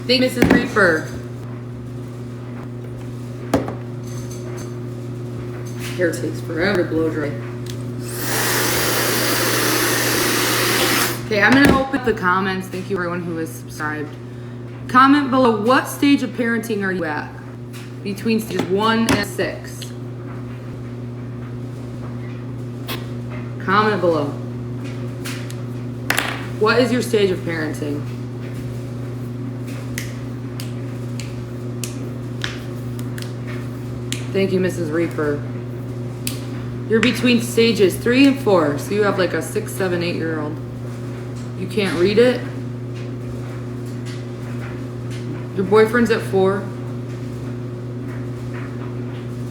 Thank you, Mrs. Reaper. Hair takes forever to blow dry. Okay, I'm gonna open the comments. Thank you everyone who has subscribed. Comment below, what stage of parenting are you at? Between stages 1 and 6. Comment below. What is your stage of parenting? Thank you, Mrs. Reaper. You're between stages 3 and 4, so you have like a 6, 7, 8-year-old. You can't read it? Your boyfriend's at 4.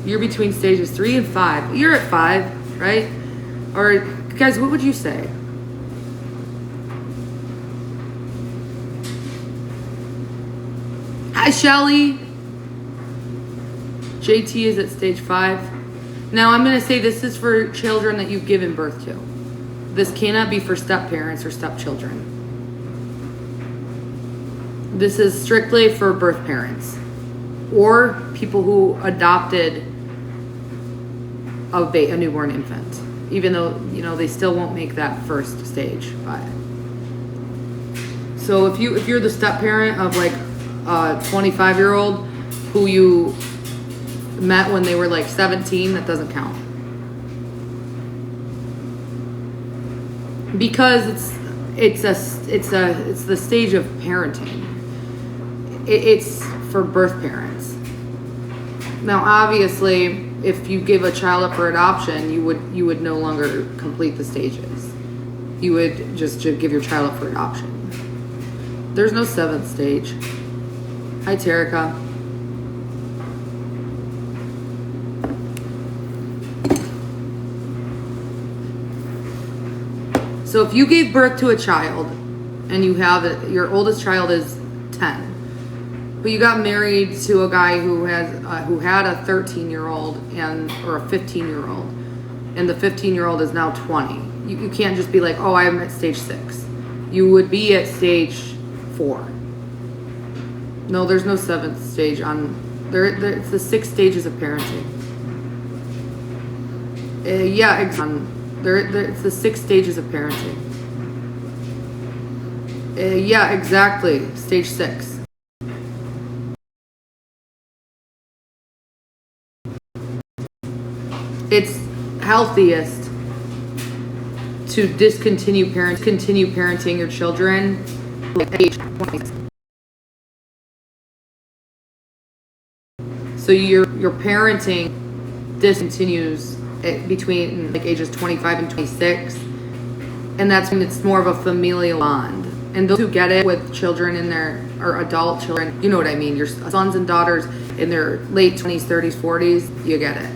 You're between stages 3 and 5. You're at 5, right? Or, guys, what would you say? Hi, Shelly. JT is at stage 5. Now, I'm going to say this is for children that you've given birth to. This cannot be for step-parents or stepchildren. This is strictly for birth parents or people who adopted a newborn infant, even though, you know, they still won't make that first stage. But so if you're the step-parent of like a 25-year-old who you met when they were like 17, that doesn't count. Because it's the stage of parenting. It's for birth parents. Now, obviously, if you give a child up for adoption, you would no longer complete the stages. You would just give your child up for adoption. There's no 7th stage. Hi, Terica. So if you gave birth to a child and you have your oldest child is 10, but you got married to a guy who had a 13-year-old or a 15-year-old, and the 15-year-old is now 20, you can't just be like, oh, I'm at stage 6. You would be at stage 4. No, there's no 7th stage on there. It's the 6 stages of parenting. Yeah, exactly. It's the 6 stages of parenting. Yeah, exactly. Stage 6. It's healthiest to continue parenting your children at age 26. So your parenting discontinues between like ages 25 and 26, and that's when it's more of a familial bond. And those who get it with children or adult children, you know what I mean, your sons and daughters in their late 20s, 30s, 40s, you get it.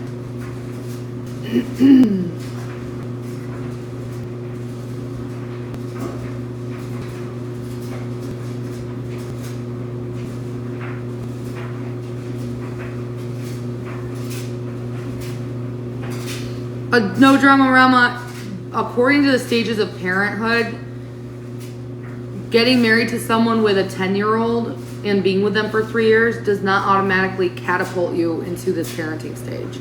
No drama Rama, according to the stages of parenthood, getting married to someone with a 10-year-old and being with them for 3 years does not automatically catapult you into this parenting stage,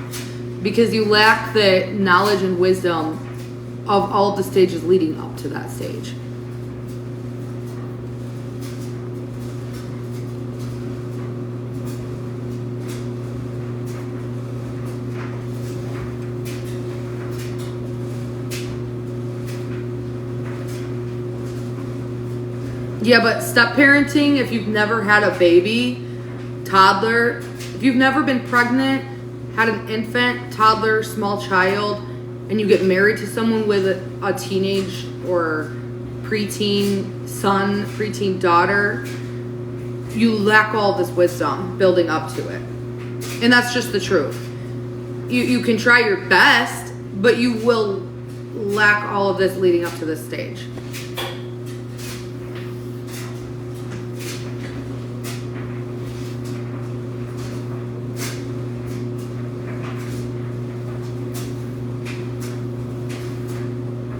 because you lack the knowledge and wisdom of all of the stages leading up to that stage. Yeah, but step parenting, if you've never had a baby, toddler, if you've never been pregnant, had an infant, toddler, small child, and you get married to someone with a teenage or preteen son, preteen daughter, you lack all this wisdom building up to it. And that's just the truth. You can try your best, but you will lack all of this leading up to this stage.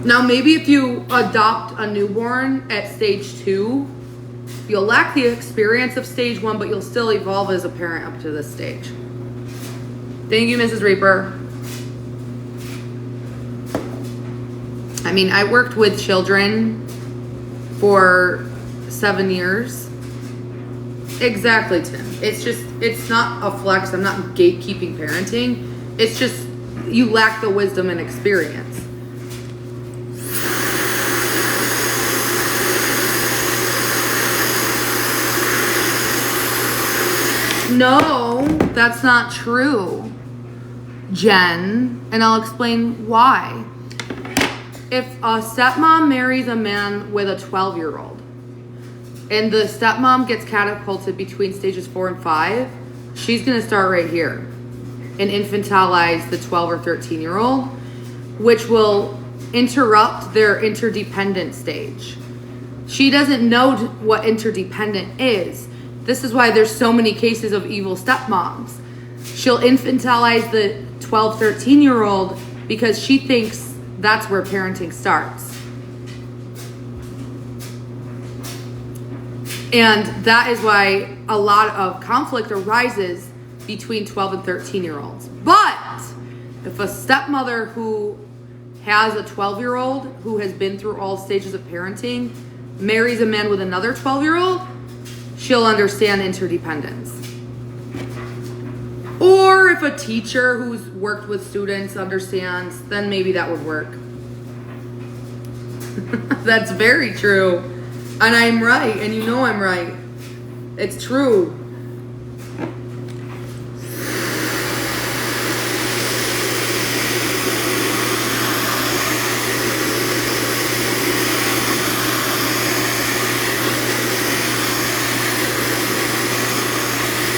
Now, maybe if you adopt a newborn at stage 2, You'll lack the experience of stage 1, but you'll still evolve as a parent up to this stage. Thank you, Mrs. Reaper. I mean, I worked with children for 7 years. Exactly, Tim. It's not a flex. I'm not gatekeeping parenting. It's just you lack the wisdom and experience. No, that's not true, Jen, and I'll explain why. If a stepmom marries a man with a 12-year-old and the stepmom gets catapulted between stages 4 and 5, she's going to start right here and infantilize the 12 or 13-year-old, which will interrupt their interdependent stage. She doesn't know what interdependent is. This is why there's so many cases of evil stepmoms. She'll infantilize the 12, 13-year-old because she thinks that's where parenting starts. And that is why a lot of conflict arises between 12 and 13-year-olds. But if a stepmother who has a 12-year-old who has been through all stages of parenting marries a man with another 12-year-old, she'll understand interdependence. Or if a teacher who's worked with students understands, then maybe that would work. That's very true. And I'm right, and you know I'm right. It's true.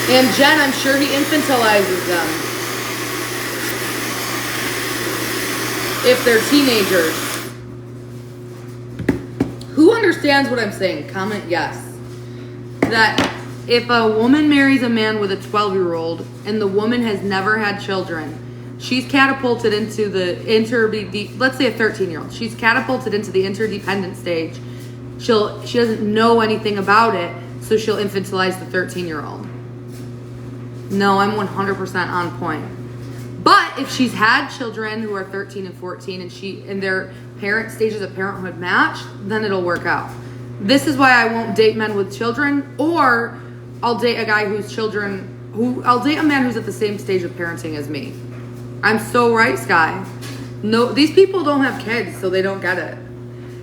And Jen, I'm sure he infantilizes them. If they're teenagers. Who understands what I'm saying? Comment yes. That if a woman marries a man with a 12-year-old and the woman has never had children, she's catapulted into the let's say a 13-year-old. She's catapulted into the interdependent stage. She doesn't know anything about it, so she'll infantilize the 13-year-old. No, I'm 100% on point. But if she's had children who are 13 and 14 and their parent stages of parenthood match, then it'll work out. This is why I won't date men with children, or I'll date a guy I'll date a man who's at the same stage of parenting as me. I'm so right, Sky. No, these people don't have kids, so they don't get it.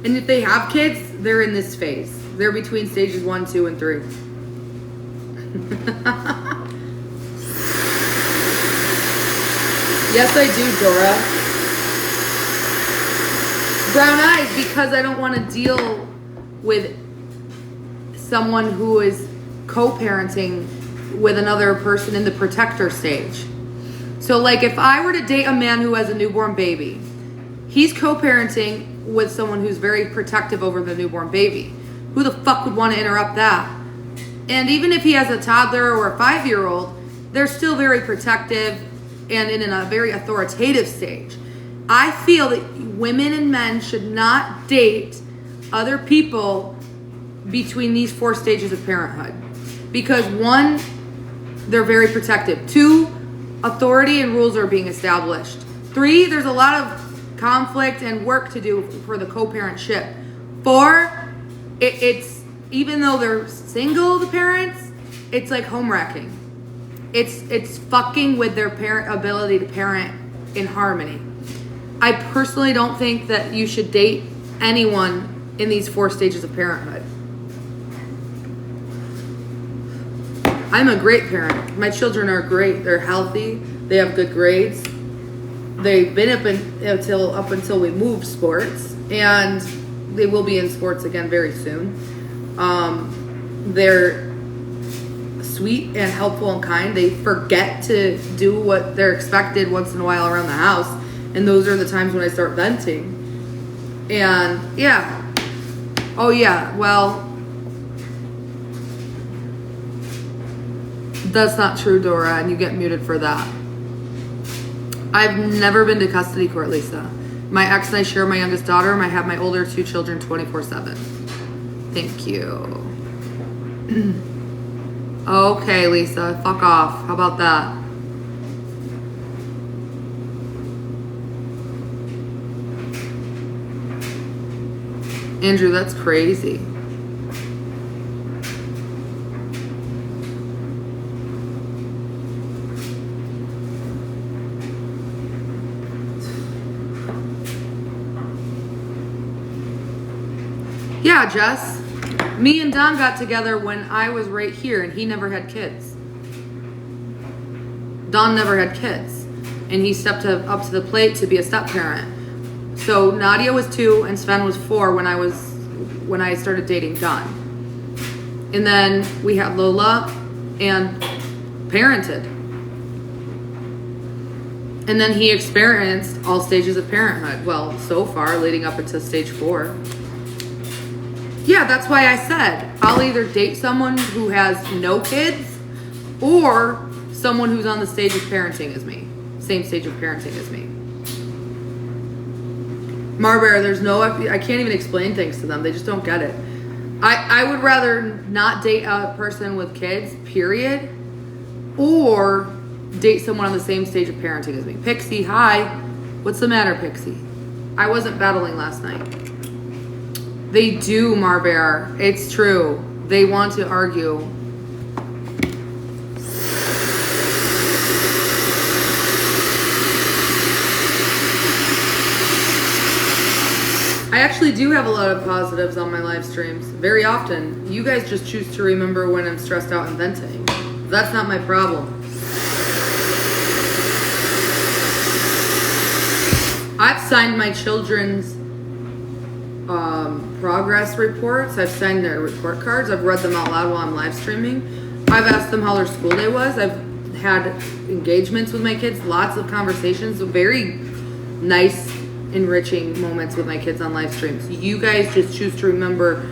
And if they have kids, they're in this phase. They're between stages 1, 2, and 3. Yes, I do, Dora. Brown eyes, because I don't want to deal with someone who is co-parenting with another person in the protector stage. So, like, if I were to date a man who has a newborn baby, he's co-parenting with someone who's very protective over the newborn baby. Who the fuck would want to interrupt that? And even if he has a toddler or a 5-year-old, they're still very protective and in a very authoritative stage. I feel that women and men should not date other people between these 4 stages of parenthood. Because 1, they're very protective. 2, authority and rules are being established. 3, there's a lot of conflict and work to do for the co-parentship. 4, it's even though they're single, the parents, it's like home wrecking. It's fucking with their parent ability to parent in harmony. I personally don't think that you should date anyone in these 4 stages of parenthood. I'm a great parent. My children are great. They're healthy. They have good grades. They've been up until we moved sports, and they will be in sports again very soon. They're sweet and helpful and kind. They forget to do what they're expected once in a while around the house, and those are the times when I start venting. And yeah, oh yeah, well, that's not true, Dora, and you get muted for that. I've never been to custody court, Lisa. My ex and I share my youngest daughter. I have my older 2 children 24/7. Thank you. Okay, Lisa, fuck off. How about that? Andrew, that's crazy. Yeah, Jess. Me and Don got together when I was right here and he never had kids. Don never had kids. And he stepped up to the plate to be a step parent. So Nadia was 2 and Sven was 4 when I started dating Don. And then we had Lola and parented. And then he experienced all stages of parenthood. Well, so far, leading up into stage 4. Yeah, that's why I said I'll either date someone who has no kids or someone who's on the stage of parenting as me. Same stage of parenting as me. Marbear, I can't even explain things to them. They just don't get it. I would rather not date a person with kids, period, or date someone on the same stage of parenting as me. Pixie, hi. What's the matter, Pixie? I wasn't battling last night. They do, Marbear. It's true. They want to argue. I actually do have a lot of positives on my live streams. Very often. You guys just choose to remember when I'm stressed out and venting. That's not my problem. I've signed my children's progress reports. I've signed their report cards. I've read them out loud while I'm live streaming. I've asked them how their school day was. I've had engagements with my kids, lots of conversations, very nice, enriching moments with my kids on live streams. You guys just choose to remember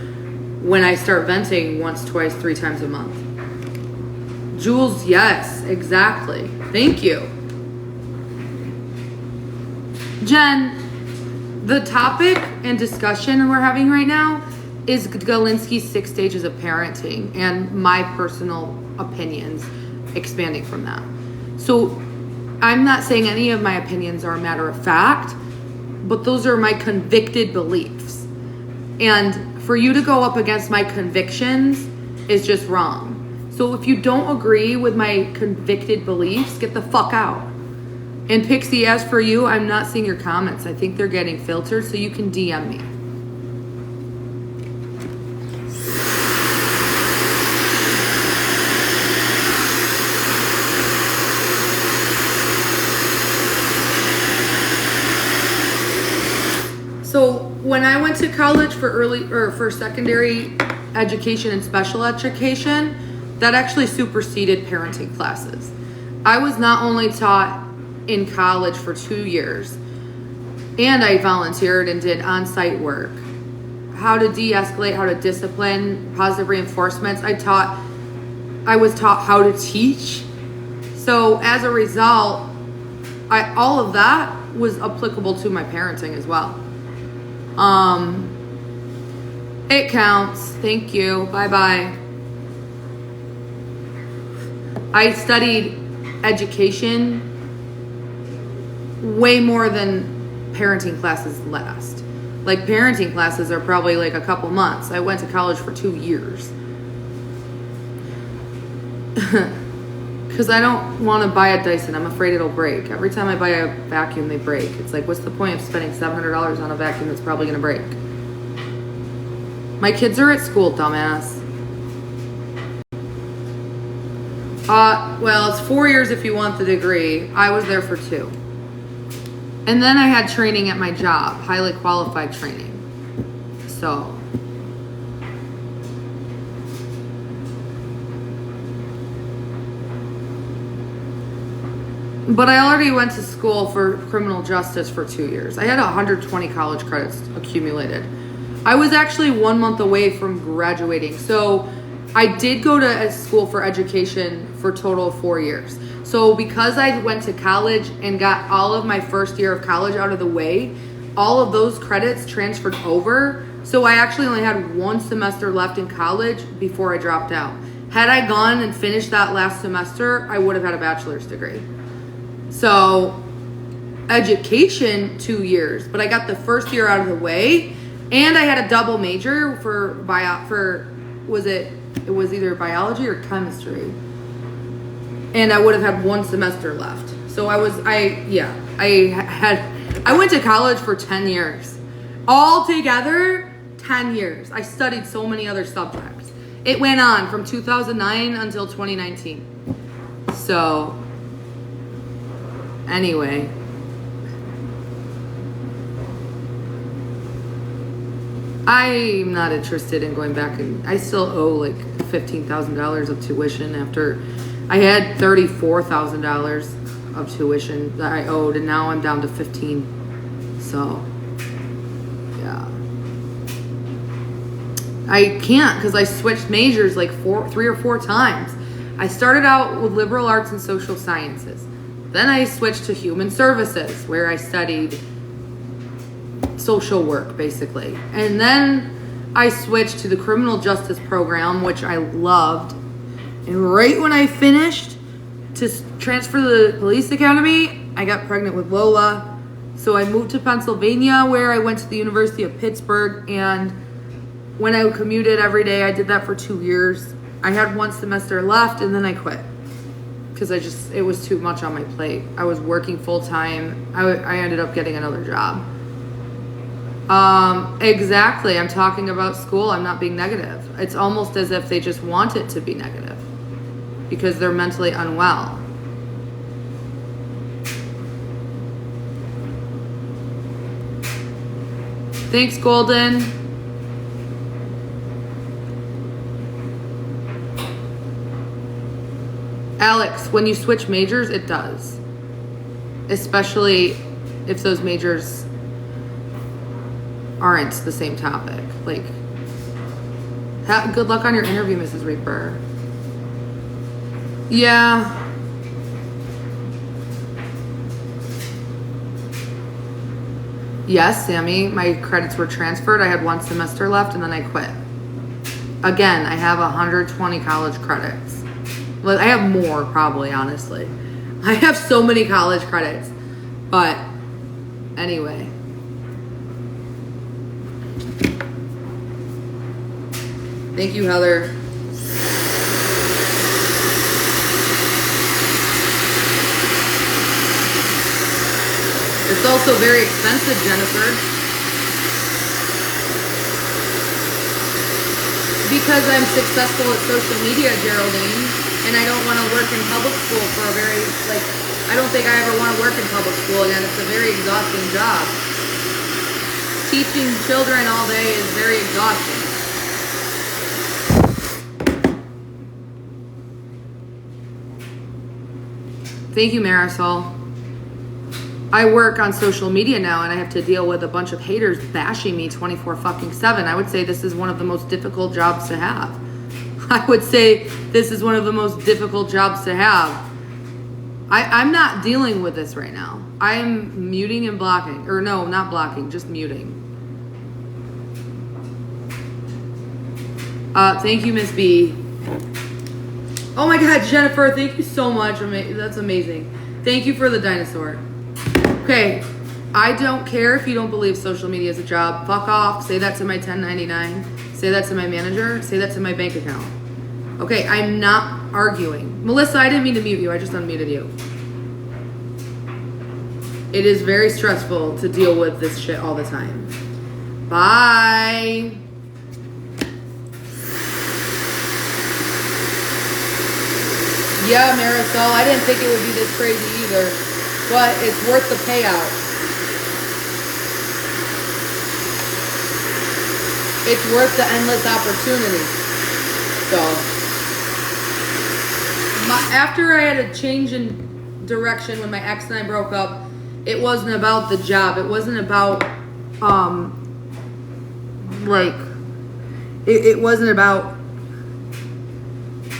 when I start venting once, twice, 3 times a month. Jules, yes, exactly. Thank you. Jen, the topic and discussion we're having right now is Galinsky's 6 stages of parenting and my personal opinions expanding from that. So I'm not saying any of my opinions are a matter of fact, but those are my convicted beliefs. And for you to go up against my convictions is just wrong. So if you don't agree with my convicted beliefs, get the fuck out. And Pixie, as for you, I'm not seeing your comments. I think they're getting filtered, so you can DM me. So when I went to college for secondary education and special education, that actually superseded parenting classes. I was not only taught in college for 2 years, and I volunteered and did on-site work, how to de-escalate, how to discipline, positive reinforcements. I was taught how to teach. So as a result, all of that was applicable to my parenting as well. It counts. Thank you. Bye-bye. I studied education way more than parenting classes last. Like parenting classes are probably like a couple months. I went to college for 2 years. Because I don't want to buy a Dyson. I'm afraid it'll break. Every time I buy a vacuum, they break. It's like, what's the point of spending $700 on a vacuum that's probably going to break? My kids are at school, dumbass. Well, it's 4 years if you want the degree. I was there for 2. And then I had training at my job, highly qualified training. So. But I already went to school for criminal justice for 2 years. I had 120 college credits accumulated. I was actually 1 month away from graduating. So I did go to a school for education for a total of 4 years. So because I went to college and got all of my first year of college out of the way, all of those credits transferred over So I actually only had 1 semester left in college before I dropped out. Had I gone and finished that last semester, I would have had a bachelor's degree. So education, 2 years, but I got the first year out of the way, and I had a double major it was either biology or chemistry, and I would have had 1 semester left. So I went to college for 10 years. All together, 10 years. I studied so many other subjects. It went on from 2009 until 2019. So, anyway. I'm not interested in going back, and I still owe like $15,000 of tuition after I had $34,000 of tuition that I owed, and now I'm down to 15. So, yeah. I can't because I switched majors like 3 or 4 times. I started out with liberal arts and social sciences. Then I switched to human services, where I studied social work, basically. And then I switched to the criminal justice program, which I loved. And right when I finished to transfer to the police academy, I got pregnant with Lola. So I moved to Pennsylvania, where I went to the University of Pittsburgh. And when I commuted every day, I did that for 2 years. I had 1 semester left, and then I quit because it was too much on my plate. I was working full time. I ended up getting another job. Exactly. I'm talking about school. I'm not being negative. It's almost as if they just want it to be negative because they're mentally unwell. Thanks, Golden. Alex, when you switch majors, it does. Especially if those majors aren't the same topic. Like, good luck on your interview, Mrs. Reaper. Yeah. Yes, Sammy, my credits were transferred. I had 1 semester left, and then I quit. Again, I have 120 college credits. Well, I have more, probably, honestly. I have so many college credits. But, anyway. Thank you, Heather. It's also very expensive, Jennifer. Because I'm successful at social media, Geraldine, and I don't want to work in public school for I don't think I ever want to work in public school again. It's a very exhausting job. Teaching children all day is very exhausting. Thank you, Marisol. I work on social media now, and I have to deal with a bunch of haters bashing me 24/7. I would say this is one of the most difficult jobs to have. I'm not dealing with this right now. I'm muting and blocking. Or no, not blocking, just muting. Thank you, Miss B. Oh my God, Jennifer, thank you so much. That's amazing. Thank you for the dinosaur. Okay, I don't care if you don't believe social media is a job. Fuck off. Say that to my 1099. Say that to my manager. Say that to my bank account. Okay, I'm not arguing. Melissa, I didn't mean to mute you. I just unmuted you. It is very stressful to deal with this shit all the time. Bye. Yeah, Marisol, I didn't think it would be this crazy either, but it's worth the payout. It's worth the endless opportunity. So, after I had a change in direction when my ex and I broke up, it wasn't about the job. It wasn't about, it wasn't about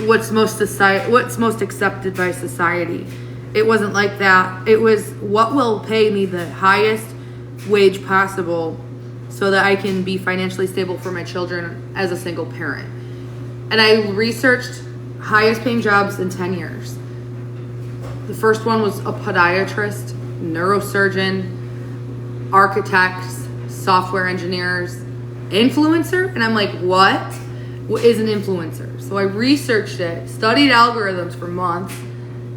what's most accepted by society. It wasn't like that. It was what will pay me the highest wage possible so that I can be financially stable for my children as a single parent. And I researched highest paying jobs in 10 years. The first one was a podiatrist, neurosurgeon, architects, software engineers, influencer. And I'm like, what is an influencer? So I researched it, studied algorithms for months.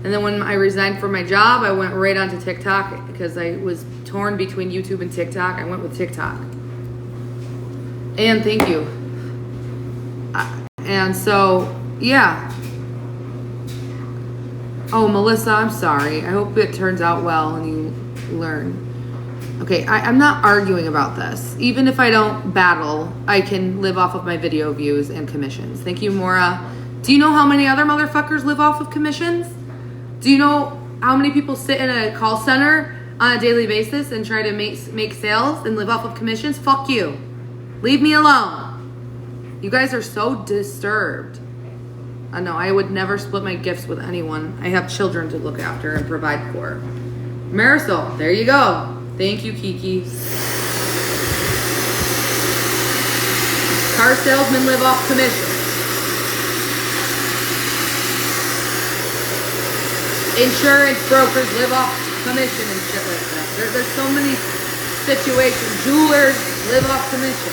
And then when I resigned from my job, I went right onto TikTok because I was torn between YouTube and TikTok. I went with TikTok. And thank you. And so, yeah. Oh, Melissa, I'm sorry. I hope it turns out well and you learn. Okay, I'm not arguing about this. Even if I don't battle, I can live off of my video views and commissions. Thank you, Maura. Do you know how many other motherfuckers live off of commissions? Do you know how many people sit in a call center on a daily basis and try to make sales and live off of commissions? Fuck you. Leave me alone. You guys are so disturbed. No, I would never split my gifts with anyone. I have children to look after and provide for. Marisol, there you go. Thank you, Kiki. Car salesmen live off commission. Insurance brokers live off commission and shit like that. There's so many situations. Jewelers live off commission.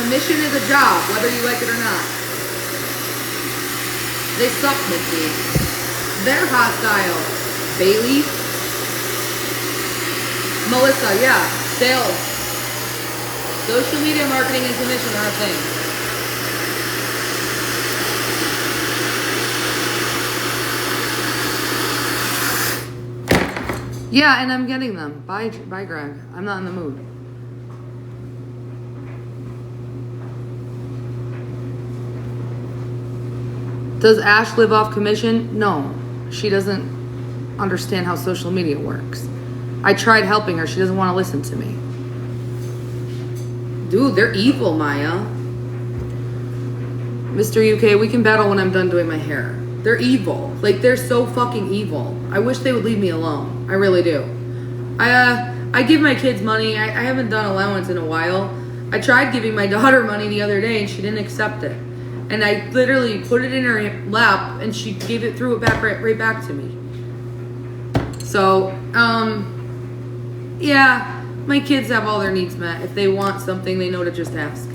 Commission is a job, whether you like it or not. They suck, Missy. They're hostile. Bailey. Melissa, yeah. Sales. Social media marketing and commission are a thing. Yeah, and I'm getting them. Bye, Greg. I'm not in the mood. Does Ash live off commission? No. She doesn't understand how social media works. I tried helping her. She doesn't want to listen to me. Dude, they're evil, Maya. Mr. UK, we can battle when I'm done doing my hair. They're evil. Like, they're so fucking evil. I wish they would leave me alone. I really do. I give my kids money. I haven't done allowance in a while. I tried giving my daughter money the other day and she didn't accept it. And I literally put it in her lap and she threw it back right back to me. So, yeah, my kids have all their needs met. If they want something, they know to just ask.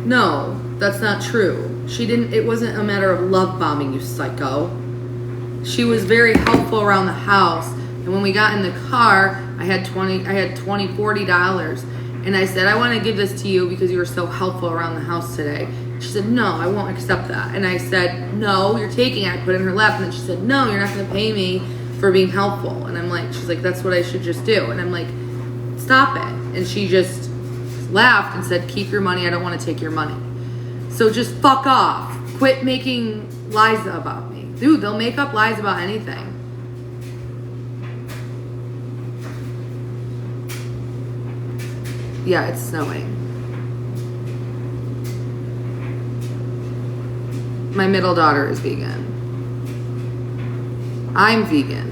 No, that's not true. It wasn't a matter of love bombing, you psycho. She was very helpful around the house. And when we got in the car, I had $40. And I said, I want to give this to you because you were so helpful around the house today. She said, no, I won't accept that. And I said, no, you're taking it. I put it in her lap. And then she said, no, you're not going to pay me for being helpful. And I'm like, she's like, that's what I should just do. And I'm like, stop it. And she just laughed and said, keep your money. I don't want to take your money. So just fuck off. Quit making lies about me. Dude, they'll make up lies about anything. Yeah, it's snowing. My middle daughter is vegan. I'm vegan.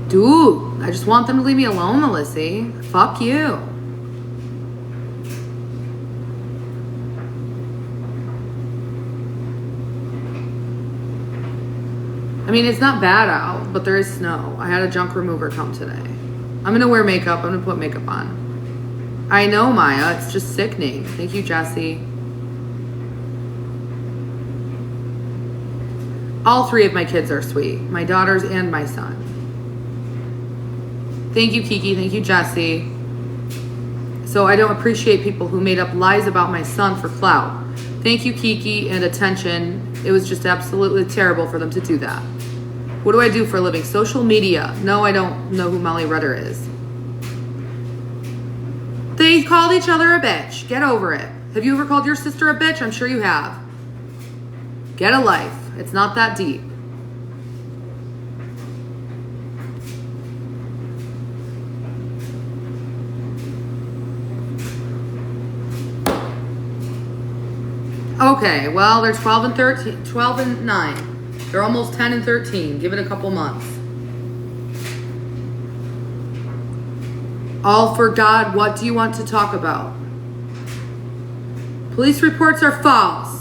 Dude, I just want them to leave me alone, Melissa. Fuck you. I mean, it's not bad out, but there is snow. I had a junk remover come today. I'm going to wear makeup. I'm going to put makeup on. I know, Maya. It's just sickening. Thank you, Jessie. All three of my kids are sweet. My daughters and my son. Thank you, Kiki. Thank you, Jessie. So I don't appreciate people who made up lies about my son for clout. Thank you, Kiki, and attention. It was just absolutely terrible for them to do that. What do I do for a living? Social media. No, I don't know who Molly Rudder is. They called each other a bitch. Get over it. Have you ever called your sister a bitch? I'm sure you have. Get a life. It's not that deep. Okay, well, they're 12 and 13, 12 and 9. They're almost 10 and 13. Give it a couple months. All for God, what do you want to talk about? Police reports are false.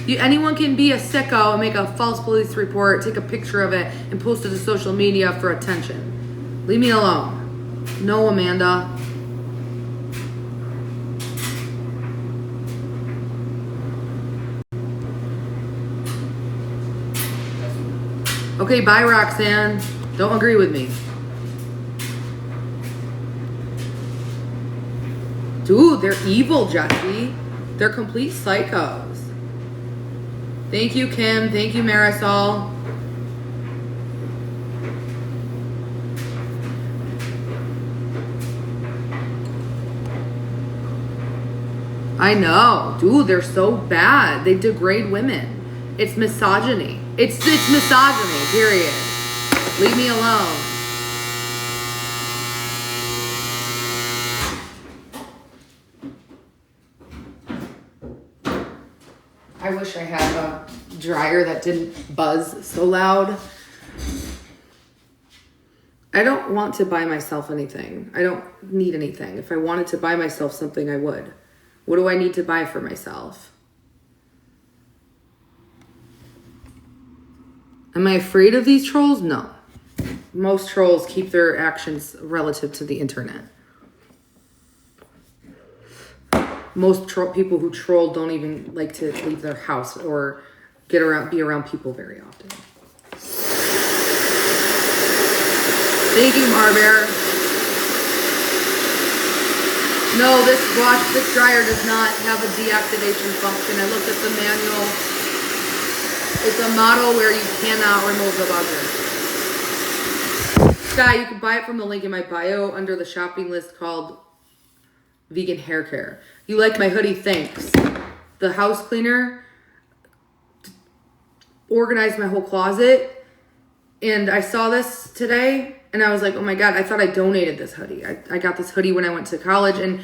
Anyone can be a sicko and make a false police report, take a picture of it, and post it to social media for attention. Leave me alone. No, Amanda. Okay, bye, Roxanne. Don't agree with me. Dude, they're evil, Jesse. They're complete psychos. Thank you, Kim. Thank you, Marisol. I know. Dude, they're so bad. They degrade women. It's misogyny. It's misogyny, period. Leave me alone. I wish I had a dryer that didn't buzz so loud. I don't want to buy myself anything. I don't need anything. If I wanted to buy myself something, I would. What do I need to buy for myself? Am I afraid of these trolls? No. Most trolls keep their actions relative to the internet. Most people who troll don't even like to leave their house or be around people very often. Thank you, Marbear. No, this dryer does not have a deactivation function. I looked at the manual. It's a model where you cannot remove the buzzer. Sky, you can buy it from the link in my bio under the shopping list called Vegan Hair Care. You like my hoodie? Thanks. The house cleaner organized my whole closet, and I saw this today, and I was like, oh my God, I thought I donated this hoodie. I got this hoodie when I went to college, and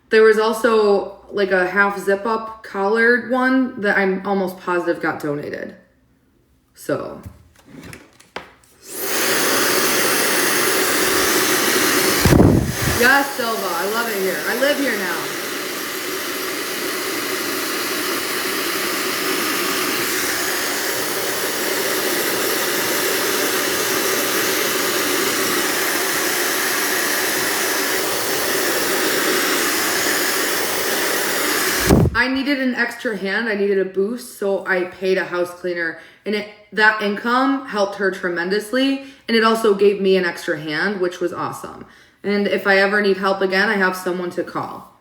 there was also like a half zip up collared one that I'm almost positive got donated. So. Yes, Silva, I love it here. I live here now. I needed an extra hand. I needed a boost, so I paid a house cleaner, and that income helped her tremendously, and it also gave me an extra hand, which was awesome. And if I ever need help again, I have someone to call.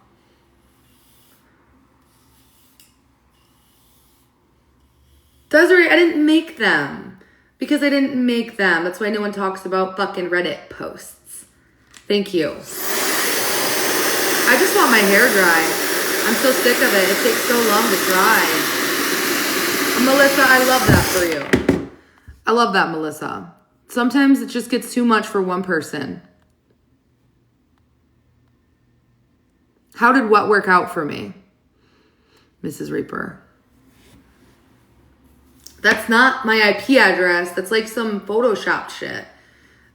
Desiree, I didn't make them. Because I didn't make them. That's why no one talks about fucking Reddit posts. Thank you. I just want my hair dry. I'm so sick of it. It takes so long to dry. Melissa, I love that for you. I love that, Melissa. Sometimes it just gets too much for one person. How did what work out for me? Mrs. Reaper. That's not my IP address. That's like some Photoshop shit.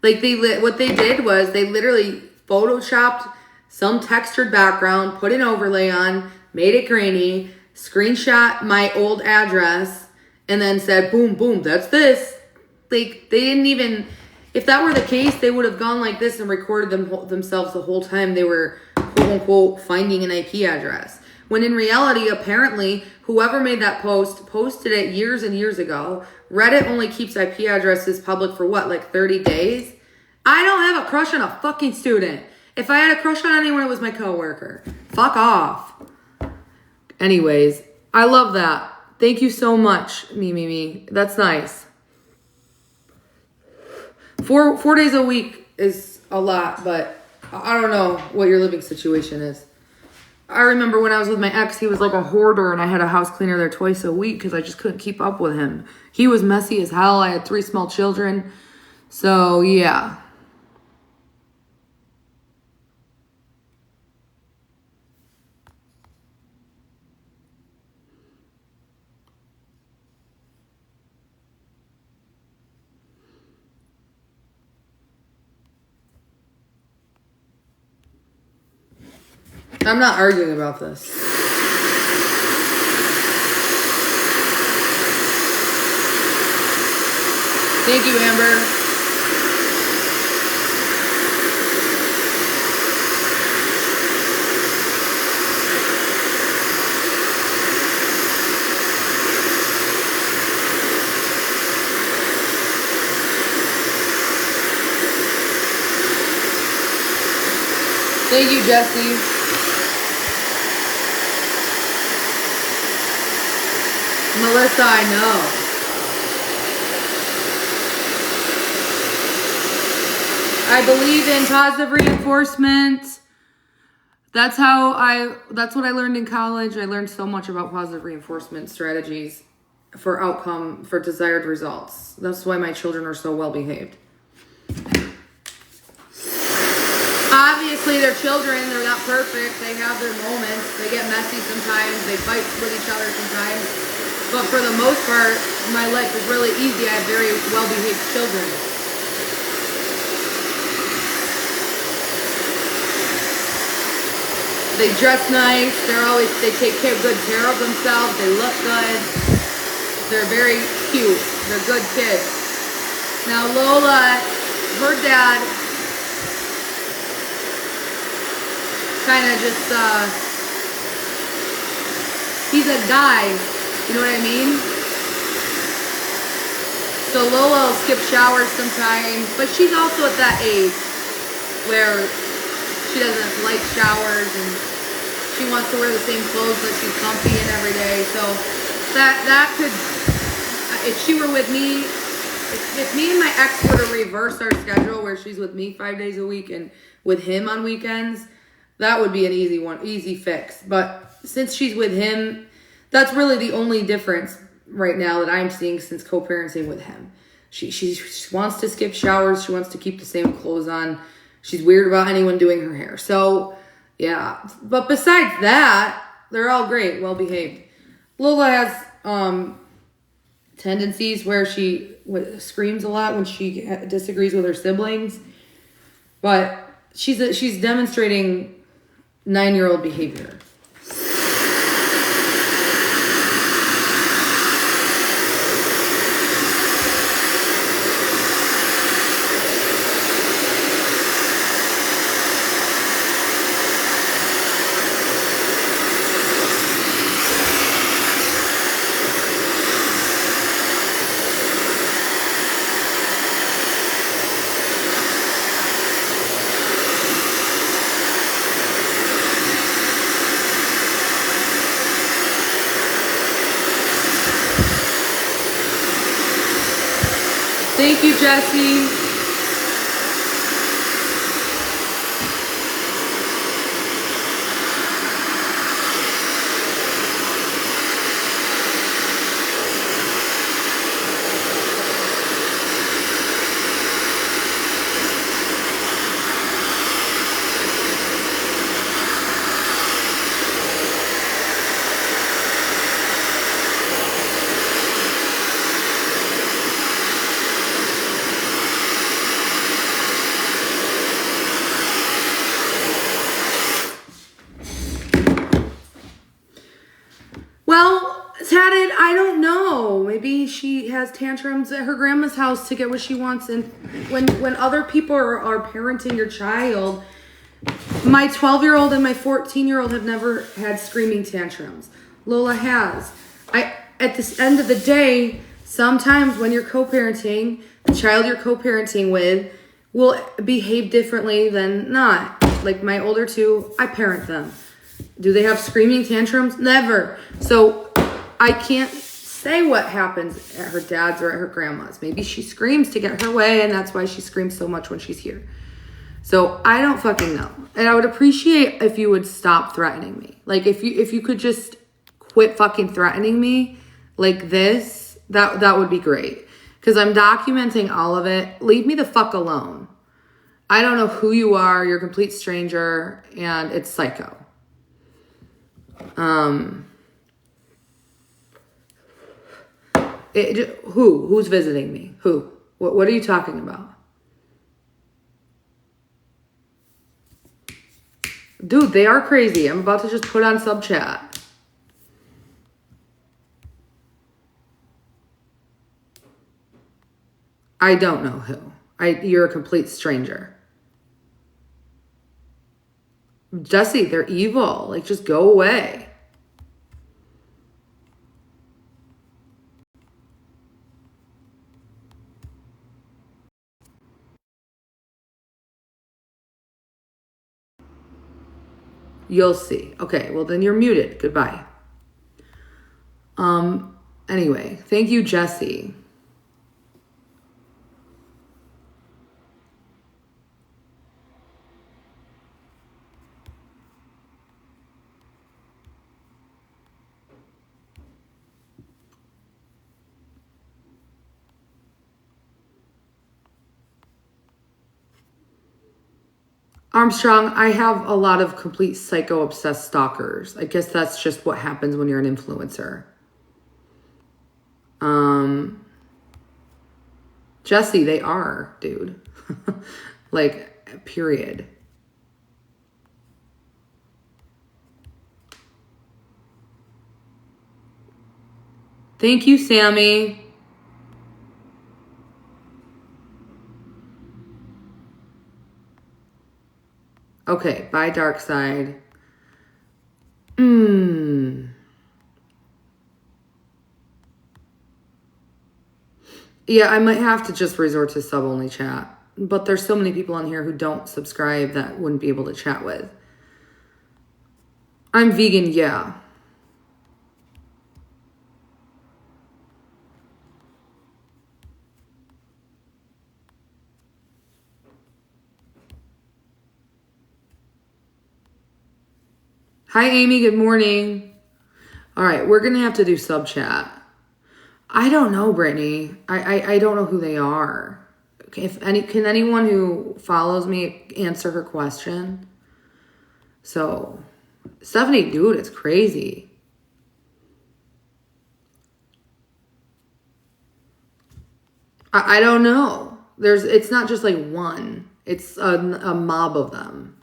Like what they did was they literally Photoshopped some textured background, put an overlay on, made it grainy, screenshot my old address, and then said, boom, boom, that's this. Like, they didn't even, if that were the case, they would have gone like this and recorded themselves the whole time they were, quote unquote, finding an IP address. When in reality, apparently, whoever made that post posted it years and years ago. Reddit only keeps IP addresses public for what, like 30 days? I don't have a crush on a fucking student. If I had a crush on anyone, it was my coworker. Fuck off. Anyways, I love that. Thank you so much, me. That's nice. 4 days a week is a lot, but I don't know what your living situation is. I remember when I was with my ex, he was like a hoarder, and I had a house cleaner there twice a week because I just couldn't keep up with him. He was messy as hell. I had 3 small children. So, yeah. I'm not arguing about this. Thank you, Amber. Thank you, Jesse. Melissa, I know. I believe in positive reinforcement. That's what I learned in college. I learned so much about positive reinforcement strategies for desired results. That's why my children are so well behaved. Obviously, they're children. They're not perfect. They have their moments. They get messy sometimes. They fight with each other sometimes. But for the most part, my life is really easy. I have very well-behaved children. They dress nice. They take good care of themselves. They look good. They're very cute. They're good kids. Now Lola, her dad, kind of just, he's a guy. You know what I mean? So Lola will skip showers sometimes, but she's also at that age where she doesn't like showers and she wants to wear the same clothes that she's comfy in every day. So that could, if she were with me, if me and my ex were to reverse our schedule where she's with me 5 days a week and with him on weekends, that would be an easy fix. But since she's with him, that's really the only difference right now that I'm seeing since co-parenting with him. She wants to skip showers. She wants to keep the same clothes on. She's weird about anyone doing her hair. So, yeah. But besides that, they're all great, well-behaved. Lola has tendencies where she screams a lot when she disagrees with her siblings. But she's demonstrating 9-year-old behavior. Thank you, Jesse. I don't know. Maybe she has tantrums at her grandma's house to get what she wants. And when other people are parenting your child, my 12-year-old and my 14-year-old have never had screaming tantrums. Lola has. At the end of the day, sometimes when you're co-parenting, the child you're co-parenting with will behave differently than not. Like my older two, I parent them. Do they have screaming tantrums? Never. So I can't say what happens at her dad's or at her grandma's. Maybe she screams to get her way, and that's why she screams so much when she's here. So I don't fucking know. And I would appreciate if you would stop threatening me. Like if you could just quit fucking threatening me like this, that would be great. Because I'm documenting all of it. Leave me the fuck alone. I don't know who you are. You're a complete stranger, and it's psycho. Who's visiting me? Who? What are you talking about? Dude, they are crazy. I'm about to just put on sub chat. I don't know who. You're a complete stranger. Jesse, they're evil. Like, just go away. You'll see. Okay, well then you're muted. Goodbye. Anyway, thank you, Jesse. Armstrong, I have a lot of complete psycho-obsessed stalkers. I guess that's just what happens when you're an influencer. Jesse, they are, dude. Like, period. Thank you, Sammy. Okay, bye, dark side. Yeah, I might have to just resort to sub-only chat. But there's so many people on here who don't subscribe that wouldn't be able to chat with. I'm vegan, yeah. Hi, Amy. Good morning. All right, we're going to have to do sub chat. I don't know, Brittany. I don't know who they are. Can anyone who follows me answer her question? So, Stephanie, dude, it's crazy. I don't know. It's not just like one. It's a mob of them.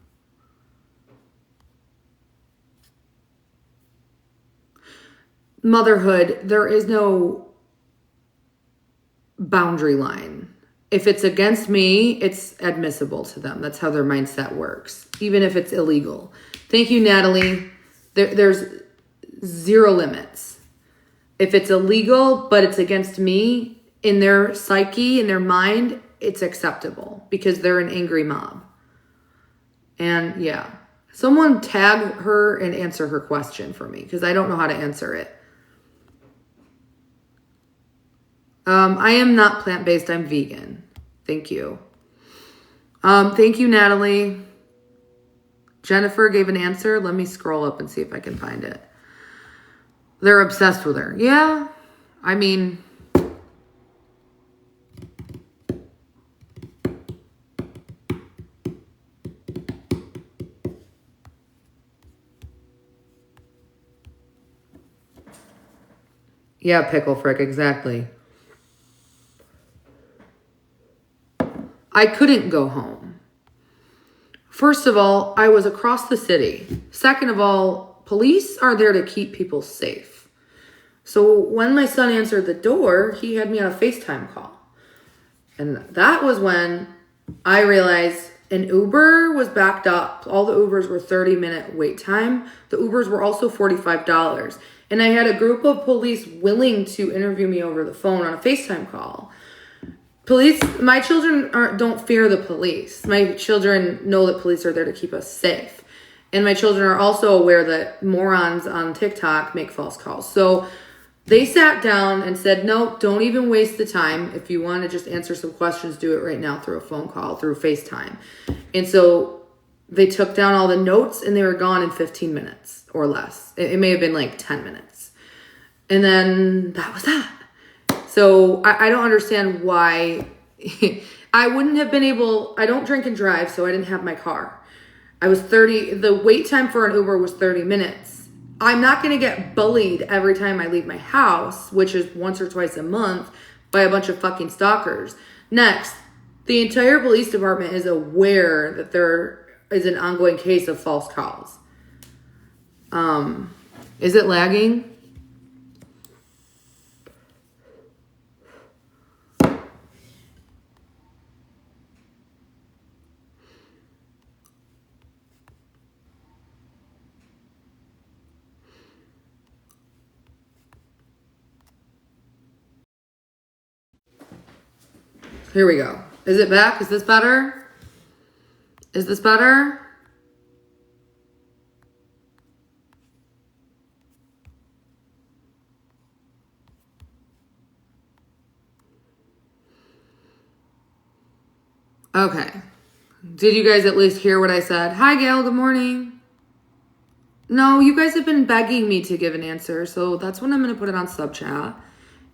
Motherhood, there is no boundary line. If it's against me, it's admissible to them. That's how their mindset works, even if it's illegal. Thank you, Natalie. There's zero limits. If it's illegal, but it's against me, in their psyche, in their mind, it's acceptable because they're an angry mob. And yeah, someone tag her and answer her question for me because I don't know how to answer it. I am not plant-based. I'm vegan. Thank you. Thank you, Natalie. Jennifer gave an answer. Let me scroll up and see if I can find it. They're obsessed with her. Yeah. I mean, yeah, pickle frick, exactly. I couldn't go home. First of all, I was across the city. Second of all, police are there to keep people safe. So when my son answered the door, he had me on a FaceTime call. And that was when I realized an Uber was backed up. All the Ubers were 30-minute wait time. The Ubers were also $45. And I had a group of police willing to interview me over the phone on a FaceTime call. Police, my children don't fear the police. My children know that police are there to keep us safe. And my children are also aware that morons on TikTok make false calls. So They sat down and said, no, don't even waste the time. If you want to just answer some questions, do it right now through a phone call, through FaceTime. And so they took down all the notes and they were gone in 15 minutes or less. It may have been like 10 minutes. And then that was that. So I don't understand why I wouldn't have been able, I don't drink and drive, so I didn't have my car. The wait time for an Uber was 30 minutes. I'm not going to get bullied every time I leave my house, which is once or twice a month, by a bunch of fucking stalkers. Next, the entire police department is aware that there is an ongoing case of false calls. Is it lagging? Here we go. Is it back? Is this better? Is this better? Okay. Did you guys at least hear what I said? Hi, Gail. Good morning. No, you guys have been begging me to give an answer, so that's when I'm going to put it on sub chat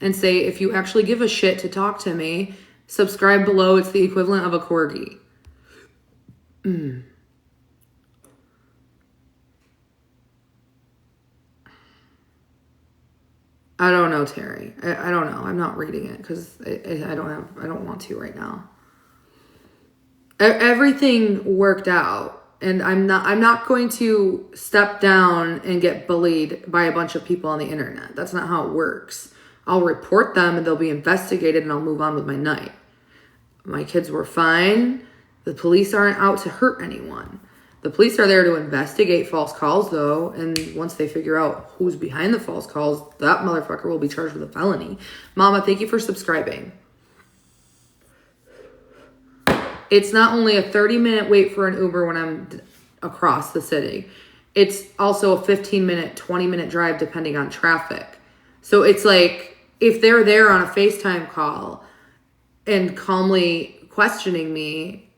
and say, if you actually give a shit to talk to me, subscribe below. It's the equivalent of a corgi. I don't know, Terry. I don't know. I'm not reading it because I don't want to right now. Everything worked out. And I'm not going to step down and get bullied by a bunch of people on the internet. That's not how it works. I'll report them and they'll be investigated and I'll move on with my night. My kids were fine. The police aren't out to hurt anyone. The police are there to investigate false calls though. And once they figure out who's behind the false calls, that motherfucker will be charged with a felony. Mama, thank you for subscribing. It's not only a 30-minute wait for an Uber when I'm across the city. It's also a 15-minute, 20-minute drive depending on traffic. So it's like, if they're there on a FaceTime call and calmly questioning me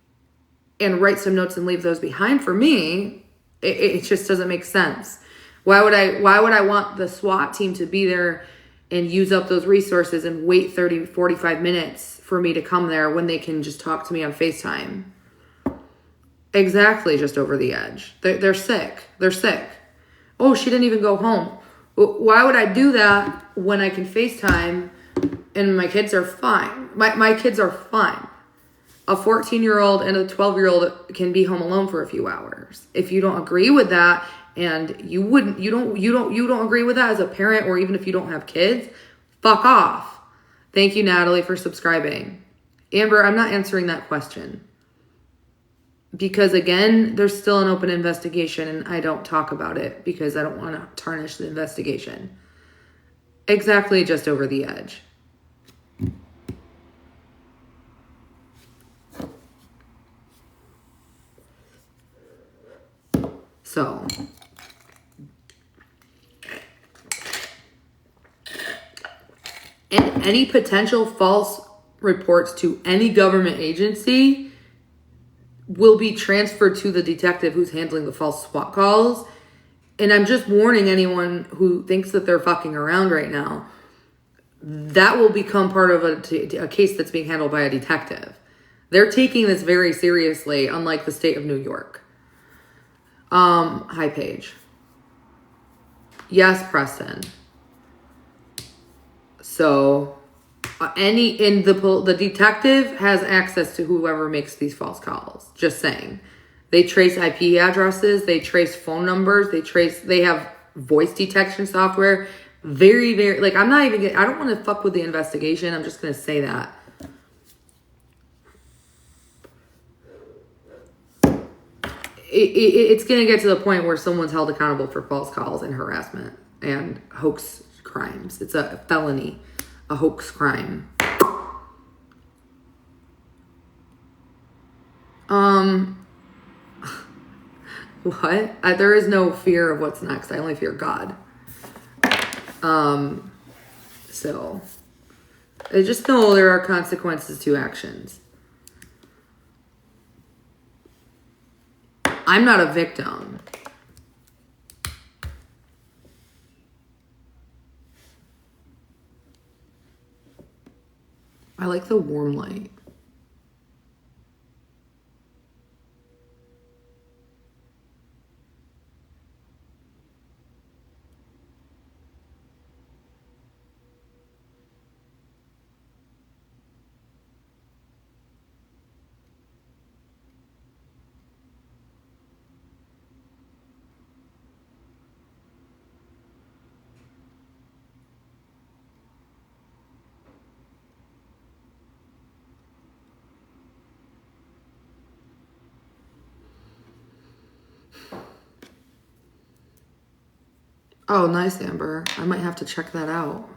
and write some notes and leave those behind for me, it just doesn't make sense. Why would I want the SWAT team to be there and use up those resources and wait 30, 45 minutes for me to come there when they can just talk to me on FaceTime? Exactly, just over the edge. They're sick. They're sick. Oh, she didn't even go home. Why would I do that when I can FaceTime and my kids are fine? My kids are fine. A 14-year-old and a 12-year-old can be home alone for a few hours. If you don't agree with that, and you don't agree with that as a parent, or even if you don't have kids, fuck off. Thank you, Natalie, for subscribing. Amber, I'm not answering that question. Because again, there's still an open investigation and I don't talk about it because I don't want to tarnish the investigation. Exactly, just over the edge. So, and any potential false reports to any government agency will be transferred to the detective who's handling the false SWAT calls. And I'm just warning anyone who thinks that they're fucking around right now. That will become part of a case that's being handled by a detective. They're taking this very seriously, unlike the state of New York. Hi, Paige. Yes, Preston. So, the detective has access to whoever makes these false calls. Just saying. They trace IP addresses. They trace phone numbers. They have voice detection software. Very, very, like, I don't want to fuck with the investigation. I'm just going to say that. It's going to get to the point where someone's held accountable for false calls and harassment and hoax crimes. It's a felony, a hoax crime. What? There is no fear of what's next. I only fear God. So, I just know there are consequences to actions. I'm not a victim. I like the warm light. Oh, nice, Amber. I might have to check that out.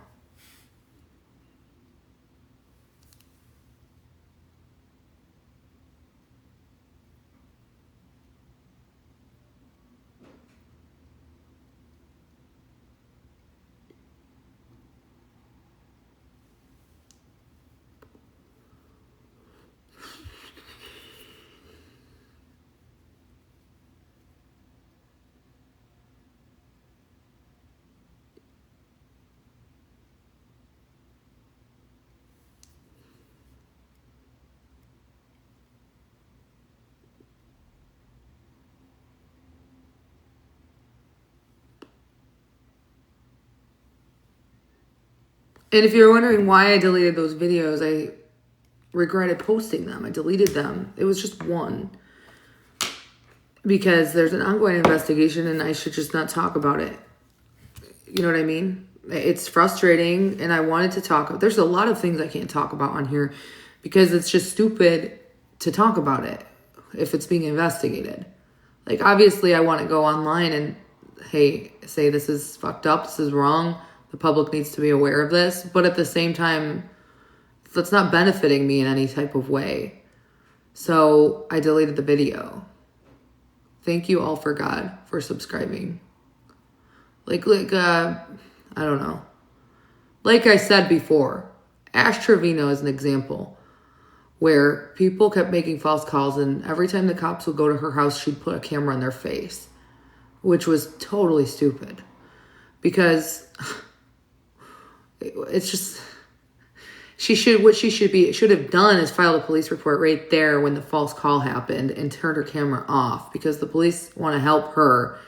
And if you're wondering why I deleted those videos, I regretted posting them. I deleted them. It was just one. Because there's an ongoing investigation and I should just not talk about it. You know what I mean? It's frustrating and I wanted to talk. There's a lot of things I can't talk about on here because it's just stupid to talk about it if it's being investigated. Like, obviously I want to go online and, hey, say this is fucked up, this is wrong. The public needs to be aware of this. But at the same time, that's not benefiting me in any type of way. So I deleted the video. Thank you all for God for subscribing. I don't know. Like I said before, Ash Trevino is an example where people kept making false calls and every time the cops would go to her house, she'd put a camera in their face, which was totally stupid because it's just, what she should have done is filed a police report right there when the false call happened and turned her camera off because the police want to help her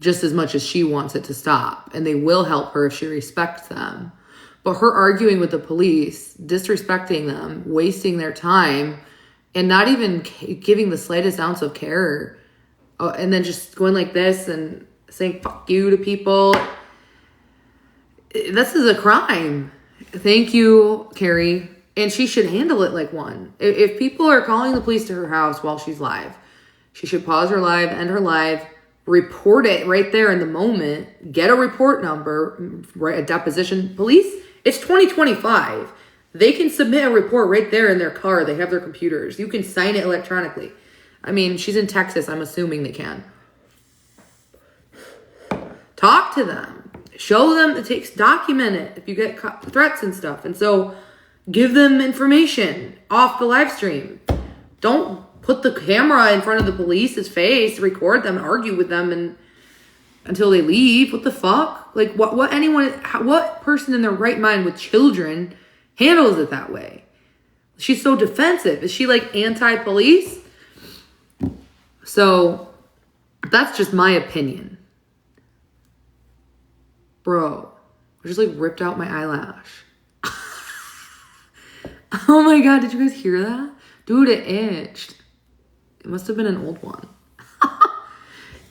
just as much as she wants it to stop. And they will help her if she respects them. But her arguing with the police, disrespecting them, wasting their time, and not even giving the slightest ounce of care, and then just going like this and saying fuck you to people, this is a crime. Thank you, Carrie. And she should handle it like one. If people are calling the police to her house while she's live, she should pause her live, end her live, report it right there in the moment, get a report number, write a deposition. Police, it's 2025. They can submit a report right there in their car. They have their computers. You can sign it electronically. I mean, she's in Texas. I'm assuming they can. Talk to them. Show them, document it if you get threats and stuff. And so give them information off the live stream. Don't put the camera in front of the police's face, record them, argue with them until they leave. What the fuck? Like what person in their right mind with children handles it that way? She's so defensive. Is she like anti-police? So that's just my opinion. Bro, I just like ripped out my eyelash. Oh my God, did you guys hear that? Dude, it itched. It must have been an old one.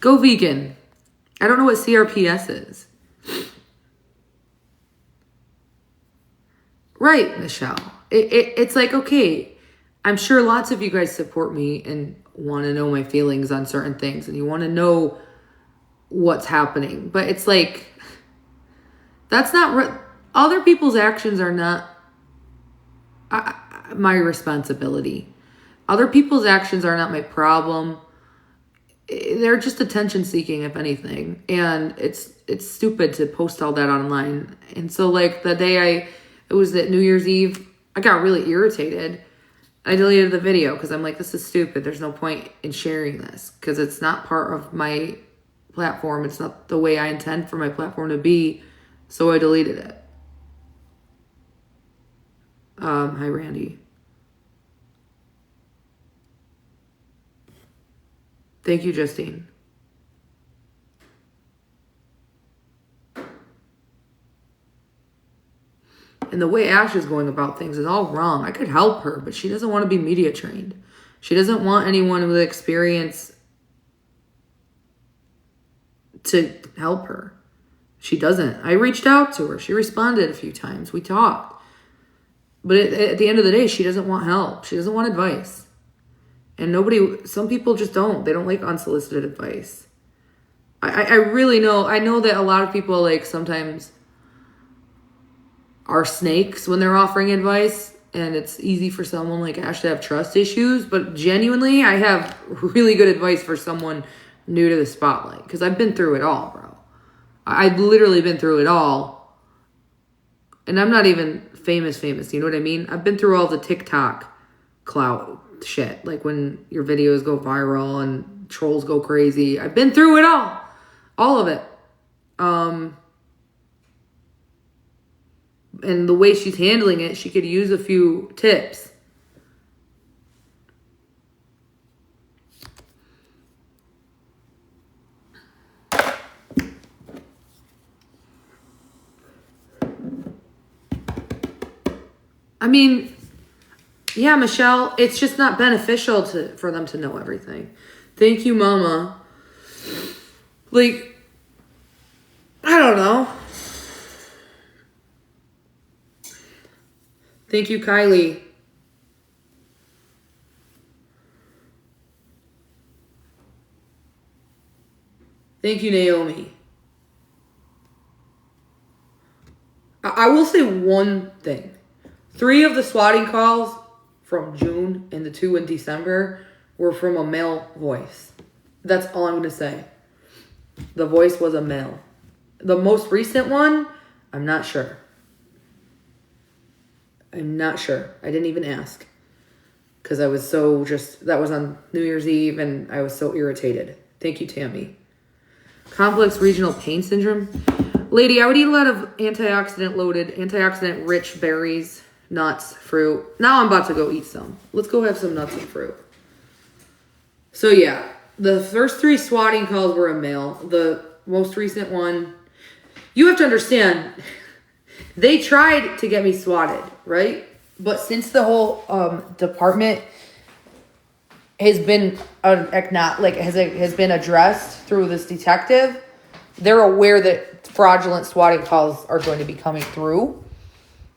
Go vegan. I don't know what CRPS is. Right, Michelle. It's like, okay, I'm sure lots of you guys support me and want to know my feelings on certain things and you want to know what's happening. But it's like, that's not, other people's actions are not my responsibility. Other people's actions are not my problem. they're just attention seeking, if anything. And it's stupid to post all that online. And so like the day it was at New Year's Eve, I got really irritated. I deleted the video because I'm like, this is stupid. There's no point in sharing this because it's not part of my platform. It's not the way I intend for my platform to be. So I deleted it. Hi, Randy. Thank you, Justine. And the way Ash is going about things is all wrong. I could help her, but she doesn't want to be media trained. She doesn't want anyone with experience to help her. She doesn't. I reached out to her. She responded a few times. We talked. But at the end of the day, she doesn't want help. She doesn't want advice. And some people just don't. They don't like unsolicited advice. I really know. I know that a lot of people like sometimes are snakes when they're offering advice. And it's easy for someone like Ash to have trust issues. But genuinely, I have really good advice for someone new to the spotlight. Because I've been through it all, bro. I've literally been through it all. And I'm not even famous. You know what I mean? I've been through all the TikTok clout shit. Like when your videos go viral and trolls go crazy. I've been through it all. All of it. And the way she's handling it, she could use a few tips. I mean, yeah, Michelle, it's just not beneficial for them to know everything. Thank you, Mama. Like, I don't know. Thank you, Kylie. Thank you, Naomi. I will say one thing. 3 of the swatting calls from June and the 2 in December were from a male voice. That's all I'm going to say. The voice was a male. The most recent one, I'm not sure. I'm not sure. I didn't even ask. Because I was so that was on New Year's Eve and I was so irritated. Thank you, Tammy. Complex regional pain syndrome. Lady, I would eat a lot of antioxidant rich berries, nuts, fruit. Now I'm about to go eat some. Let's go have some nuts and fruit. So yeah, the first 3 swatting calls were a male. The most recent one, you have to understand, they tried to get me swatted, right? But since the whole department has been has been addressed through this detective, they're aware that fraudulent swatting calls are going to be coming through.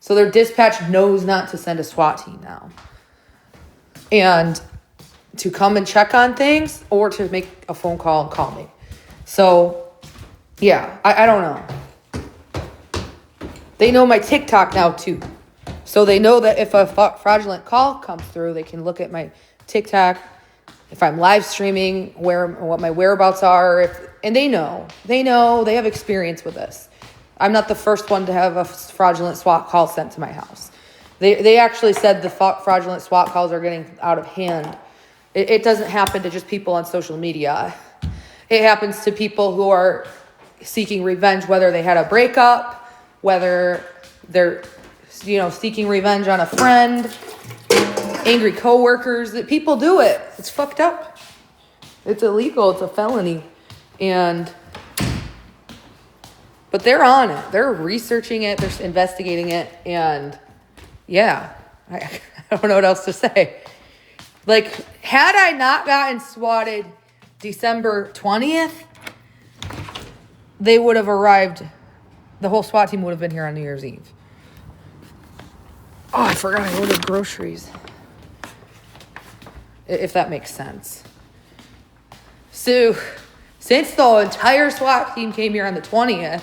So their dispatch knows not to send a SWAT team now. And to come and check on things or to make a phone call and call me. So, yeah, I don't know. They know my TikTok now, too. So they know that if a fraudulent call comes through, they can look at my TikTok, if I'm live streaming, what my whereabouts are. And they know. They have experience with this. I'm not the first one to have a fraudulent SWAT call sent to my house. They actually said the fraudulent SWAT calls are getting out of hand. It doesn't happen to just people on social media. It happens to people who are seeking revenge, whether they had a breakup, whether they're, seeking revenge on a friend, angry coworkers. That people do it. It's fucked up. It's illegal. It's a felony. But they're on it. They're researching it. They're investigating it. And yeah, I don't know what else to say. Like, had I not gotten swatted December 20th, they would have arrived. The whole SWAT team would have been here on New Year's Eve. Oh, I forgot I ordered groceries. If that makes sense. So, since the entire SWAT team came here on the 20th,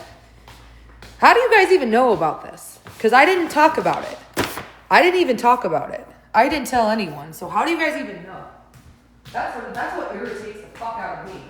how do you guys even know about this? Because I didn't talk about it. I didn't even talk about it. I didn't tell anyone. So how do you guys even know? That's what irritates the fuck out of me.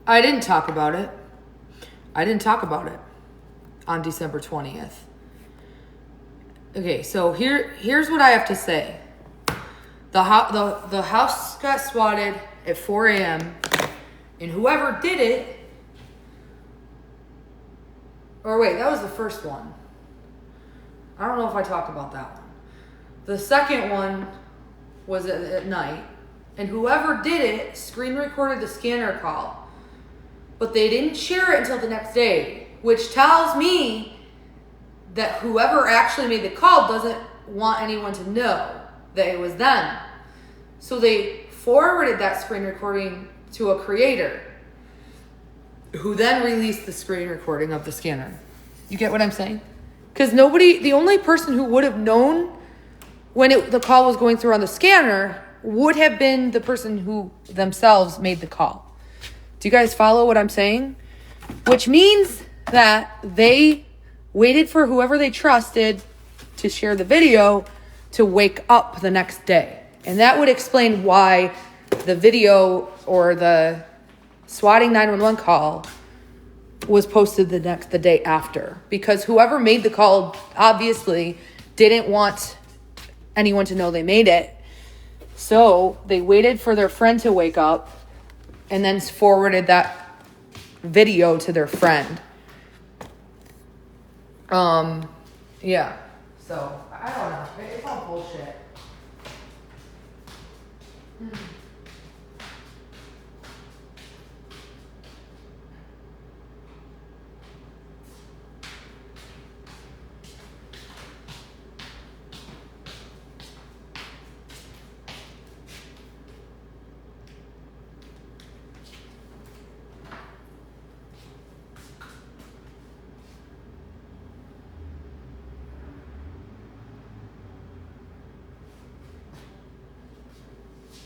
I didn't talk about it. On December 20th. Okay, so here's what I have to say. The house got swatted at 4 a.m. and whoever did it, or wait, that was the first one. I don't know if I talked about that one. The second one was at night, and whoever did it screen recorded the scanner call. But they didn't share it until the next day, which tells me that whoever actually made the call doesn't want anyone to know that it was them. So they forwarded that screen recording to a creator who then released the screen recording of the scanner. You get what I'm saying? Because the only person who would have known when the call was going through on the scanner would have been the person who themselves made the call. Do you guys follow what I'm saying? Which means that they waited for whoever they trusted to share the video to wake up the next day. And that would explain why the video or the swatting 911 call was posted the day after. Because whoever made the call obviously didn't want anyone to know they made it. So they waited for their friend to wake up and then forwarded that video to their friend. Yeah. So, I don't know. It's all bullshit.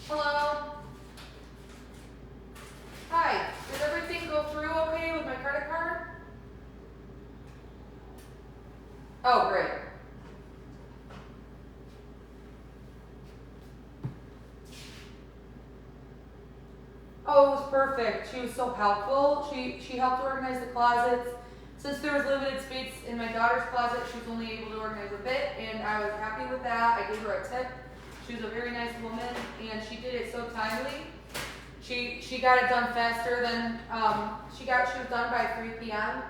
Hello? Hi, did everything go through okay with my credit card? Oh, great. Oh, it was perfect. She was so helpful. She helped organize the closets. Since there was limited space in my daughter's closet, she was only able to organize a bit, and I was happy with that. I gave her a tip. She was a very nice woman, and she did it so timely. She got it done faster than she was done by 3 p.m.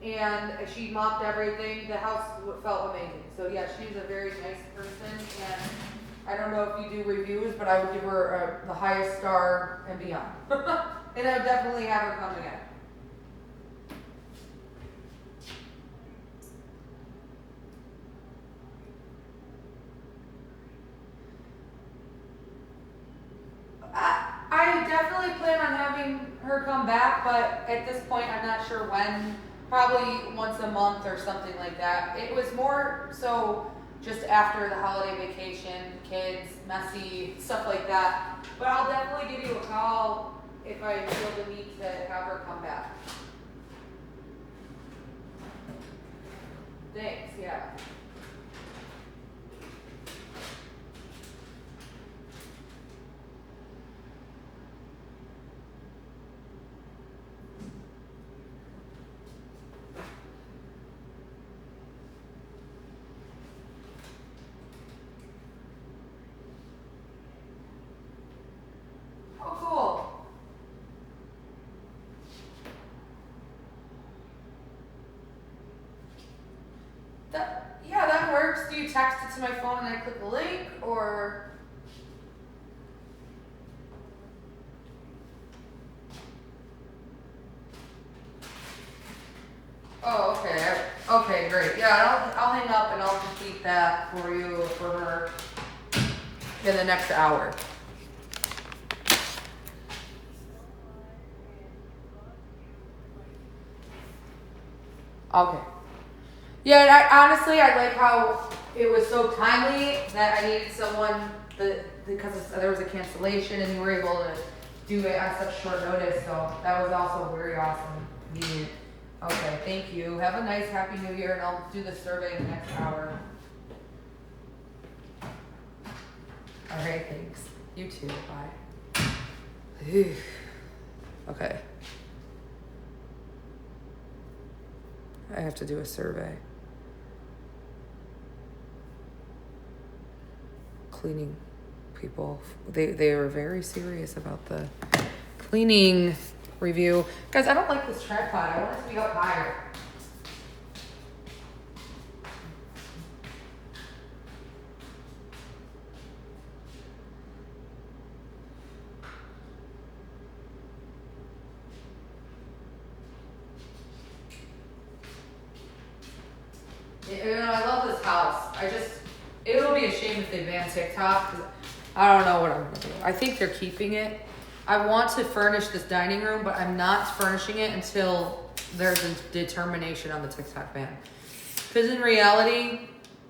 and she mopped everything. The house felt amazing. So yeah, she's a very nice person, and I don't know if you do reviews, but I would give her the highest star and beyond. And I would definitely have her come again. I definitely plan on having her come back, but at this point I'm not sure when. Probably once a month or something like that. It was more so just after the holiday vacation, kids, messy, stuff like that. But I'll definitely give you a call if I feel the need to have her come back. Thanks, yeah. Yeah, that works. Do you text it to my phone and I click a link, or? Oh, okay. Okay, great. Yeah, I'll hang up and I'll complete that for you, for her, in the next hour. Okay. Yeah, and I like how it was so timely that I needed someone because there was a cancellation and you were able to do it at such short notice. So that was also very awesome. Convenient. Okay, thank you. Have a nice, happy new year, and I'll do the survey in the next hour. All right, thanks. You too. Bye. Okay. I have to do a survey. Cleaning people. They were very serious about the cleaning review. Guys, I don't like this tripod. I want it to be up higher. You know, I love this house. It would be a shame if they ban TikTok, 'cause I don't know what I'm gonna do. I think they're keeping it. I want to furnish this dining room, but I'm not furnishing it until there's a determination on the TikTok ban. Because in reality,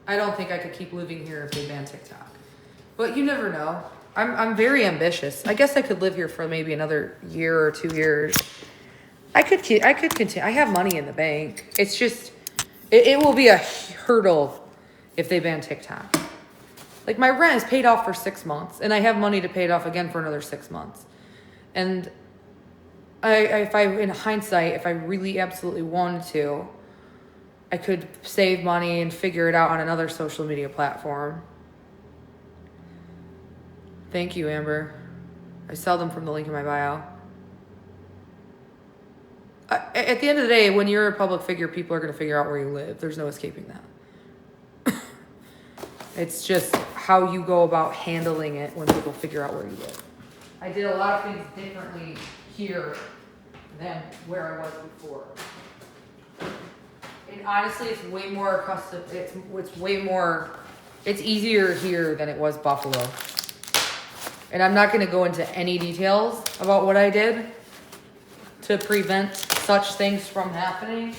I don't think I could keep living here if they ban TikTok. But you never know. I'm very ambitious. I guess I could live here for maybe another year or 2 years. I could continue. I have money in the bank. It's just, it will be a hurdle if they ban TikTok. Like, my rent is paid off for 6 months, and I have money to pay it off again for another 6 months. And in hindsight, if I really absolutely wanted to, I could save money and figure it out on another social media platform. Thank you, Amber. I sell them from the link in my bio. At the end of the day, when you're a public figure, people are going to figure out where you live. There's no escaping that. It's just how you go about handling it when people figure out where you live. I did a lot of things differently here than where I was before. And honestly, it's way more custom. It's easier here than it was Buffalo. And I'm not going to go into any details about what I did to prevent such things from happening,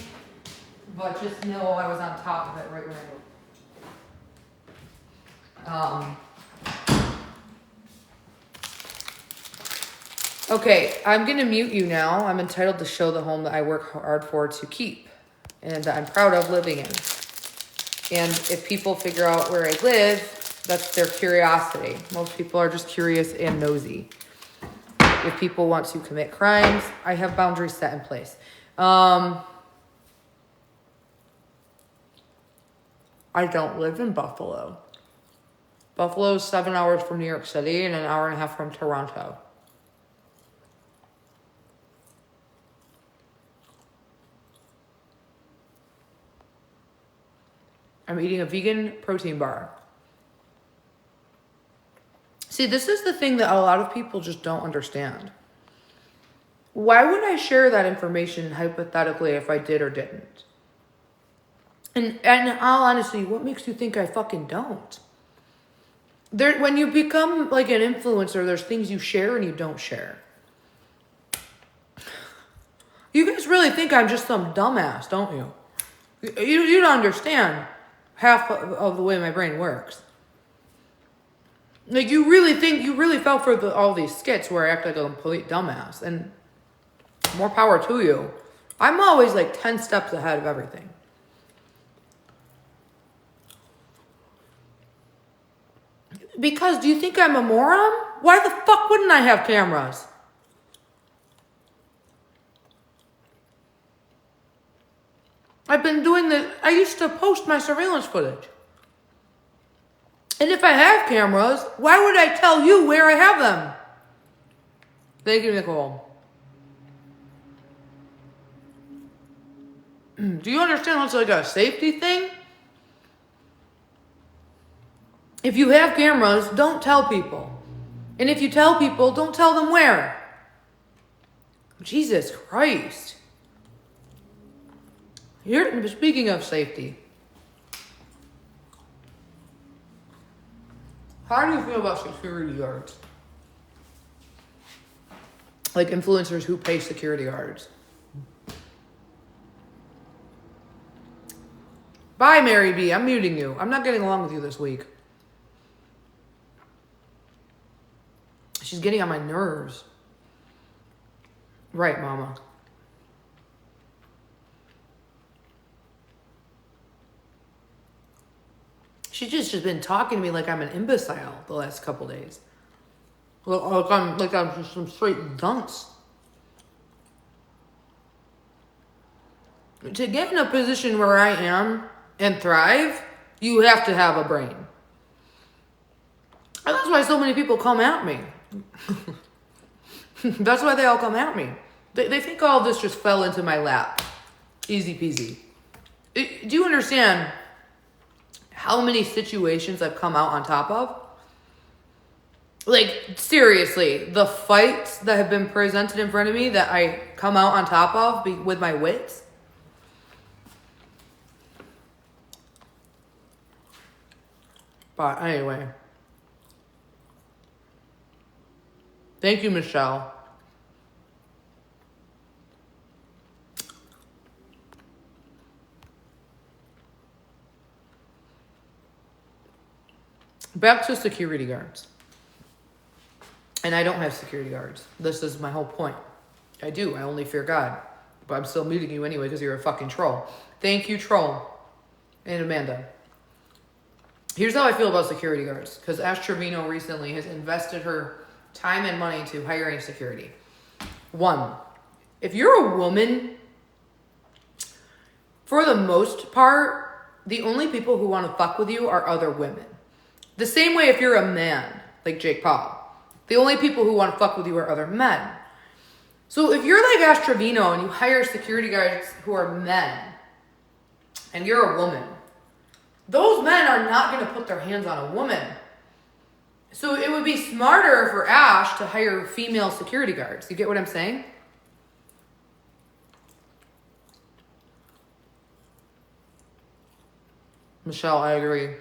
but just know I was on top of it right when I moved. Okay, I'm gonna mute you now. I'm entitled to show the home that I work hard for to keep and that I'm proud of living in. And if people figure out where I live, that's their curiosity. Most people are just curious and nosy. If people want to commit crimes, I have boundaries set in place. I don't live in Buffalo. Buffalo is 7 hours from New York City and an hour and a half from Toronto. I'm eating a vegan protein bar. See, this is the thing that a lot of people just don't understand. Why would I share that information hypothetically if I did or didn't? And in all honesty, what makes you think I fucking don't? When you become like an influencer, there's things you share and you don't share. You guys really think I'm just some dumbass, don't you? You don't understand half of the way my brain works. Like, you really fell for all these skits where I act like a complete dumbass, and more power to you. I'm always like 10 steps ahead of everything. Because do you think I'm a moron? Why the fuck wouldn't I have cameras? I've been doing this. I used to post my surveillance footage. And if I have cameras, why would I tell you where I have them? Thank you, Nicole. Do you understand how it's like a safety thing? If you have cameras, don't tell people. And if you tell people, don't tell them where. Jesus Christ. Speaking of safety, how do you feel about security guards? Like influencers who pay security guards. Bye, Mary B. I'm muting you. I'm not getting along with you this week. She's getting on my nerves. Right, Mama. She's just been talking to me like I'm an imbecile the last couple days. Like I'm just some straight dunce. To get in a position where I am and thrive, you have to have a brain. And that's why so many people come at me. That's why they all come at me. They think all this just fell into my lap. Easy peasy. Do you understand how many situations I've come out on top of? Like, seriously, the fights that have been presented in front of me that I come out on top of with my wits. But anyway. Thank you, Michelle. Back to security guards. And I don't have security guards. This is my whole point. I do. I only fear God. But I'm still muting you anyway because you're a fucking troll. Thank you, troll. And Amanda. Here's how I feel about security guards. Because Ash Trevino recently has invested her time and money to hiring security. One, if you're a woman, for the most part, the only people who want to fuck with you are other women. The same way if you're a man, like Jake Paul. The only people who want to fuck with you are other men. So if you're like Ash Trevino and you hire security guards who are men, and you're a woman, those men are not going to put their hands on a woman. So it would be smarter for Ash to hire female security guards. You get what I'm saying? Michelle, I agree.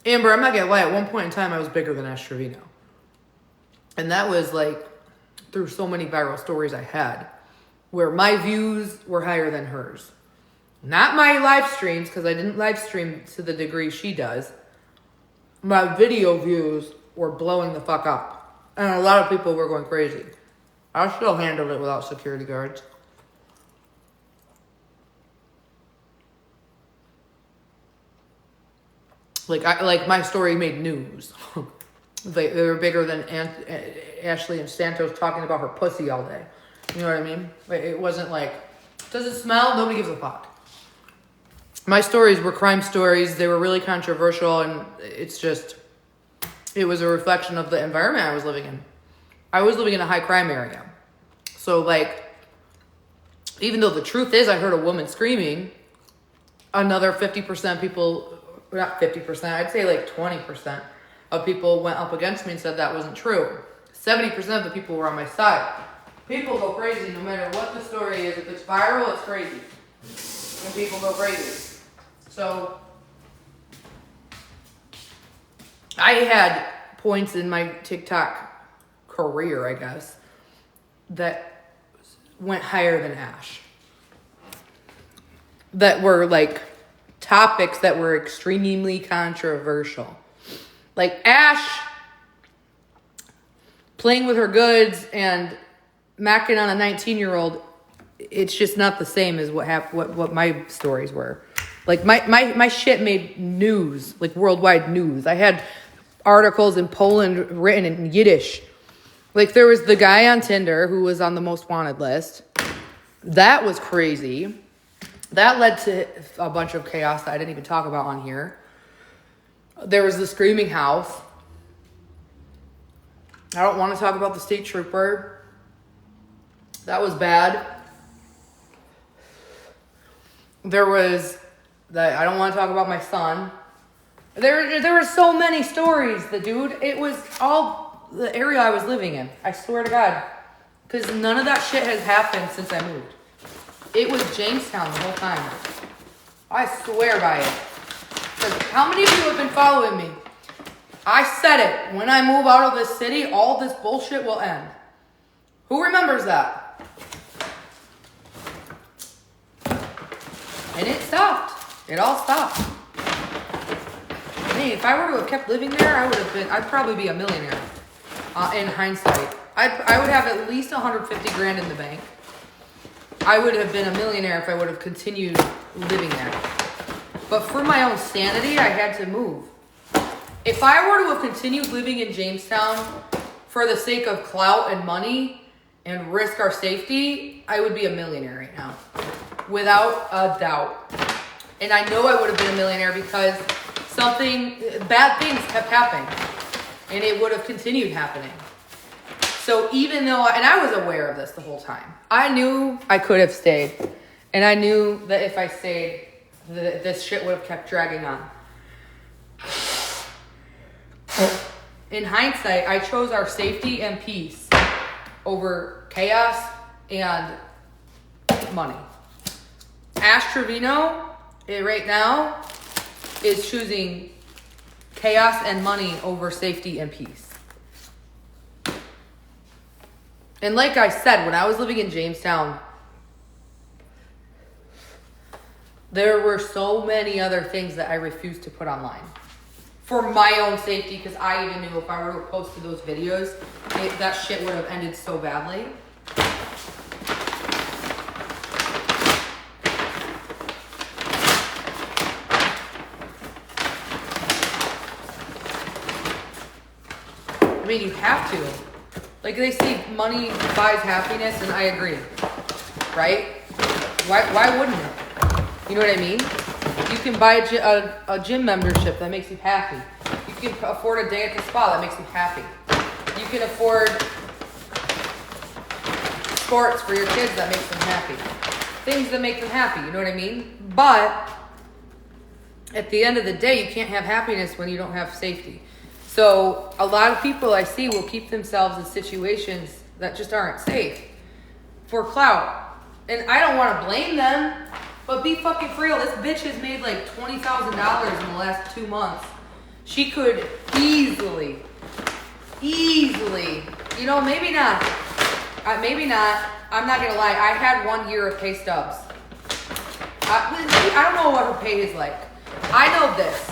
Amber, I'm not gonna lie, at one point in time I was bigger than Ash Trevino. And that was like through so many viral stories I had where my views were higher than hers. Not my live streams, because I didn't live stream to the degree she does. My video views were blowing the fuck up. And a lot of people were going crazy. I still handled it without security guards. Like my story made news. They were bigger than Ashley and Santos talking about her pussy all day. You know what I mean? It wasn't like, does it smell? Nobody gives a fuck. My stories were crime stories. They were really controversial, and it was a reflection of the environment I was living in. I was living in a high crime area. So like, even though the truth is I heard a woman screaming, another 50% people, not 50%, I'd say like 20% of people went up against me and said that wasn't true. 70% of the people were on my side. People go crazy no matter what the story is. If it's viral, it's crazy. And people go crazy. So, I had points in my TikTok career, I guess, that went higher than Ash. That were like topics that were extremely controversial. Like Ash playing with her goods and macking on a 19-year-old, it's just not the same as what my stories were. Like my shit made news, like worldwide news. I had articles in Poland written in Yiddish. Like there was the guy on Tinder who was on the most wanted list. That was crazy. That led to a bunch of chaos that I didn't even talk about on here. There was the screaming house. I don't want to talk about the state trooper. That was bad. There was that I don't want to talk about my son. There were so many stories. It was all the area I was living in. I swear to God. Because none of that shit has happened since I moved. It was Jamestown the whole time. I swear by it. Because how many of you have been following me? I said it. When I move out of this city, all this bullshit will end. Who remembers that? And it stopped. It all stopped. Hey, if I were to have kept living there, I'd probably be a millionaire. In hindsight. I would have at least 150 grand in the bank. I would have been a millionaire if I would have continued living there. But for my own sanity, I had to move. If I were to have continued living in Jamestown for the sake of clout and money and risk our safety, I would be a millionaire right now. Without a doubt. And I know I would have been a millionaire because bad things kept happening. And it would have continued happening. So even though, and I was aware of this the whole time. I knew I could have stayed. And I knew that if I stayed, this shit would have kept dragging on. In hindsight, I chose our safety and peace over chaos and money. Ash Trevino, right now, is choosing chaos and money over safety and peace. And like I said, when I was living in Jamestown, there were so many other things that I refused to put online. For my own safety, because I even knew if I were to have posted those videos, that shit would have ended so badly. I mean, you have to. Like they say, money buys happiness, and I agree. Right? Why wouldn't it? You know what I mean? You can buy a gym membership that makes you happy. You can afford a day at the spa that makes you happy. You can afford sports for your kids that makes them happy. Things that make them happy, you know what I mean? But at the end of the day, you can't have happiness when you don't have safety. So a lot of people I see will keep themselves in situations that just aren't safe for clout. And I don't want to blame them, but be fucking for real. This bitch has made like $20,000 in the last 2 months. She could easily, you know, maybe not. Maybe not. I'm not going to lie. I had 1 year of pay stubs. I don't know what her pay is like. I know this.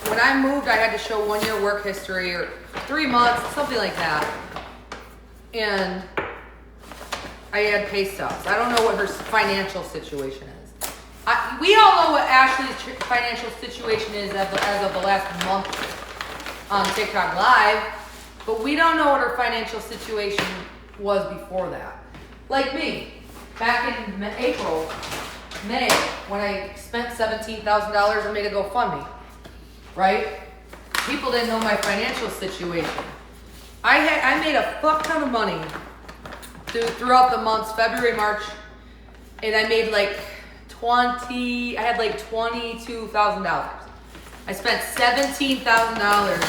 When I moved, I had to show 1 year work history or 3 months, something like that. And I had pay stubs. I don't know what her financial situation is. We all know what Ashley's financial situation is as of the last month on TikTok Live, but we don't know what her financial situation was before that. Like me, back in May, when I spent $17,000 and made a GoFundMe. Right? People didn't know my financial situation. I made a fuck ton of money throughout the months, February, March, and I made like I had like $22,000. I spent $17,000.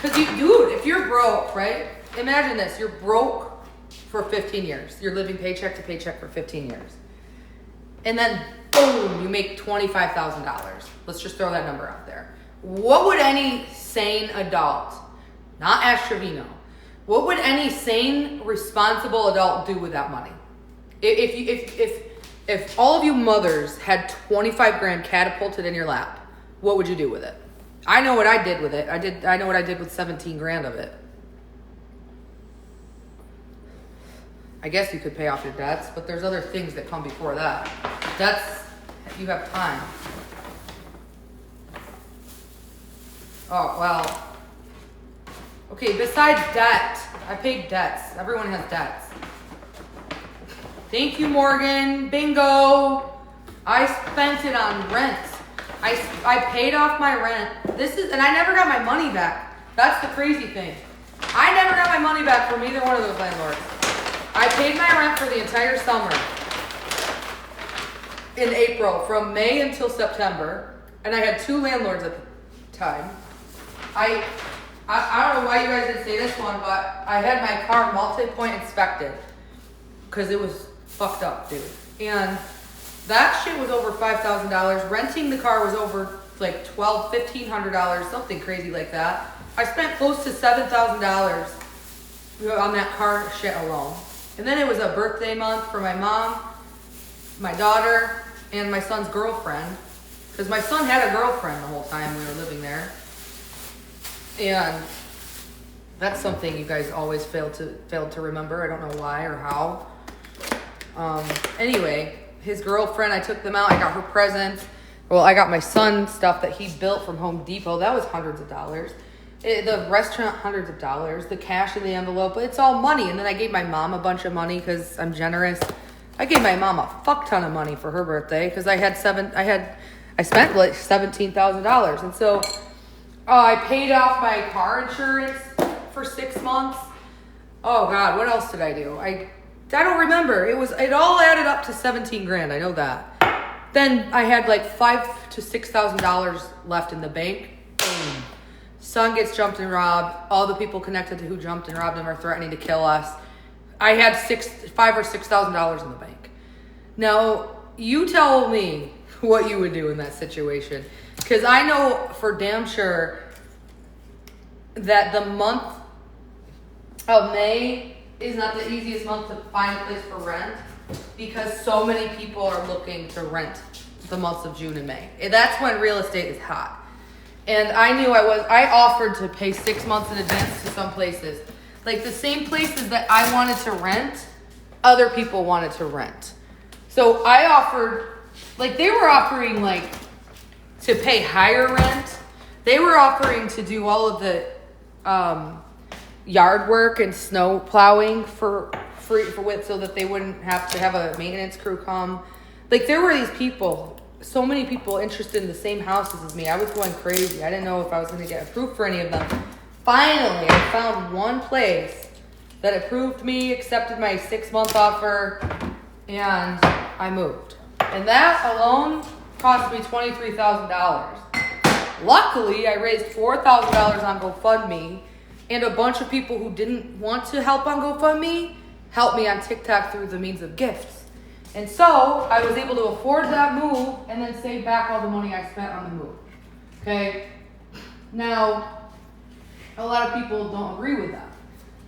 Cause dude, if you're broke, right? Imagine this, you're broke for 15 years. You're living paycheck to paycheck for 15 years. And then boom, you make $25,000. Let's just throw that number out there. What would any sane adult, not Ash Trevino, what would any sane, responsible adult do with that money? If all of you mothers had 25 grand catapulted in your lap, what would you do with it? I know what I did with it. I know what I did with 17 grand of it. I guess you could pay off your debts, but there's other things that come before that. You have time. Oh, well. Okay, besides debt, I paid debts. Everyone has debts. Thank you, Morgan. Bingo. I spent it on rent. I paid off my rent. And I never got my money back. That's the crazy thing. I never got my money back from either one of those landlords. I paid my rent for the entire summer in April, from May until September, and I had 2 landlords at the time. I don't know why you guys didn't say this one, but I had my car multi-point inspected because it was fucked up, dude. And that shit was over $5,000. Renting the car was over like $1,500, something crazy like that. I spent close to $7,000 on that car shit alone. And then it was a birthday month for my mom, my daughter, and my son's girlfriend. Because my son had a girlfriend the whole time we were living there. And that's something you guys always failed to remember. I don't know why or how. Anyway, his girlfriend, I took them out. I got her presents. Well, I got my son stuff that he built from Home Depot. That was hundreds of dollars. The restaurant, hundreds of dollars. The cash in the envelope, it's all money. And then I gave my mom a bunch of money because I'm generous. I gave my mom a fuck ton of money for her birthday because I spent like $17,000. And so I paid off my car insurance for 6 months. Oh God, what else did I do? I don't remember. It all added up to 17 grand. I know that. Then I had like $5,000 to $6,000 left in the bank. Boom. Son gets jumped and robbed. All the people connected to who jumped and robbed him are threatening to kill us. I had $5,000 or $6,000 in the bank. Now, you tell me what you would do in that situation. Because I know for damn sure that the month of May is not the easiest month to find a place for rent because so many people are looking to rent the months of June and May. And that's when real estate is hot. And I offered to pay 6 months in advance to some places. Like the same places that I wanted to rent, other people wanted to rent. So I offered, like they were offering like to pay higher rent. They were offering to do all of the yard work and snow plowing for free so that they wouldn't have to have a maintenance crew come. Like there were these people, so many people interested in the same houses as me. I was going crazy. I didn't know if I was going to get approved for any of them. Finally, I found one place that approved me, accepted my 6-month offer, and I moved. And that alone cost me $23,000. Luckily, I raised $4,000 on GoFundMe, and a bunch of people who didn't want to help on GoFundMe helped me on TikTok through the means of gifts. And so I was able to afford that move and then save back all the money I spent on the move. Okay? Now, a lot of people don't agree with that.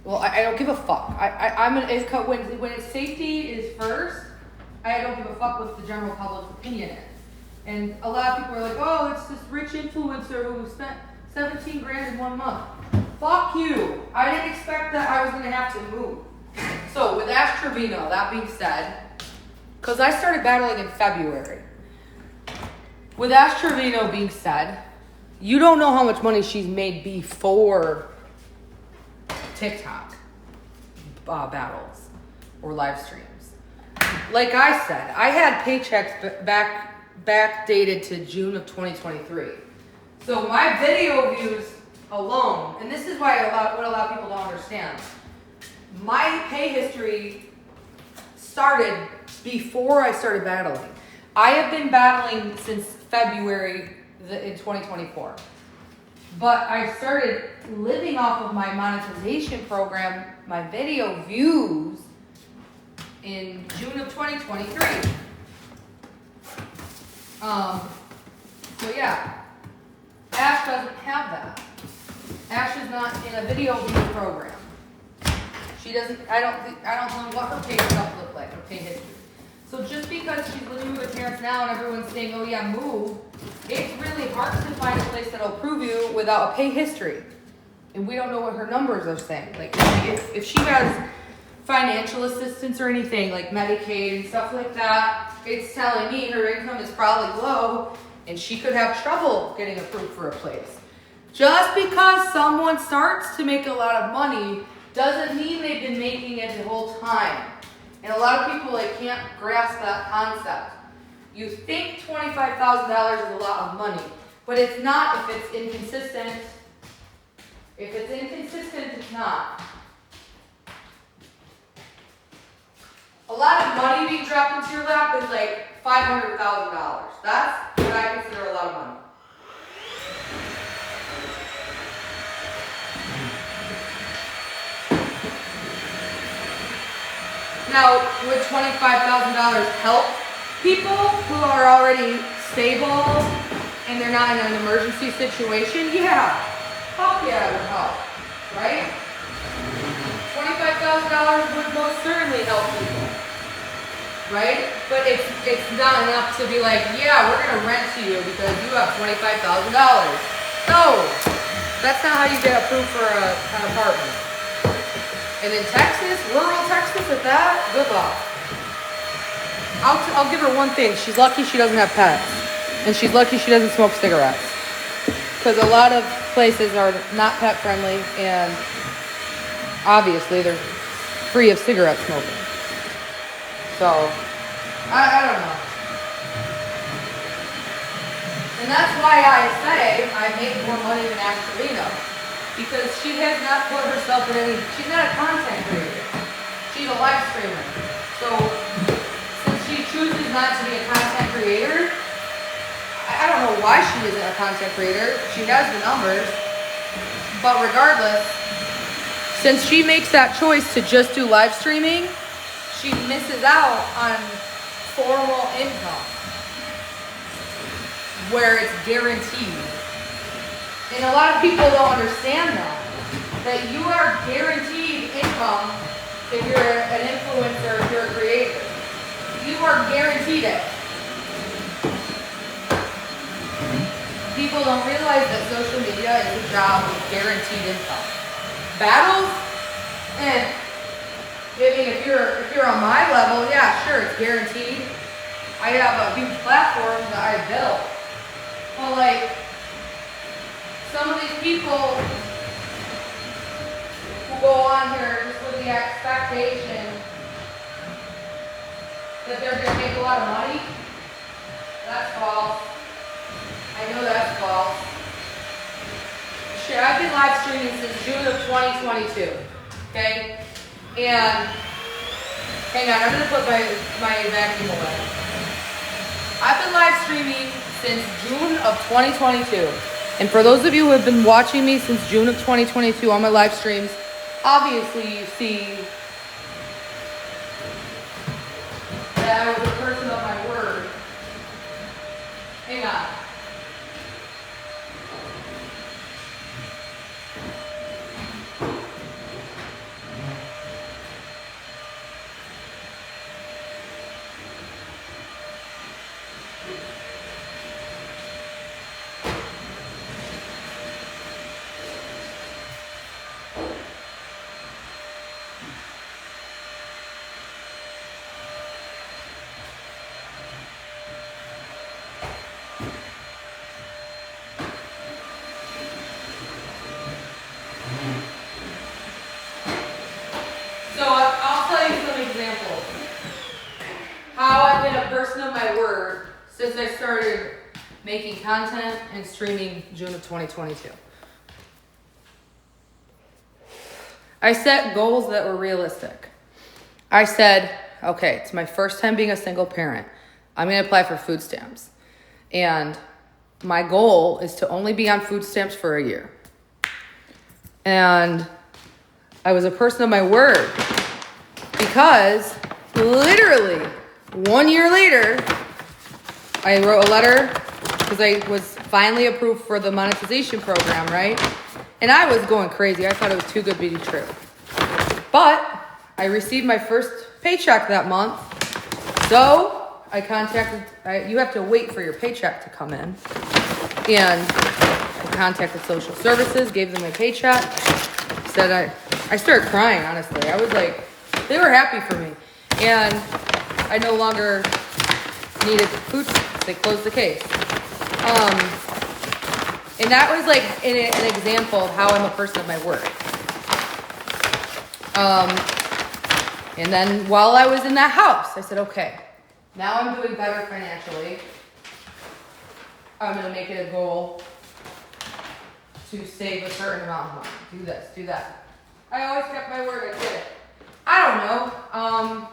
Well, I don't give a fuck. When it's safety is first, I don't give a fuck what the general public's opinion is. And a lot of people are like, oh, it's this rich influencer who spent 17 grand in 1 month. Fuck you. I didn't expect that I was going to have to move. So with Ash Trevino, that being said, because I started battling in February. With Ash Trevino being said, you don't know how much money she's made before TikTok battles or live streams. Like I said, I had paychecks backdated to June of 2023. So my video views alone, and this is why what a lot of people don't understand. My pay history started before I started battling. I have been battling since February in 2024. But I started living off of my monetization program, my video views, in June of 2023. So yeah, Ash doesn't have that. Ash is not in a video view program. She doesn't, I don't know what her pay stuff look like, her pay history. So just because she's living with her parents now and everyone's saying, oh yeah, move, it's really hard to find a place that'll approve you without a pay history. And we don't know what her numbers are saying. Like if she has financial assistance or anything like Medicaid and stuff like that, it's telling me her income is probably low and she could have trouble getting approved for a place. Just because someone starts to make a lot of money doesn't mean they've been making it the whole time. And a lot of people can't grasp that concept. You think $25,000 is a lot of money, but it's not if it's inconsistent. If it's inconsistent, it's not. A lot of money being dropped into your lap is like $500,000. That's what I consider a lot of money. Now, would $25,000 help people who are already stable and they're not in an emergency situation? Yeah. Fuck yeah, it would help. Right? $25,000 would most certainly help people. Right? But it's not enough to be like, yeah, we're going to rent to you because you have $25,000. No. That's not how you get approved for an apartment. And in Texas, rural Texas at that, good luck. I'll give her one thing. She's lucky she doesn't have pets. And she's lucky she doesn't smoke cigarettes. Because a lot of places are not pet friendly and obviously they're free of cigarette smoking. So, I don't know. And that's why I say I make more money than Ashley. Because she has not put herself in any, she's not a content creator. She's a live streamer. So, since she chooses not to be a content creator, I don't know why she isn't a content creator. She has the numbers. But regardless, since she makes that choice to just do live streaming, she misses out on formal income where it's guaranteed. And a lot of people don't understand that you are guaranteed income if you're an influencer, if you're a creator. You are guaranteed it. People don't realize that social media is a job with guaranteed income. Battles, I mean, if you're on my level, yeah, sure, it's guaranteed. I have a huge platform that I built. But like, some of these people who go on here just with the expectation that they're going to make a lot of money, that's false. I know that's false. Shit, I've been live streaming since June of 2022, okay? And, hang on, I'm going to put my vacuum away. I've been live streaming since June of 2022. And for those of you who have been watching me since June of 2022 on my live streams, obviously you see that I was a person of my word. Hang on. Since I started making content and streaming June of 2022. I set goals that were realistic. I said, okay, it's my first time being a single parent. I'm going to apply for food stamps. And my goal is to only be on food stamps for a year. And I was a person of my word because literally 1 year later, I wrote a letter because I was finally approved for the monetization program, right? And I was going crazy. I thought it was too good to be true. But I received my first paycheck that month. So I contacted, you have to wait for your paycheck to come in. And I contacted social services, gave them my paycheck. Said I started crying, honestly. I was like, they were happy for me. And I no longer needed food. They closed the case. And that was like an example of how I'm a person of my word. And then while I was in that house, I said, okay, Now I'm doing better financially. I'm gonna make it a goal to save a certain amount of money. Do this, do that. I always kept my word, I did it. I don't know.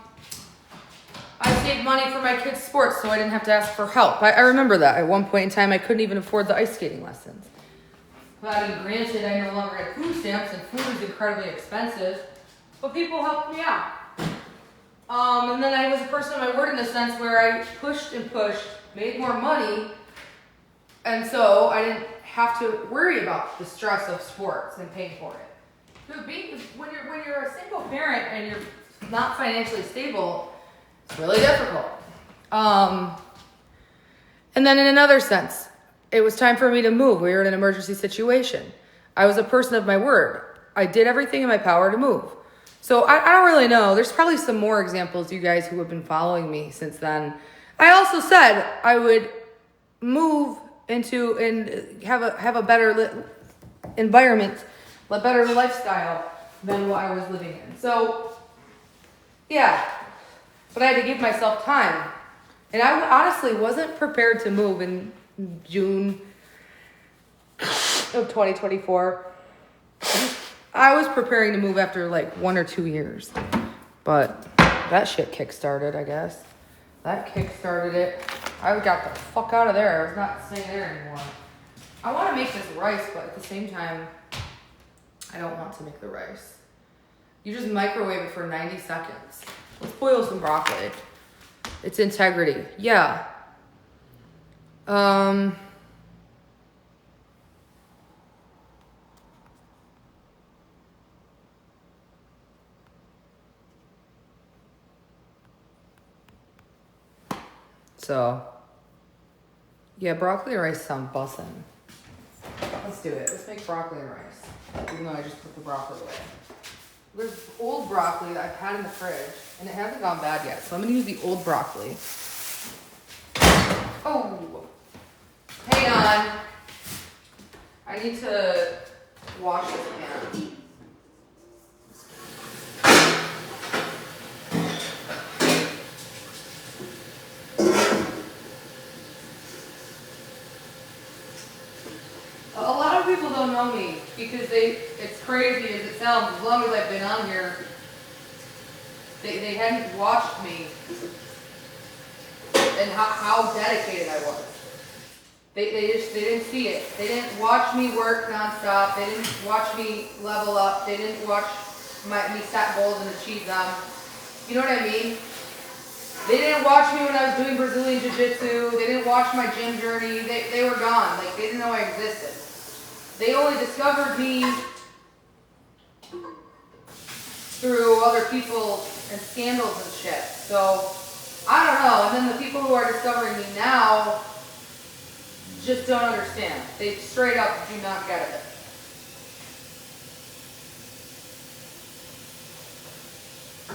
I saved money for my kids' sports so I didn't have to ask for help. I remember that. At one point in time, I couldn't even afford the ice skating lessons. But I mean, granted, I no longer had food stamps, and food is incredibly expensive. But people helped me out. And then I was a person of my word in a sense where I pushed and pushed, made more money, and so I didn't have to worry about the stress of sports and paying for it. Dude, when you're a single parent and you're not financially stable, it's really difficult. And then in another sense, it was time for me to move. We were in an emergency situation. I was a person of my word. I did everything in my power to move. So I don't really know. There's probably some more examples, you guys who have been following me since then. I also said I would move into and have a better environment, a better lifestyle than what I was living in. So, yeah. But I had to give myself time. And I honestly wasn't prepared to move in June of 2024. I was preparing to move after like 1 or 2 years. But that shit kick-started, I guess. That kick-started it. I got the fuck out of there. I was not staying there anymore. I want to make this rice, but at the same time, I don't want to make the rice. You just microwave it for 90 seconds. Let's boil some broccoli. It's integrity. Yeah. So, yeah, broccoli and rice sound bussin'. Let's do it. Let's make broccoli and rice. Even though I just put the broccoli away. There's old broccoli that I've had in the fridge, and it hasn't gone bad yet. So I'm gonna use the old broccoli. Oh, hang on. I need to wash this pan. A lot of people don't know me because it's crazy as it sounds, as long as I've been on here, they hadn't watched me and how dedicated I was. They didn't see it. They didn't watch me work nonstop. They didn't watch me level up. They didn't watch me set goals and achieve them. You know what I mean? They didn't watch me when I was doing Brazilian Jiu-Jitsu. They didn't watch my gym journey. They were gone. Like, they didn't know I existed. They only discovered me through other people and scandals and shit. So, I don't know. And then the people who are discovering me now just don't understand. They straight up do not get it.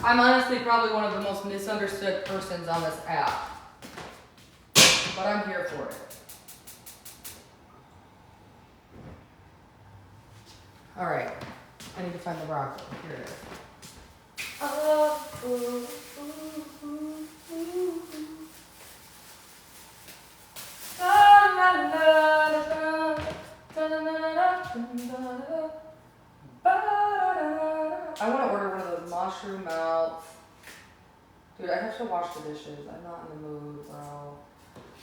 I'm honestly probably one of the most misunderstood persons on this app. But I'm here for it. All right. I need to find the broccoli. Here it is. I want to order one of those mushroom melts. Dude, I have to wash the dishes. I'm not in the mood, bro.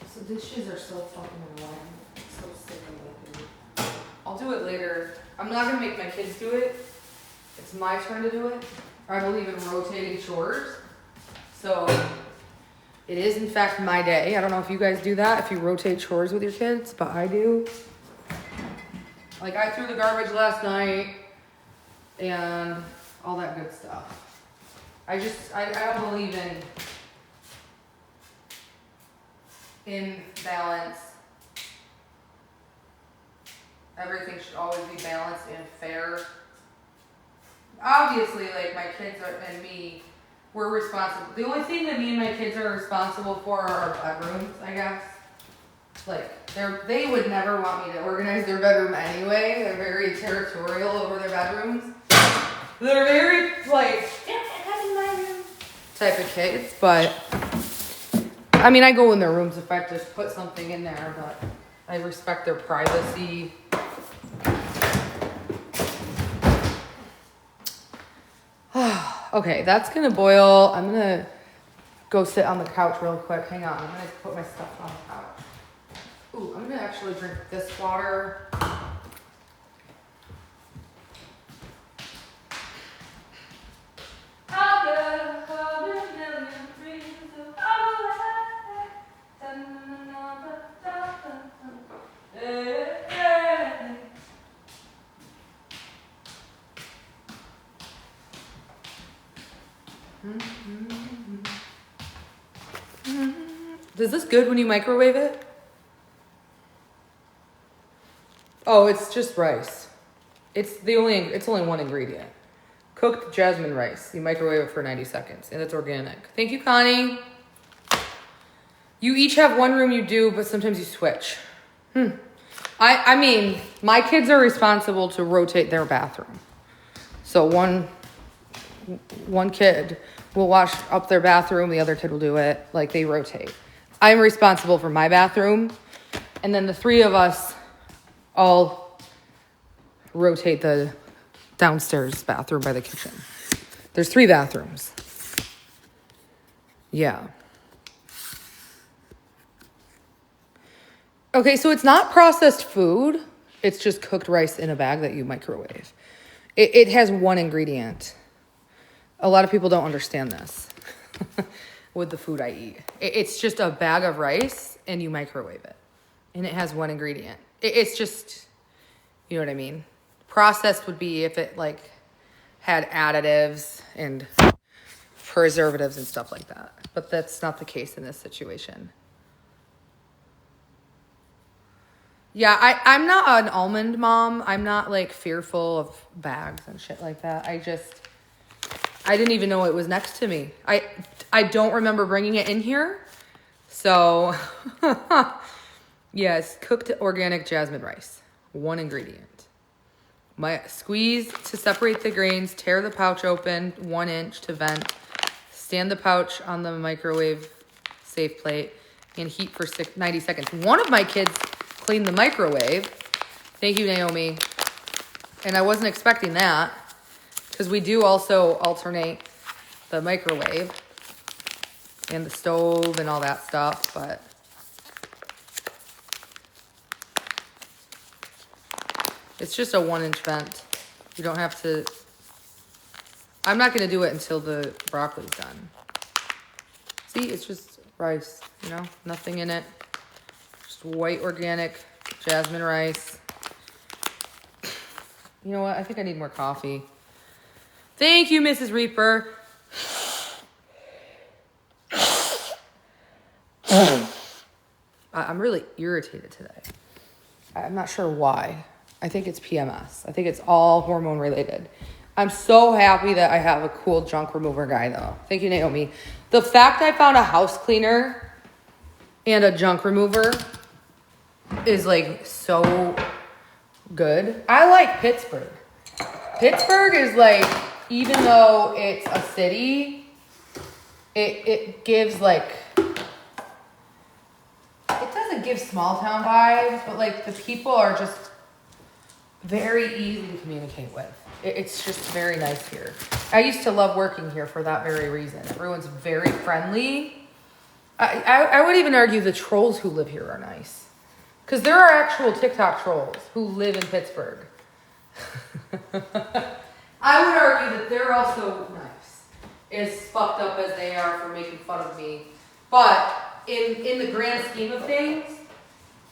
So dishes are so fucking annoying. I'm so sick of it, dude. I'll do it later. I'm not going to make my kids do it. It's my turn to do it. I believe in rotating chores. So it is, in fact, my day. I don't know if you guys do that, if you rotate chores with your kids, but I do. Like, I threw the garbage last night and all that good stuff. I don't believe in balance. Everything should always be balanced and fair. Obviously, like, my kids and me, we're responsible. The only thing that me and my kids are responsible for are our bedrooms, I guess. Like, they would never want me to organize their bedroom anyway. They're very territorial over their bedrooms. They're very, like, type of kids, but I mean, I go in their rooms if I have to put something in there, but I respect their privacy. Okay, that's gonna boil. I'm gonna go sit on the couch real quick. Hang on, I'm gonna put my stuff on the couch. Ooh, I'm gonna actually drink this water. Is this good when you microwave it? Oh, it's just rice. It's only one ingredient. Cooked jasmine rice. You microwave it for 90 seconds, and it's organic. Thank you, Connie. You each have one room you do, but sometimes you switch. I mean, my kids are responsible to rotate their bathroom. So one kid will wash up their bathroom, the other kid will do it. Like, they rotate. I'm responsible for my bathroom, and then the three of us all rotate the downstairs bathroom by the kitchen. There's 3 bathrooms. Yeah. Okay, so it's not processed food. It's just cooked rice in a bag that you microwave. It has one ingredient. A lot of people don't understand this with the food I eat. It's just a bag of rice and you microwave it. And it has one ingredient. It's just, you know what I mean? Processed would be if it like had additives and preservatives and stuff like that. But that's not the case in this situation. Yeah, I'm not an almond mom. I'm not like fearful of bags and shit like that. I didn't even know it was next to me. I don't remember bringing it in here. So, yes, cooked organic jasmine rice. One ingredient. Squeeze to separate the grains. Tear the pouch open 1 inch to vent. Stand the pouch on the microwave safe plate and heat for 90 seconds. One of my kids cleaned the microwave. Thank you, Naomi. And I wasn't expecting that because we do also alternate the microwave and the stove and all that stuff, but it's just a 1 inch vent. You don't have to. I'm not going to do it until the broccoli's done. See, it's just rice, you know, nothing in it. Just white organic jasmine rice. You know what? I think I need more coffee. Thank you, Mrs. Reaper. I'm really irritated today. I'm not sure why. I think it's PMS. I think it's all hormone related. I'm so happy that I have a cool junk remover guy, though. Thank you, Naomi. The fact I found a house cleaner and a junk remover is like so good. I like Pittsburgh. Pittsburgh is like, even though it's a city, it gives like, it doesn't give small town vibes, but like the people are just very easy to communicate with. It's just very nice here. I used to love working here for that very reason. Everyone's very friendly. I would even argue the trolls who live here are nice. Because there are actual TikTok trolls who live in Pittsburgh. I would argue that they're also nice. As fucked up as they are for making fun of me. But in the grand scheme of things,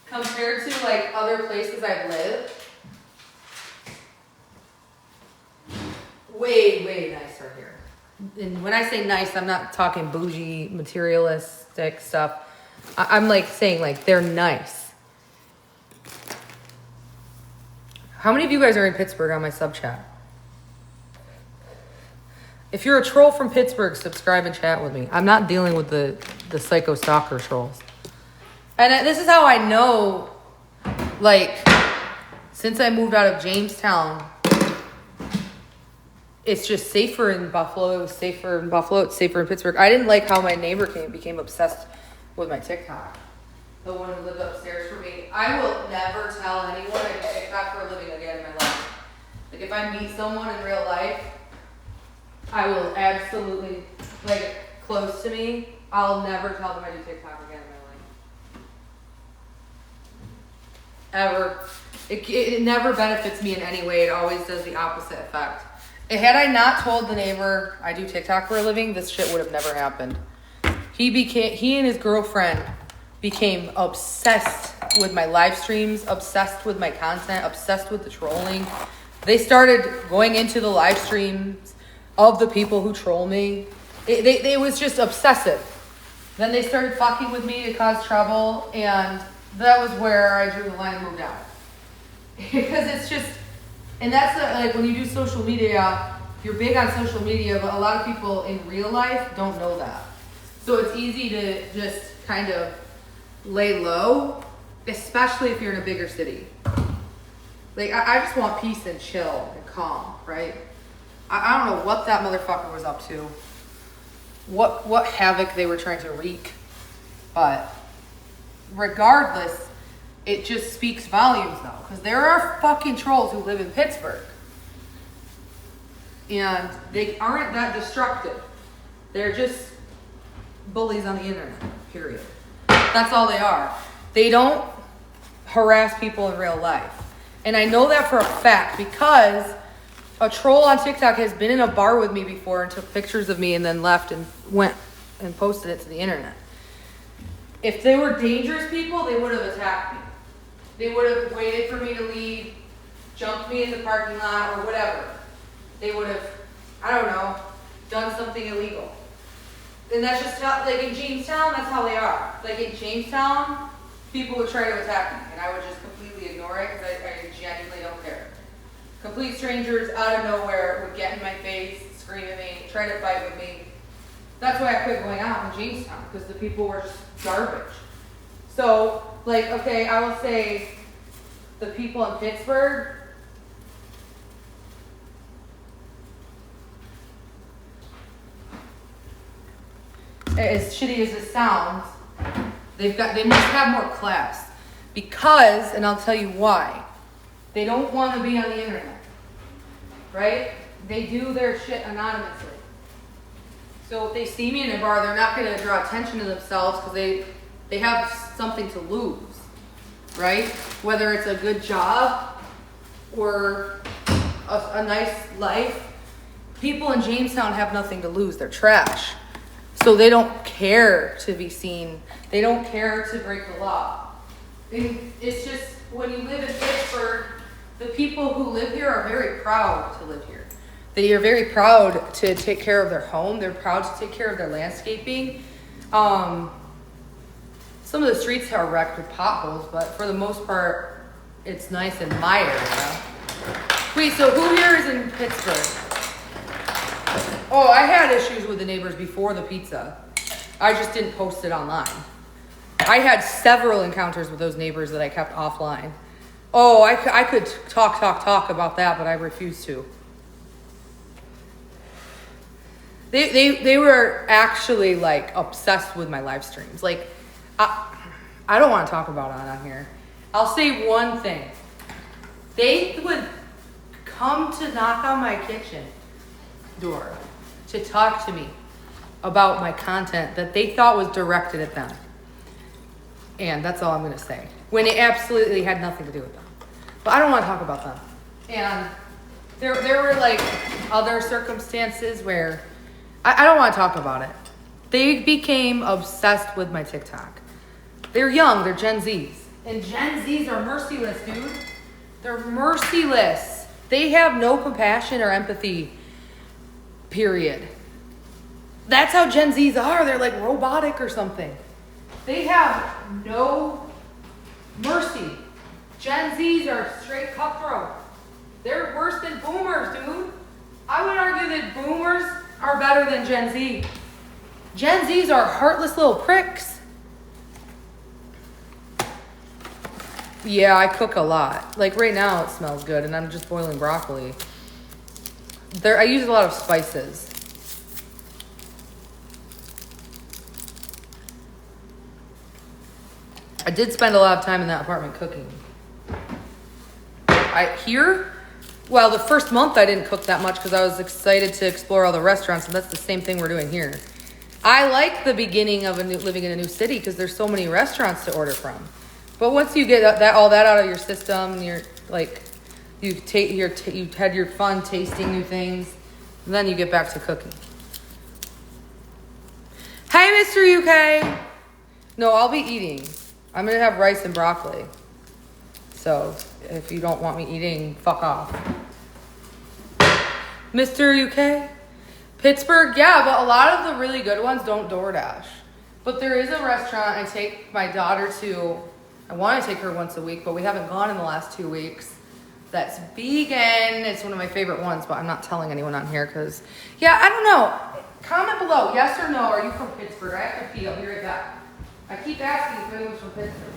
compared to like other places I've lived, way nicer here. And when I say nice, I'm not talking bougie, materialistic stuff. I'm like saying like they're nice. How many of you guys are in Pittsburgh on my sub chat? If you're a troll from Pittsburgh, subscribe and chat with me. I'm not dealing with the psycho stalker trolls. And this is how I know, like, since I moved out of Jamestown, it's just safer in Buffalo. It was safer in Buffalo. It's safer in Pittsburgh. I didn't like how my neighbor became obsessed with my TikTok. The one who lived upstairs for me. I will never tell anyone I do TikTok for a living again in my life. Like if I meet someone in real life, I will absolutely, like close to me, I'll never tell them I do TikTok again in my life. Ever. It never benefits me in any way. It always does the opposite effect. Had I not told the neighbor I do TikTok for a living, this shit would have never happened. He and his girlfriend became obsessed with my live streams, obsessed with my content, obsessed with the trolling. They started going into the live streams of the people who troll me. It was just obsessive. Then they started fucking with me to cause trouble, and that was where I drew the line and moved out. Because it's just, and that's like when you do social media, you're big on social media, but a lot of people in real life don't know that. So it's easy to just kind of lay low, especially if you're in a bigger city. Like, I just want peace and chill and calm, right? I don't know what that motherfucker was up to. What havoc they were trying to wreak. But regardless, it just speaks volumes though. Because there are fucking trolls who live in Pittsburgh. And they aren't that destructive. They're just bullies on the internet, period. That's all they are. They don't harass people in real life. And I know that for a fact because a troll on TikTok has been in a bar with me before and took pictures of me and then left and went and posted it to the internet. If they were dangerous people, they would have attacked me. They would have waited for me to leave, jumped me in the parking lot or whatever. They would have, I don't know, done something illegal. And that's just how, like in Jamestown, that's how they are. Like in Jamestown, people would try to attack me and I would just completely ignore it because I genuinely don't care. Complete strangers out of nowhere would get in my face, scream at me, try to fight with me. That's why I quit going out in Jamestown, because the people were just garbage. So, like, okay, I will say the people in Pittsburgh, as shitty as it sounds, they must have more class. Because, and I'll tell you why, they don't want to be on the internet, right? They do their shit anonymously. So if they see me in a bar, they're not going to draw attention to themselves because they have something to lose, right? Whether it's a good job or a nice life. People in Jamestown have nothing to lose. They're trash. So they don't care to be seen. They don't care to break the law. It's just, when you live in Pittsburgh, the people who live here are very proud to live here. They are very proud to take care of their home. They're proud to take care of their landscaping. Some of the streets are wrecked with potholes, but for the most part, it's nice in my area. Wait, so who here is in Pittsburgh? Oh, I had issues with the neighbors before the pizza. I just didn't post it online. I had several encounters with those neighbors that I kept offline. Oh, I could talk about that, but I refuse to. They were actually like obsessed with my live streams. Like, I don't want to talk about it on here. I'll say one thing. They would come to knock on my kitchen door to talk to me about my content that they thought was directed at them. And that's all I'm going to say. When it absolutely had nothing to do with them. But I don't want to talk about them. And there were like other circumstances where I don't want to talk about it. They became obsessed with my TikTok. They're young. They're Gen Zs. And Gen Zs are merciless, dude. They're merciless. They have no compassion or empathy, period. That's how Gen Zs are. They're like robotic or something. They have no mercy. Gen Zs are straight cutthroat. They're worse than boomers, dude. I would argue that boomers are better than Gen Z. Gen Zs are heartless little pricks. Yeah, I cook a lot. Like right now it smells good and I'm just boiling broccoli. I use a lot of spices. I did spend a lot of time in that apartment cooking. Well, the first month I didn't cook that much because I was excited to explore all the restaurants, and that's the same thing we're doing here. I like the beginning of living in a new city because there's so many restaurants to order from. But once you get all that out of your system, and you're like, you've had your fun tasting new things, and then you get back to cooking. Hey, Mr. UK. No, I'll be eating. I'm gonna have rice and broccoli. So if you don't want me eating, fuck off. Mr. UK? Pittsburgh, yeah, but a lot of the really good ones don't DoorDash. But there is a restaurant I take my daughter to. I want to take her once a week, but we haven't gone in the last 2 weeks. That's vegan. It's one of my favorite ones, but I'm not telling anyone on here because, yeah, I don't know. Comment below, yes or no, are you from Pittsburgh? I have to pee, I'll be right back. I keep asking if anyone's from Pittsburgh.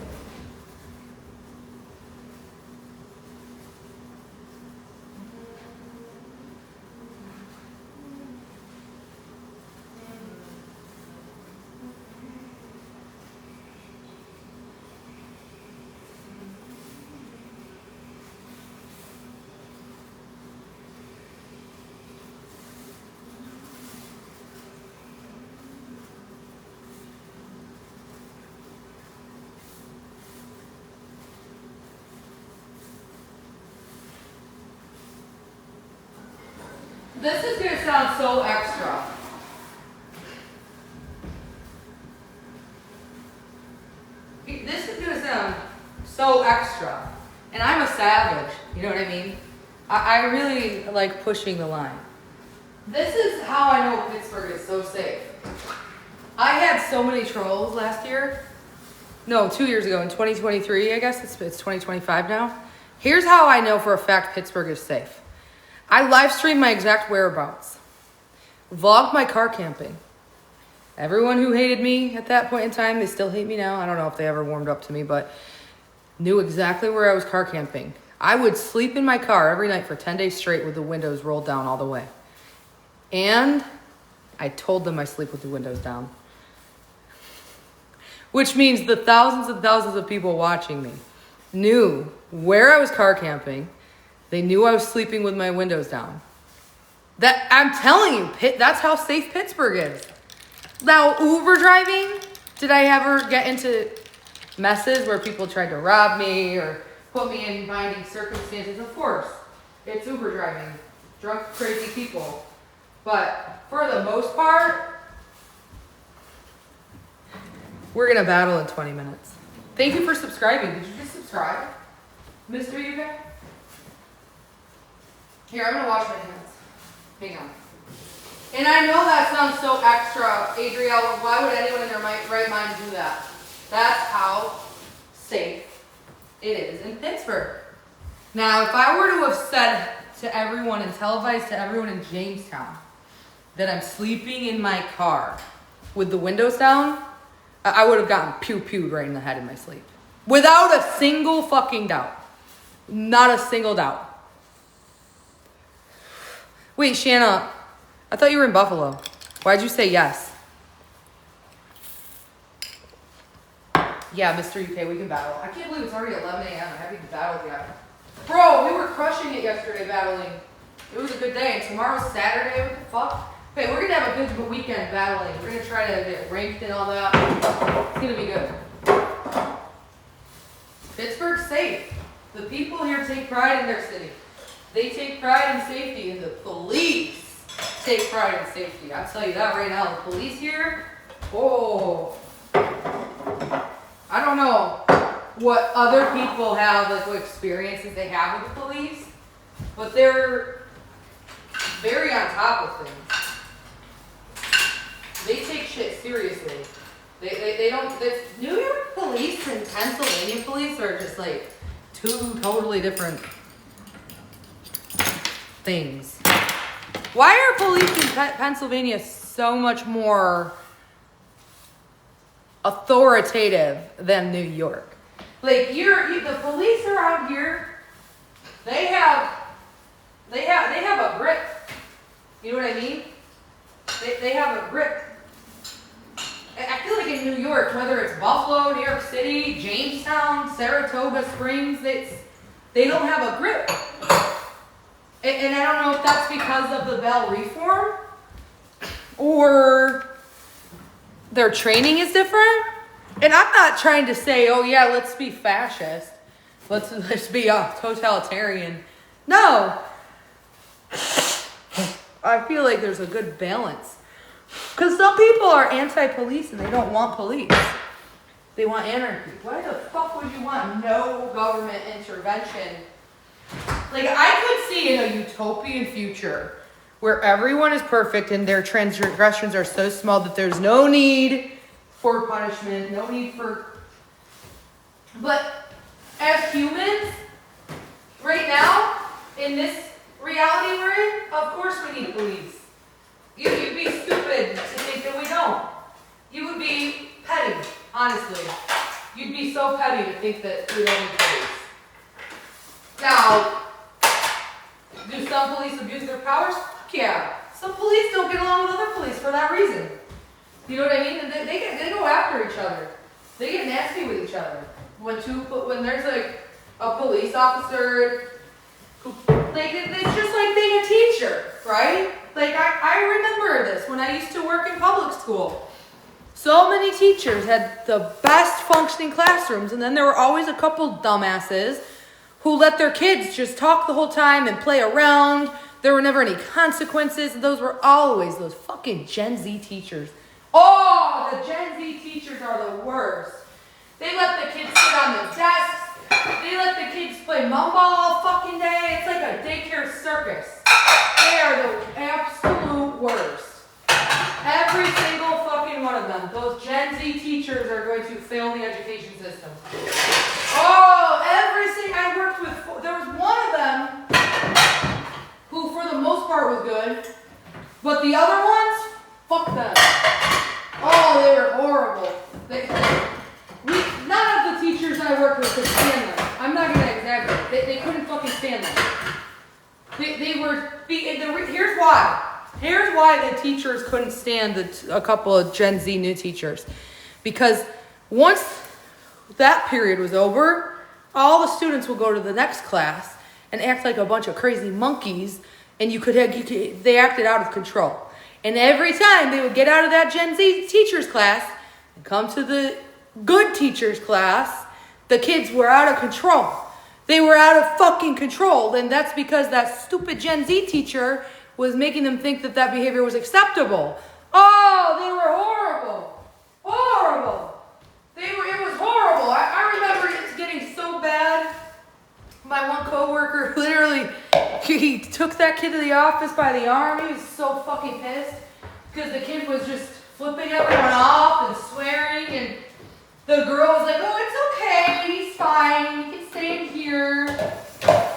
This is going to sound so extra. This is going to sound so extra. And I'm a savage, you know what I mean? I really like pushing the line. This is how I know Pittsburgh is so safe. I had so many trolls last year. No, 2 years ago in 2023, I guess. It's 2025 now. Here's how I know for a fact Pittsburgh is safe. I live streamed my exact whereabouts. Vlogged my car camping. Everyone who hated me at that point in time, they still hate me now. I don't know if they ever warmed up to me, but knew exactly where I was car camping. I would sleep in my car every night for 10 days straight with the windows rolled down all the way. And I told them I sleep with the windows down. Which means the thousands and thousands of people watching me knew where I was car camping. They knew I was sleeping with my windows down. That I'm telling you, that's how safe Pittsburgh is. Now, Uber driving, did I ever get into messes where people tried to rob me or put me in binding circumstances? Of course, it's Uber driving, drunk, crazy people. But for the most part, we're gonna battle in 20 minutes. Thank you for subscribing. Did you just subscribe, Mr. UK? Here, I'm gonna wash my hands. Hang on. And I know that sounds so extra, Adrielle. Why would anyone in their right mind do that? That's how safe it is in Pittsburgh. Now, if I were to have said to everyone and televised to everyone in Jamestown that I'm sleeping in my car with the windows down, I would have gotten pew-pewed right in the head in my sleep. Without a single fucking doubt. Not a single doubt. Wait, Shanna, I thought you were in Buffalo. Why'd you say yes? Yeah, Mr. UK, we can battle. I can't believe it's already 11 a.m. I haven't even battled yet. Bro, we were crushing it yesterday battling. It was a good day. And tomorrow's Saturday. What the fuck? Okay, we're going to have a good weekend battling. We're going to try to get ranked and all that. It's going to be good. Pittsburgh's safe. The people here take pride in their city. They take pride in safety, and the police take pride in safety. I'll tell you that right now. The police here, oh, I don't know what other people have, like what experiences they have with the police, but they're very on top of things. They take shit seriously. They don't, New York police and Pennsylvania police are just like two totally different things. Why are police in Pennsylvania so much more authoritative than New York? Like the police around here, they have a grip. You know what I mean? They have a grip. I feel like in New York, whether it's Buffalo, New York City, Jamestown, Saratoga Springs, they don't have a grip. And I don't know if that's because of the bail reform or their training is different. And I'm not trying to say, oh yeah, let's be fascist. Let's be totalitarian. No. I feel like there's a good balance. Because some people are anti-police and they don't want police. They want anarchy. Why the fuck would you want no government intervention? Like, I could see in a utopian future where everyone is perfect and their transgressions are so small that there's no need for punishment, no need for... But as humans, right now, in this reality we're in, of course we need police. You'd be stupid to think that we don't. You would be petty, honestly. You'd be so petty to think that we don't need police. Now, do some police abuse their powers? Fuck yeah. Some police don't get along with other police for that reason. You know what I mean? And they go after each other. They get nasty with each other. When there's like a police officer who, like, it's just like being a teacher, right? Like, I remember this when I used to work in public school. So many teachers had the best functioning classrooms, and then there were always a couple dumbasses who let their kids just talk the whole time and play around. There were never any consequences. Those were always those fucking Gen Z teachers. Oh, the Gen Z teachers are the worst. They let the kids sit on the desks. They let the kids play mum ball all fucking day. It's like a daycare circus. They are the absolute worst. Every single fucking one of them. Those Gen Z teachers are going to fail the education system. Oh, I worked with, there was one of them who for the most part was good, but the other ones, fuck them. Oh, they were horrible. None of the teachers I worked with could stand them. I'm not going to exaggerate. They couldn't fucking stand them. Here's why. Here's why the teachers couldn't stand a couple of Gen Z new teachers. Because once that period was over, all the students would go to the next class and act like a bunch of crazy monkeys, and they acted out of control. And every time they would get out of that Gen Z teacher's class and come to the good teacher's class, the kids were out of control. They were out of fucking control, and that's because that stupid Gen Z teacher was making them think that behavior was acceptable. Oh, they were horrible. Horrible. It was horrible. I remember it getting so bad. My one coworker literally, he took that kid to the office by the arm. He was so fucking pissed because the kid was just flipping everyone off and swearing, and the girl was like, oh, it's okay, he's fine, he can stay in here.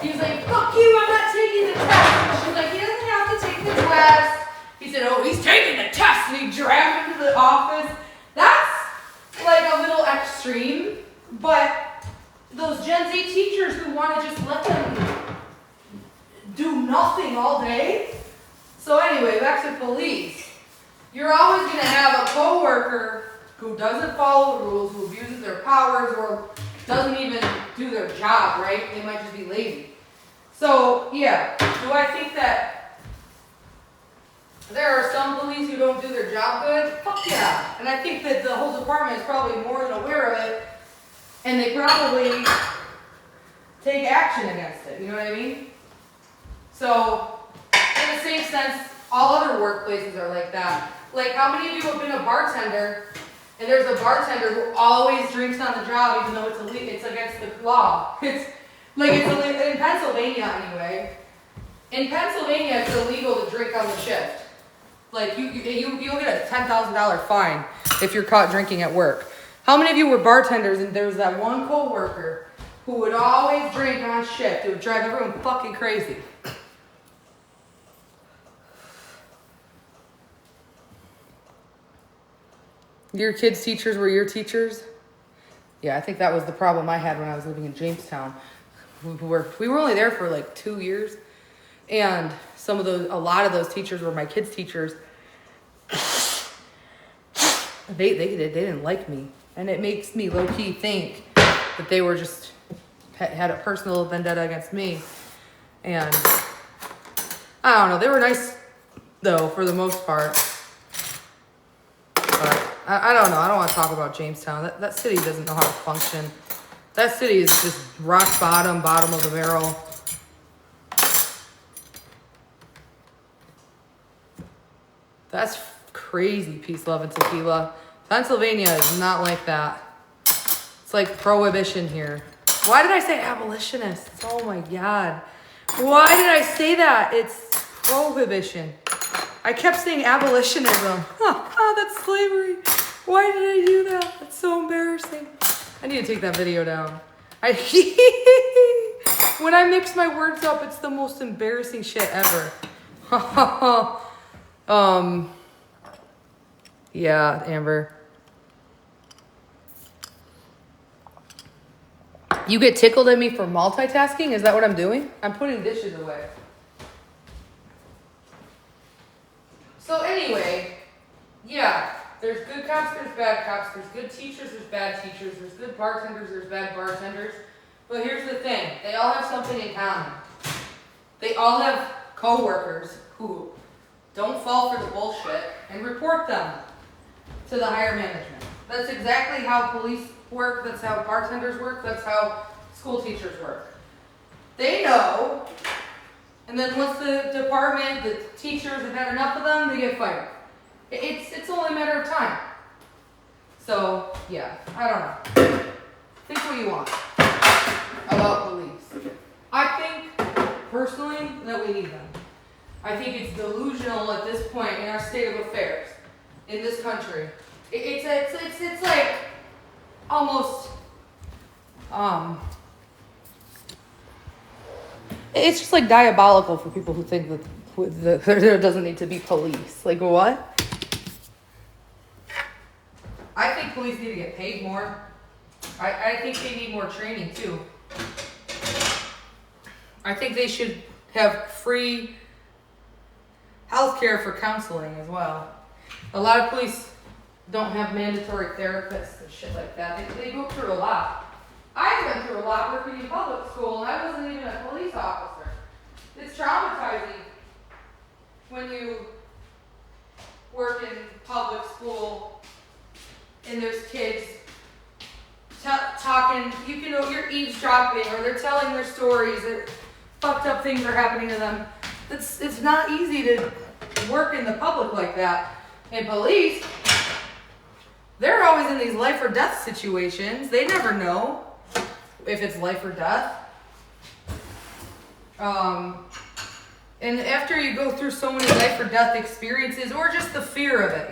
He was like, fuck you, I'm not taking the test. And she's like, he doesn't have to take the test. He said, oh, he's taking the test, and he dragged him to the office. That's like a little extreme, but those Gen Z teachers who want to just let them do nothing all day. So anyway, back to police. You're always going to have a coworker who doesn't follow the rules, who abuses their powers, or doesn't even do their job, right? They might just be lazy. So, yeah, do I think that there are some police who don't do their job good? Fuck yeah. And I think that the whole department is probably more than aware of it, and they probably take action against it, you know what I mean? So, in the same sense, all other workplaces are like that. Like, how many of you have been a bartender, and there's a bartender who always drinks on the job even though it's against the law? It's in Pennsylvania anyway. In Pennsylvania, it's illegal to drink on the shift. Like, you'll get a $10,000 fine if you're caught drinking at work. How many of you were bartenders and there was that one coworker who would always drink on shift? It would drive everyone fucking crazy. Your kids' teachers were your teachers? Yeah, I think that was the problem I had when I was living in Jamestown. We were only there for like 2 years, and a lot of those teachers were my kids' teachers. they didn't like me. And it makes me low-key think that they were just had a personal vendetta against me. And I don't know. They were nice, though, for the most part. But I don't know. I don't want to talk about Jamestown. That city doesn't know how to function. That city is just rock bottom of the barrel. That's crazy, peace, love, and tequila. Pennsylvania is not like that. It's like prohibition here. Why did I say abolitionists? Oh my God. Why did I say that? It's prohibition. I kept saying abolitionism. That's slavery. Why did I do that? That's so embarrassing. I need to take that video down. When I mix my words up, it's the most embarrassing shit ever. Yeah, Amber. You get tickled at me for multitasking? Is that what I'm doing? I'm putting dishes away. So anyway, yeah, there's good cops, there's bad cops, there's good teachers, there's bad teachers, there's good bartenders, there's bad bartenders. But here's the thing, they all have something in common. They all have co-workers who don't fall for the bullshit and report them to the higher management. That's exactly how police work, that's how bartenders work, that's how school teachers work. They know, and then once the department, the teachers have had enough of them, they get fired. It's only a matter of time. So, yeah, I don't know. Think what you want about police. I think, personally, that we need them. I think it's delusional at this point in our state of affairs, in this country. It's like almost, it's just like diabolical for people who think that there doesn't need to be police. Like, what? I think police need to get paid more. I think they need more training too. I think they should have free healthcare for counseling as well. A lot of police don't have mandatory therapists and shit like that. They go through a lot. I've been through a lot working in public school, and I wasn't even a police officer. It's traumatizing when you work in public school and there's kids talking, you're eavesdropping, or they're telling their stories, that fucked up things are happening to them. It's not easy to work in the public like that. And police, they're always in these life or death situations. They never know if it's life or death. And after you go through so many life or death experiences, or just the fear of it,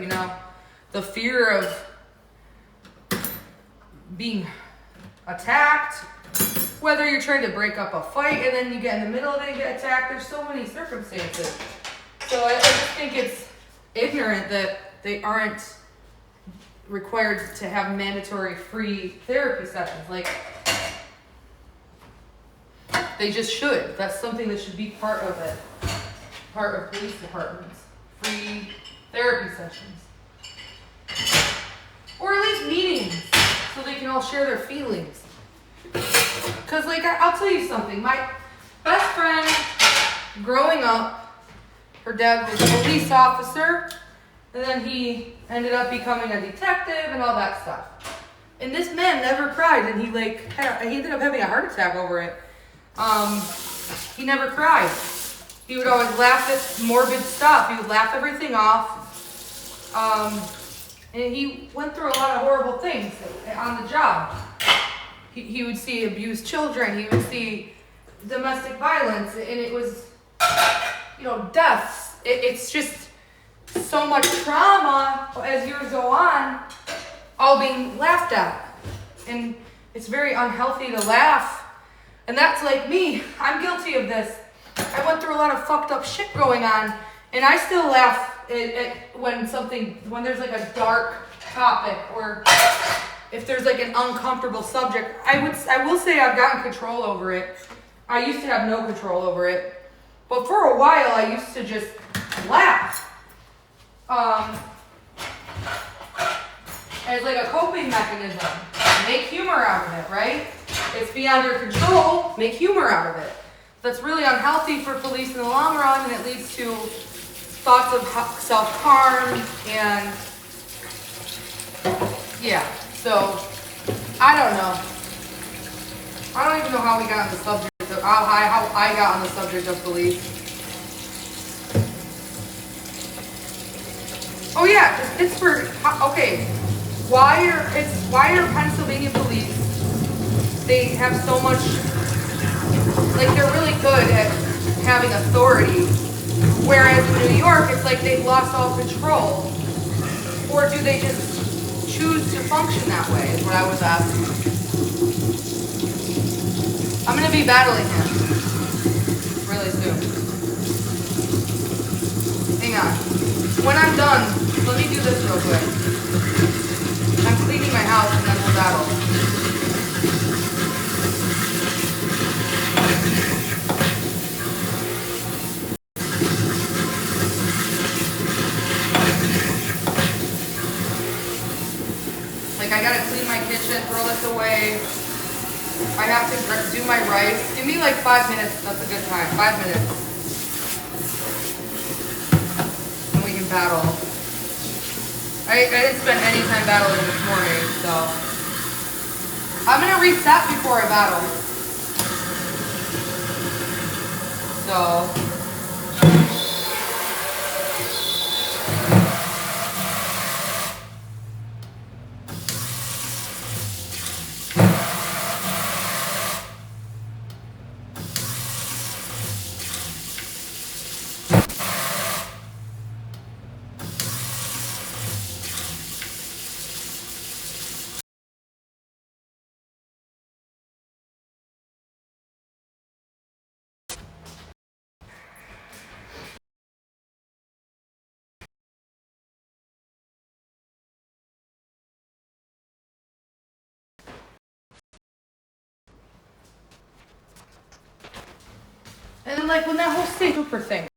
the fear of being attacked, whether you're trying to break up a fight and then you get in the middle of it and get attacked, there's so many circumstances. So I just think it's ignorant that they aren't required to have mandatory free therapy sessions. Like, they just should. That's something that should be part of it. Part of police departments. Free therapy sessions. Or at least meetings, so they can all share their feelings. Because, like, I'll tell you something. My best friend, growing up, her dad was a police officer, and then he ended up becoming a detective and all that stuff. And this man never cried, and he ended up having a heart attack over it. He never cried. He would always laugh at morbid stuff. He would laugh everything off. And he went through a lot of horrible things on the job. He would see abused children. He would see domestic violence. And it was, deaths. It's just so much trauma as years go on, all being laughed at. And it's very unhealthy to laugh. And that's like me. I'm guilty of this. I went through a lot of fucked up shit going on, and I still laugh at when there's like a dark topic, or if there's like an uncomfortable subject. I will say I've gotten control over it. I used to have no control over it, but for a while I used to just laugh. as like a coping mechanism. Make humor out of it, right? It's beyond your control. Make humor out of it. That's really unhealthy for police in the long run, and it leads to thoughts of self-harm and yeah. So I don't know. I don't even know how we got on the subject of how I got on the subject of police. Oh yeah, Pittsburgh. Okay, why are Pennsylvania police? They have so much, like they're really good at having authority, whereas in New York it's like they've lost all control. Or do they just choose to function that way? Is what I was asking. I'm gonna be battling him really soon. Hang on. When I'm done, let me do this real quick. I'm cleaning my house and then we'll battle. Like I gotta clean my kitchen, throw this away. I have to do my rice. Give me like 5 minutes. That's a good time. 5 minutes. And we can battle. I didn't spend any time battling this morning, so. I'm going to reset before I battle. So. And then like when that whole state trooper thing.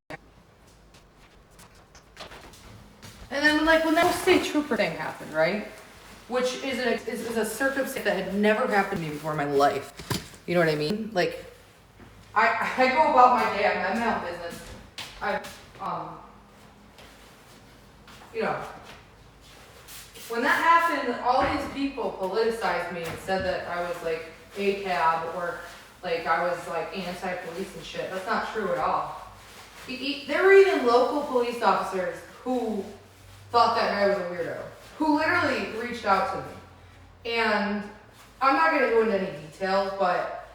happened, right? Which is a circumstance that had never happened to me before in my life. You know what I mean? Like, I go about my day, I'm in my own business. You know, when that happened, all these people politicized me and said that I was like ACAB or like I was like anti-police and shit. That's not true at all. There were even local police officers who thought that guy was a weirdo, who literally reached out to me. And I'm not going to go into any details, but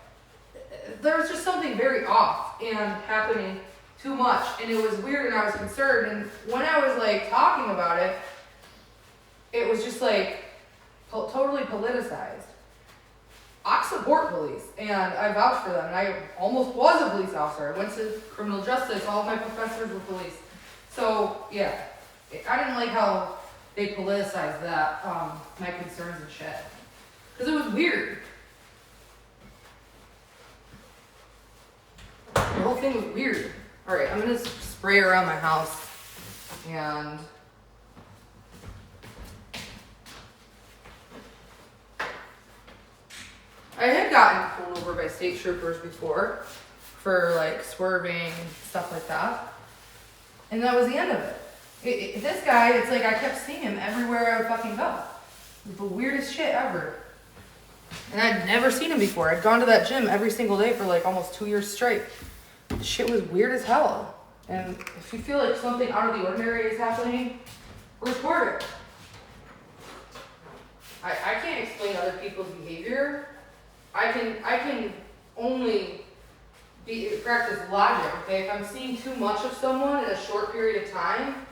there was just something very off and happening too much. And it was weird and I was concerned. And when I was like talking about it, it was just like totally politicized. I support police and I vouch for them. And I almost was a police officer. I went to criminal justice. All of my professors were police. So yeah, I didn't like how they politicized that, my concerns and shit. Because it was weird. The whole thing was weird. All right, I'm gonna spray around my house and I had gotten pulled over by state troopers before for like swerving, stuff like that. And that was the end of it. This guy, it's like I kept seeing him everywhere I would fucking go. It was the weirdest shit ever. And I'd never seen him before. I'd gone to that gym every single day for like almost 2 years straight. The shit was weird as hell. And if you feel like something out of the ordinary is happening, report it. I can't explain other people's behavior. I can only practice logic, okay? If I'm seeing too much of someone in a short period of time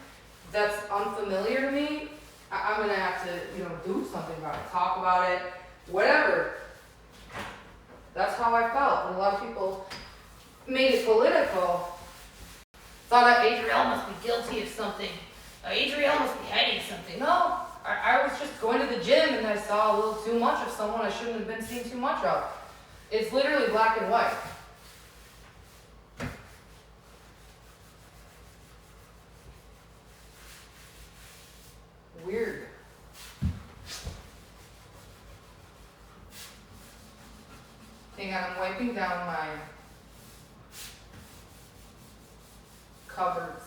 that's unfamiliar to me, I'm gonna have to, do something about it, talk about it, whatever. That's how I felt. And a lot of people made it political. Thought that Adrielle must be guilty of something. Adrielle must be hiding something. No, I was just going to the gym and I saw a little too much of someone I shouldn't have been seeing too much of. It's literally black and white. Weird. Hang on, I'm wiping down my cupboards.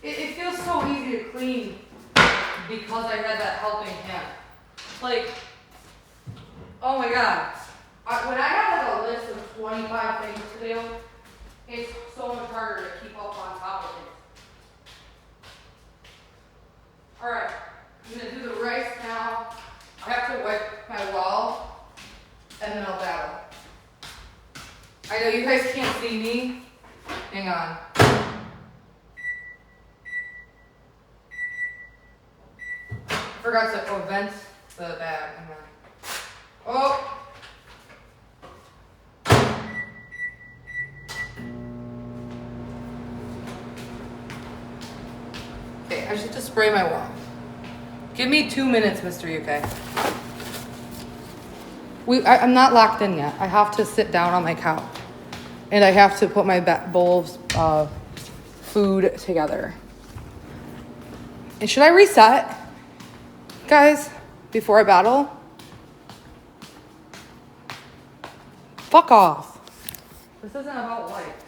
It feels so easy to clean because I had that helping hand. Like, oh my god. When I have like a list of 25 things to do, it's so much harder to keep up on top of things. Alright, I'm gonna do the rice now. I have to wipe my wall and then I'll battle. I know you guys can't see me. Hang on. Forgot to vent the bag. Hang on. Oh! Okay, I just have to spray my wall. Give me 2 minutes, Mr. UK. I'm not locked in yet. I have to sit down on my couch. And I have to put my bowl of food together. And should I reset, guys, before I battle? Fuck off. This isn't about likes.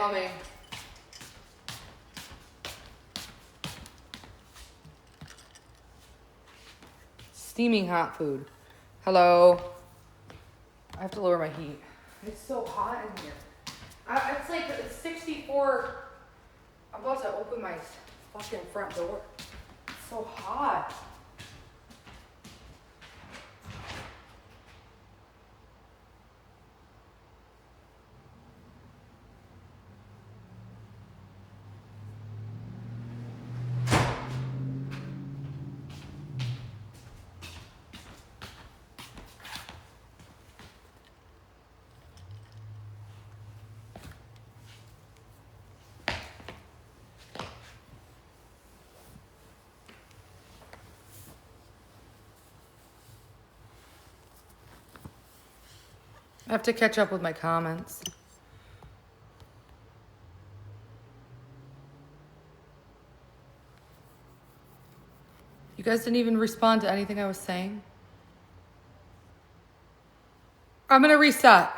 coming. Steaming hot food. Hello. I have to lower my heat. It's so hot in here. It's like it's 64. I'm about to open my fucking front door. It's so hot. I have to catch up with my comments. You guys didn't even respond to anything I was saying. I'm gonna reset.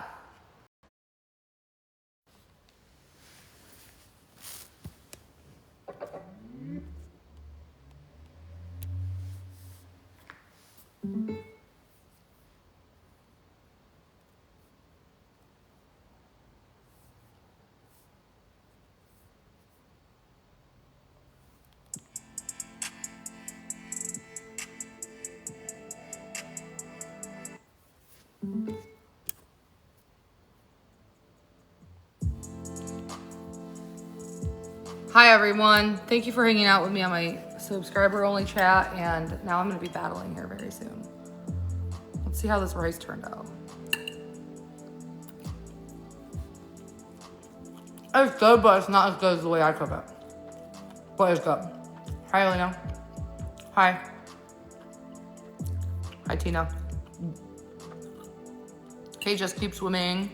Hi everyone, thank you for hanging out with me on my subscriber only chat, and now I'm gonna be battling here very soon. Let's see how this rice turned out. It's good, but it's not as good as the way I cook it. But it's good. Hi Elena. Hi. Hi Tina. Hey, just keep swimming.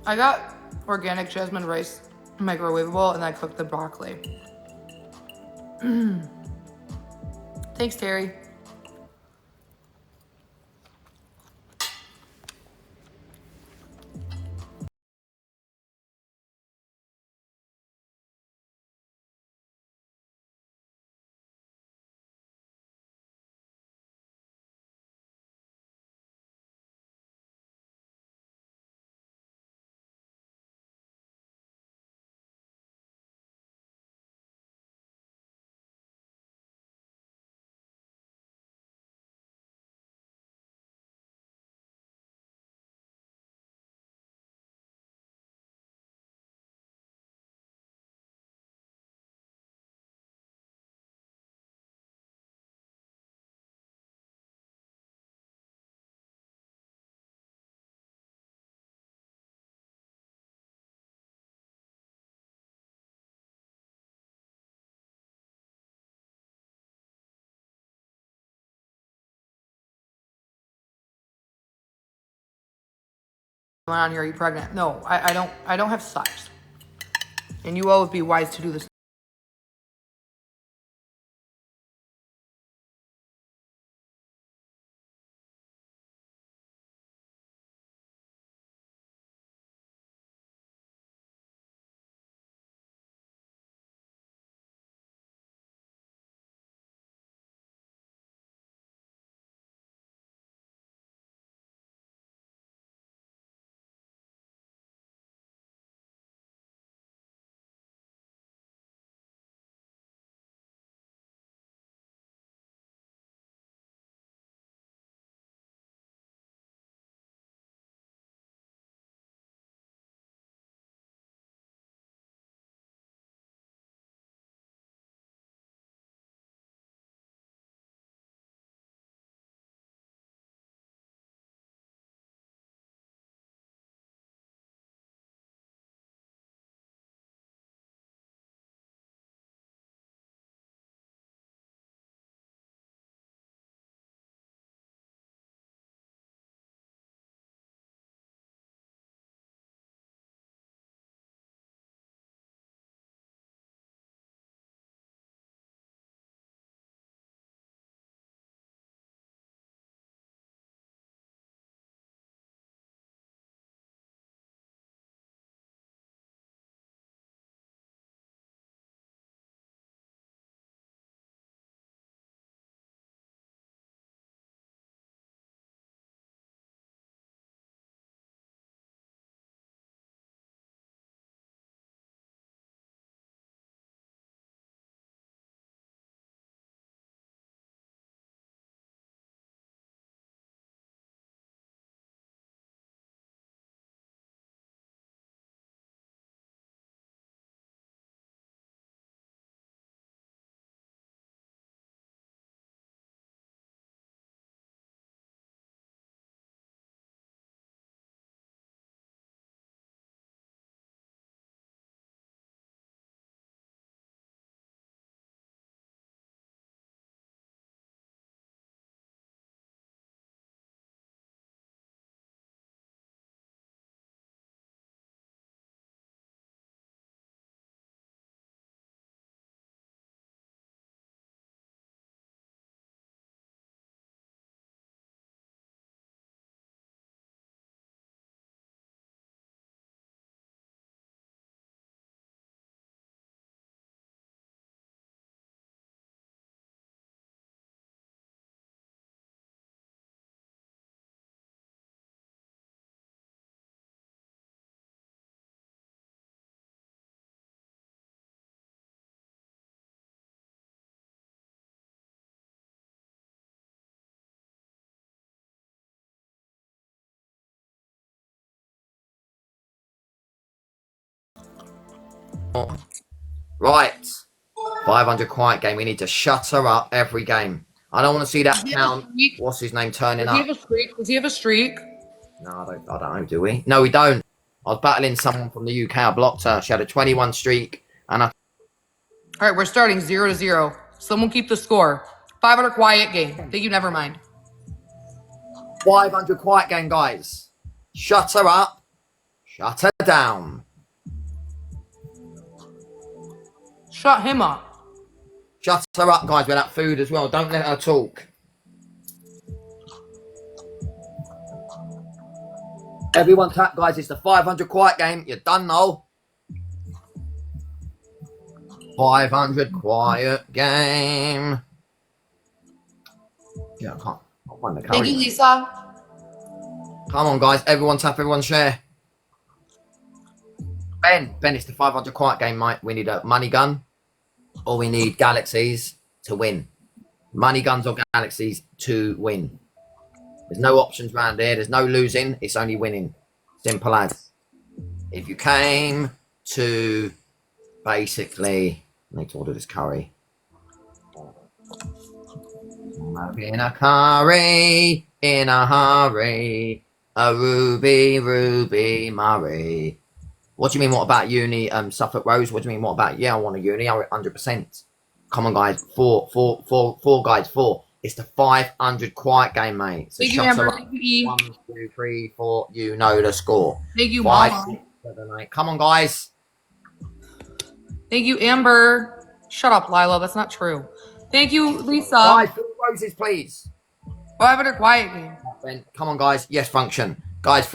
I got organic jasmine rice microwavable, and I cooked the broccoli. Thanks, Terry. Going on here, are you pregnant? No, I don't have sex. And you all would be wise to do this. Right. 500 quiet game. We need to shut her up every game. I don't want to see that count. What's his name turning up? Does he have a streak? No, I don't know, do we? No, we don't. I was battling someone from the UK. I blocked her. She had a 21 streak. And All right, we're starting 0-0. Someone keep the score. 500 quiet game. Thank you, never mind. 500 quiet game, guys. Shut her up. Shut her down. Shut him up. Shut her up, guys, with that food as well. Don't let her talk. Everyone tap, guys. It's the 500 quiet game. You're done now. 500 quiet game. Yeah, I can't find the code. Thank you, Lisa. Come on, guys. Everyone tap, everyone share. Ben, it's the 500 quiet game, mate. We need a money gun or we need galaxies to win. Money guns or galaxies to win. There's no options around here. There's no losing. It's only winning. Simple as. If you came to basically... I need to order this curry. In a curry, in a hurry. A Ruby Murray. What do you mean, what about uni, Suffolk Rose? What do you mean, what about... Yeah, I want a uni. 100%. Come on, guys. Four, guys. 4. It's the 500 quiet game, mate. So thank you, Amber. Thank you, 1, 2, 3, 4. You know the score. Thank you, 5, Mama. 6, 7, 8. Come on, guys. Thank you, Amber. Shut up, Lila. That's not true. Thank you, Lisa. Guys, 4 roses, please. 500 quiet game. Come on, guys. Yes, function. Guys,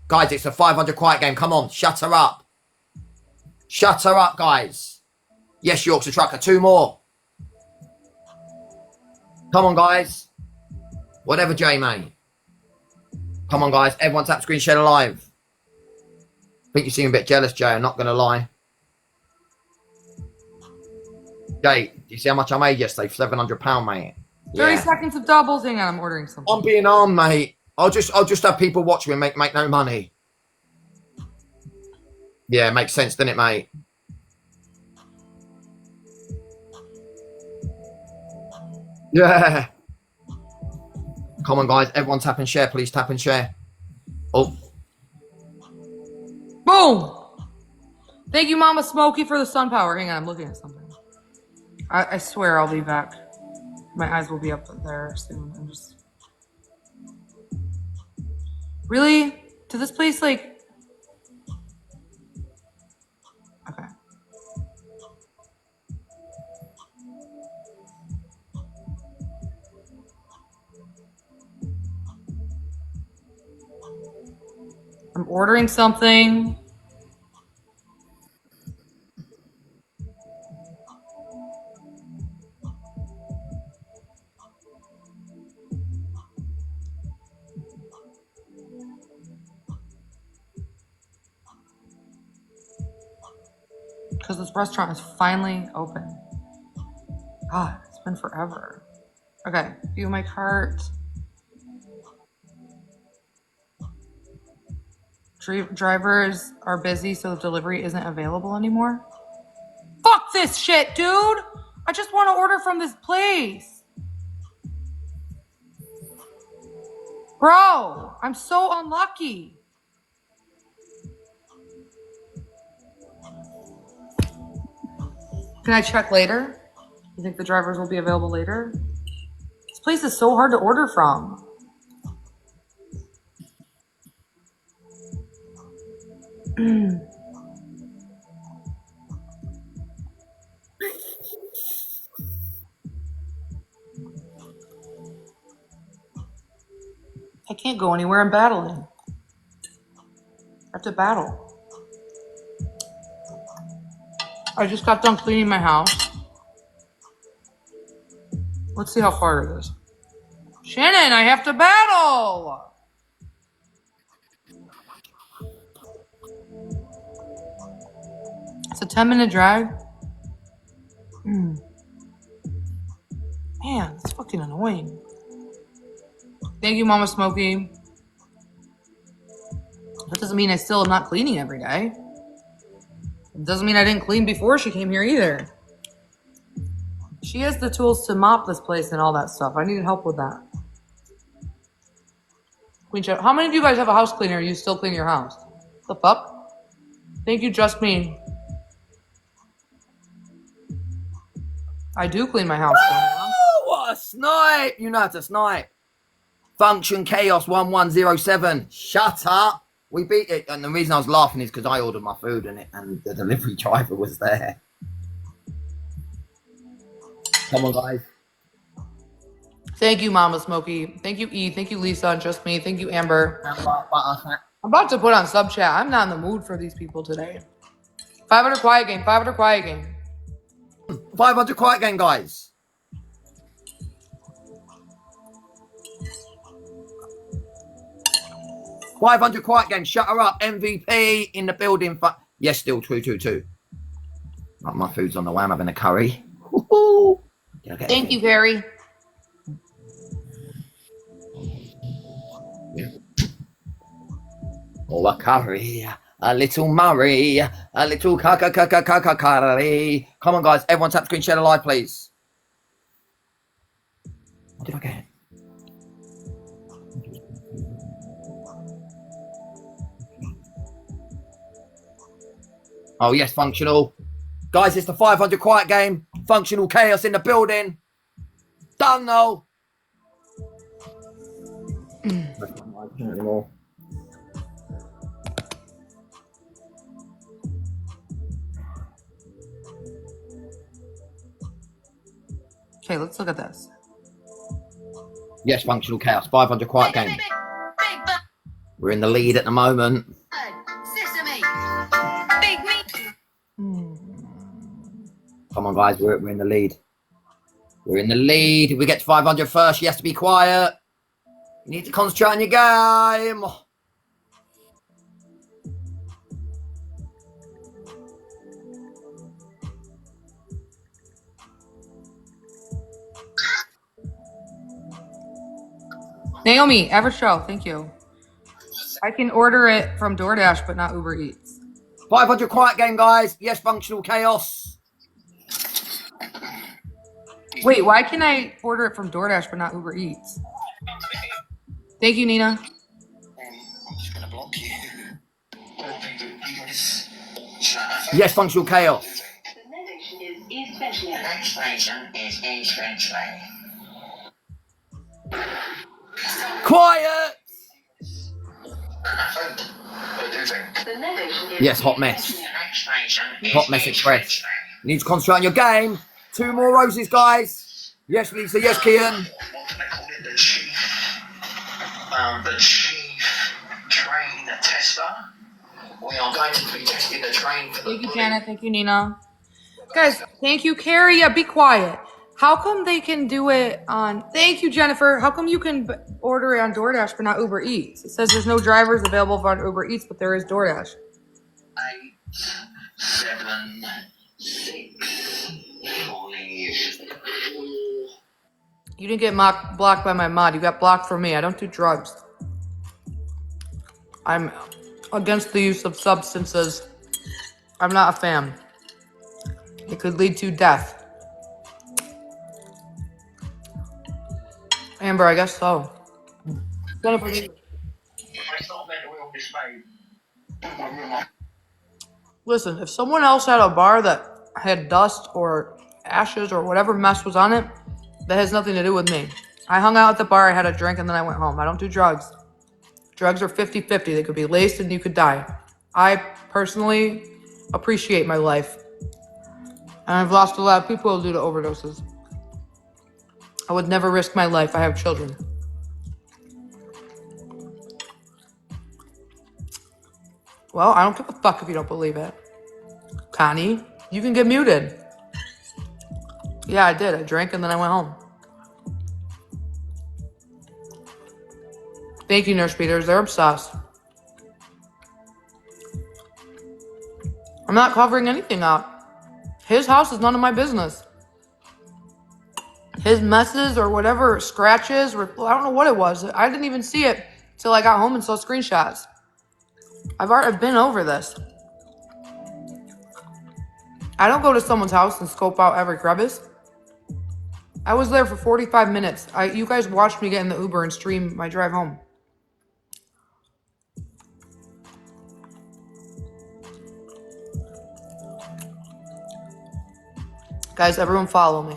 guys, it's a 500 quiet game. Come on, shut her up. Shut her up, guys. Yes, Yorkshire Trucker. 2 more. Come on, guys. Whatever, J, mate. Come on, guys. Everyone tap screen share live. I think you seem a bit jealous, Jay. I'm not going to lie. Jay, do you see how much I made yesterday? £700, mate. 30 seconds of doubles. Hang on, I'm ordering something. I'm being armed, mate. I'll just have people watch me and make no money. Yeah, makes sense, doesn't it, mate? Yeah. Come on, guys. Everyone tap and share, please. Tap and share. Oh. Boom. Thank you, Mama Smokey, for the sun power. Hang on, I'm looking at something. I swear I'll be back. My eyes will be up there soon. I'm just... Really? To this place, like... Okay. I'm ordering something. Because this restaurant is finally open. God, it's been forever. Okay, view my cart. Drivers are busy, so the delivery isn't available anymore. Fuck this shit, dude! I just want to order from this place. Bro, I'm so unlucky. Can I check later? You think the drivers will be available later? This place is so hard to order from. I can't go anywhere. I'm battling. I have to battle. I just got done cleaning my house. Let's see how far it is. Shannon, I have to battle! It's a 10-minute drive. Man, that's fucking annoying. Thank you, Mama Smokey. That doesn't mean I still am not cleaning every day. Doesn't mean I didn't clean before she came here either. She has the tools to mop this place and all that stuff. I needed help with that. Queen Chef, how many of you guys have a house cleaner? You still clean your house? The fuck? Thank you, just me. I do clean my house. Oh, what a snipe! You know how to snipe. Function Chaos 1107. Shut up. We beat it. And the reason I was laughing is because I ordered my food and the delivery driver was there. Come on, guys. Thank you, Mama Smokey. Thank you, E. Thank you, Lisa, and just me. Thank you, Amber. I'm about to put on sub chat. I'm not in the mood for these people today. 500 quiet game. 500 quiet game. 500 quiet game, guys. $500 quiet game. Shut her up. MVP in the building. Yes, still 222. Right, my food's on the way. I'm having a curry. Thank you, Perry. Oh, a curry, a little Murray, a little curry. Come on, guys. Everyone tap screen share the live, please. What did I get? Oh, yes, functional. Guys, it's the 500 quiet game. Functional chaos in the building. Done, though. Okay, let's look at this. Yes, functional chaos. 500 quiet game. We're in the lead at the moment. Come on, guys. We're in the lead. We're in the lead. If we get to 500 first, you have to be quiet. You need to concentrate on your game. Naomi, average show. Thank you. I can order it from DoorDash, but not Uber Eats. 500 quiet game, guys. Yes, functional chaos. Wait, why can I order it from DoorDash, but not Uber Eats? Thank you, Nina. I'm just going to block you. Yes, functional chaos. The next station is East Finchley. Quiet. Yes, hot mess. Hot mess express. You need to concentrate on your game. 2 more roses, guys. Yes, Lisa. Yes, Kian. The chief train tester. We are going to be testing the train for the Thank you, Janet. Thank you, Nina. Guys, thank you, Carrie. Yeah, be quiet. How come they can do it on... Thank you, Jennifer. How come you can order it on DoorDash but not Uber Eats? It says there's no drivers available for Uber Eats, but there is DoorDash. 8, 7, 6, 5, 4. You didn't get blocked by my mod. You got blocked from me. I don't do drugs. I'm against the use of substances. I'm not a fan. It could lead to death. Amber, I guess so. Jennifer, listen, if someone else had a bar that had dust or ashes or whatever mess was on it, that has nothing to do with me. I hung out at the bar, I had a drink, and then I went home. I don't do drugs. Drugs are 50-50. They could be laced and you could die. I personally appreciate my life. And I've lost a lot of people due to overdoses. I would never risk my life. I have children. Well, I don't give a fuck if you don't believe it. Connie, you can get muted. Yeah, I did. I drank and then I went home. Thank you, Nurse Peters. They're obsessed. I'm not covering anything up. His house is none of my business. His messes or whatever, scratches, I don't know what it was. I didn't even see it till I got home and saw screenshots. I've been over this. I don't go to someone's house and scope out every crevice. I was there for 45 minutes. You guys watched me get in the Uber and stream my drive home. Guys, everyone follow me.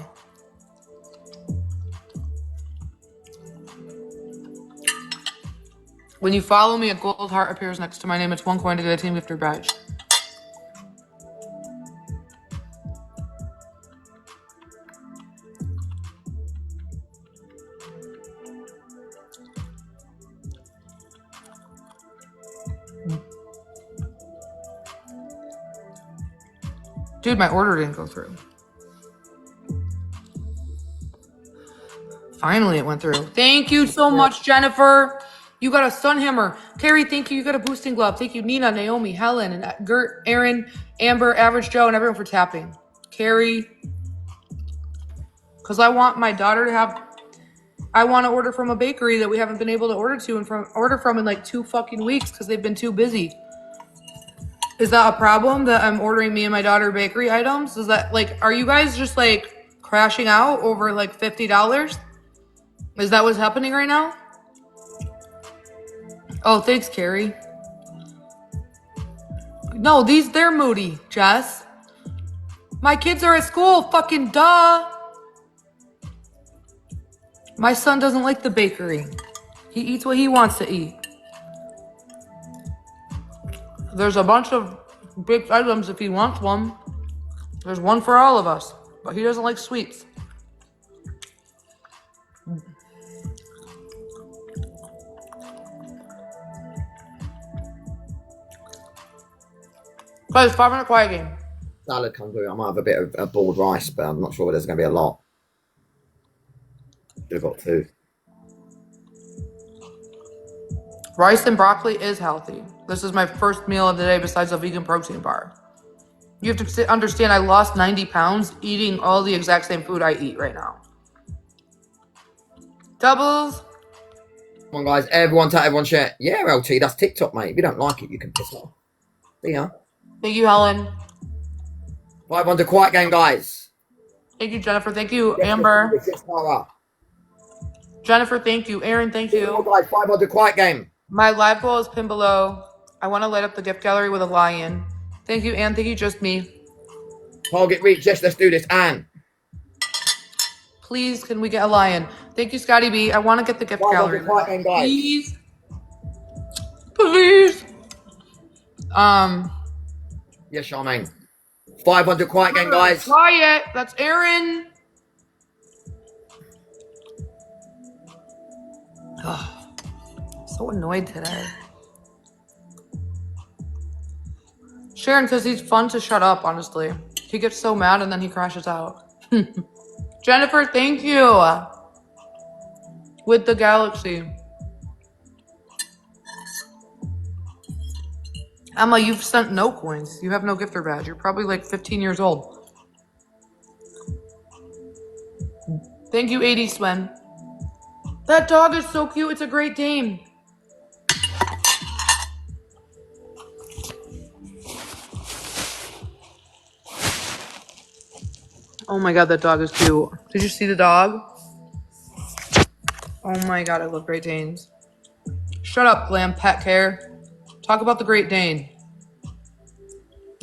When you follow me, a gold heart appears next to my name. It's 1 coin to get a team gifter badge. Dude, my order didn't go through. Finally, it went through. Thank you so much, Jennifer. You got a sun hammer. Carrie, thank you. You got a boosting glove. Thank you, Nina, Naomi, Helen, and Gert, Aaron, Amber, Average Joe, and everyone for tapping. Carrie. Because I want my daughter to have... I want to order from a bakery that we haven't been able to order from in like 2 fucking weeks because they've been too busy. Is that a problem that I'm ordering me and my daughter bakery items? Is that like, are you guys just like crashing out over like $50? Is that what's happening right now? Oh, thanks, Carrie. No, they're moody, Jess. My kids are at school, fucking duh. My son doesn't like the bakery. He eats what he wants to eat. There's a bunch of baked items if he wants one. There's one for all of us, but he doesn't like sweets. Guys, 5-minute quiet game. Salad come through. I might have a bit of boiled rice, but I'm not sure there's going to be a lot. Should have got 2. Rice and broccoli is healthy. This is my first meal of the day besides a vegan protein bar. You have to understand I lost 90 pounds eating all the exact same food I eat right now. Doubles. Come on, guys. Everyone tap, everyone share. Yeah, LT, that's TikTok, mate. If you don't like it, you can piss off. See ya. Thank you, Helen. 500 quiet game, guys. Thank you, Jennifer. Thank you, Amber. Jennifer, thank you. Aaron, thank you. Come on, guys. 500 quiet game. My live goal is pinned below. I want to light up the gift gallery with a lion. Thank you, Anne. Thank you, just me. Target reach. Yes, let's do this. Anne. Please, can we get a lion? Thank you, Scotty B. I want to get the gift gallery. Quiet game, guys. Please. Please. Yes, Charmaine. 500 quiet game, guys. Quiet. That's Aaron. Oh, so annoyed today. Sharon, because he's fun to shut up, honestly. He gets so mad and then he crashes out. Jennifer, thank you. With the galaxy. Emma, you've sent no coins. You have no gifter badge. You're probably like 15 years old. Thank you, 80 Swen. That dog is so cute. It's a Great Dane. Oh my god, that dog is cute. Did you see the dog? Oh my god, I love Great Danes. Shut up, Glam Pet Care. Talk about the Great Dane.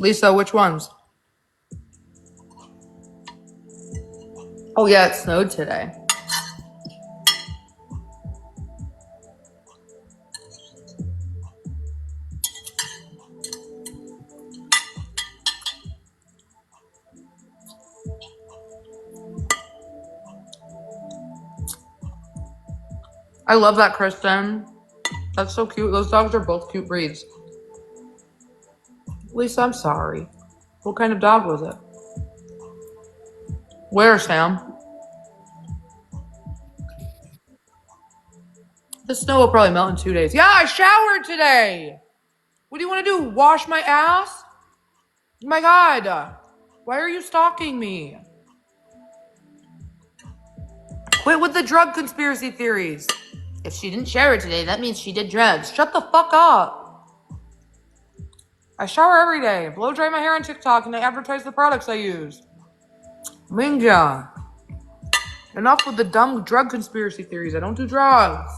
Lisa, which ones? Oh yeah, it snowed today. I love that, Kristen. That's so cute. Those dogs are both cute breeds. Lisa, I'm sorry. What kind of dog was it? Where, Sam? The snow will probably melt in 2 days. Yeah, I showered today. What do you want to do? Wash my ass? My God. Why are you stalking me? Quit with the drug conspiracy theories. If she didn't shower today, that means she did drugs. Shut the fuck up. I shower every day. Blow dry my hair on TikTok and I advertise the products I use. Minja. Enough with the dumb drug conspiracy theories. I don't do drugs.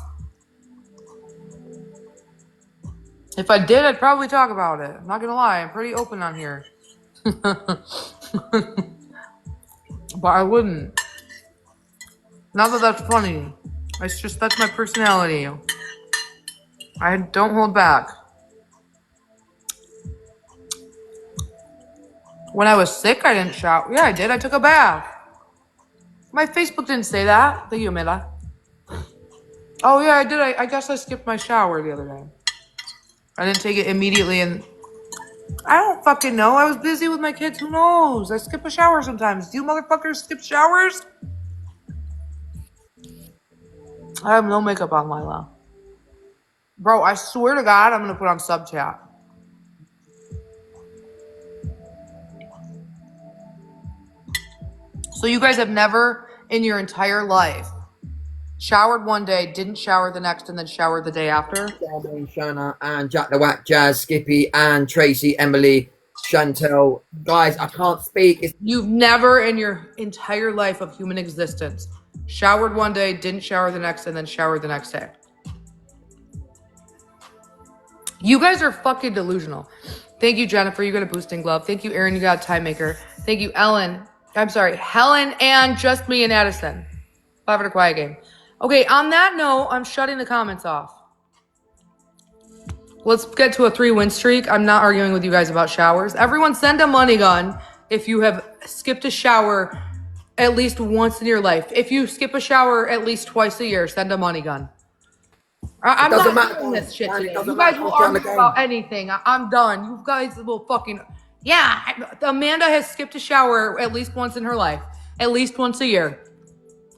If I did, I'd probably talk about it. I'm not gonna lie. I'm pretty open on here. But I wouldn't. Not that that's funny. It's just, that's my personality. I don't hold back. When I was sick, I didn't shower. Yeah, I did. I took a bath. My Facebook didn't say that. Thank you, Amanda. Oh, yeah, I did. I guess I skipped my shower the other day. I didn't take it immediately, and I don't fucking know. I was busy with my kids. Who knows? I skip a shower sometimes. Do you motherfuckers skip showers? I have no makeup on, Lila. Bro, I swear to God, I'm going to put on sub chat. So you guys have never in your entire life showered one day, didn't shower the next, and then showered the day after? Shana and Jack the Whack, Jazz, Skippy, and Tracy, Emily, Chantel. Guys, I can't speak. You've never in your entire life of human existence showered one day, didn't shower the next, and then showered the next day. You guys are fucking delusional. Thank you, Jennifer. You got a boosting glove. Thank you, Aaron. You got a time maker. Thank you, Ellen. I'm sorry, Helen and Just Me and Addison. 5 quiet game. Okay, on that note, I'm shutting the comments off. Let's get to a 3-win streak. I'm not arguing with you guys about showers. Everyone send a money gun if you have skipped a shower at least once in your life. If you skip a shower at least twice a year, send a money gun. I'm not doing this shit today. You guys will argue about anything. I'm done. You guys will fucking... Yeah, Amanda has skipped a shower at least once in her life. At least once a year.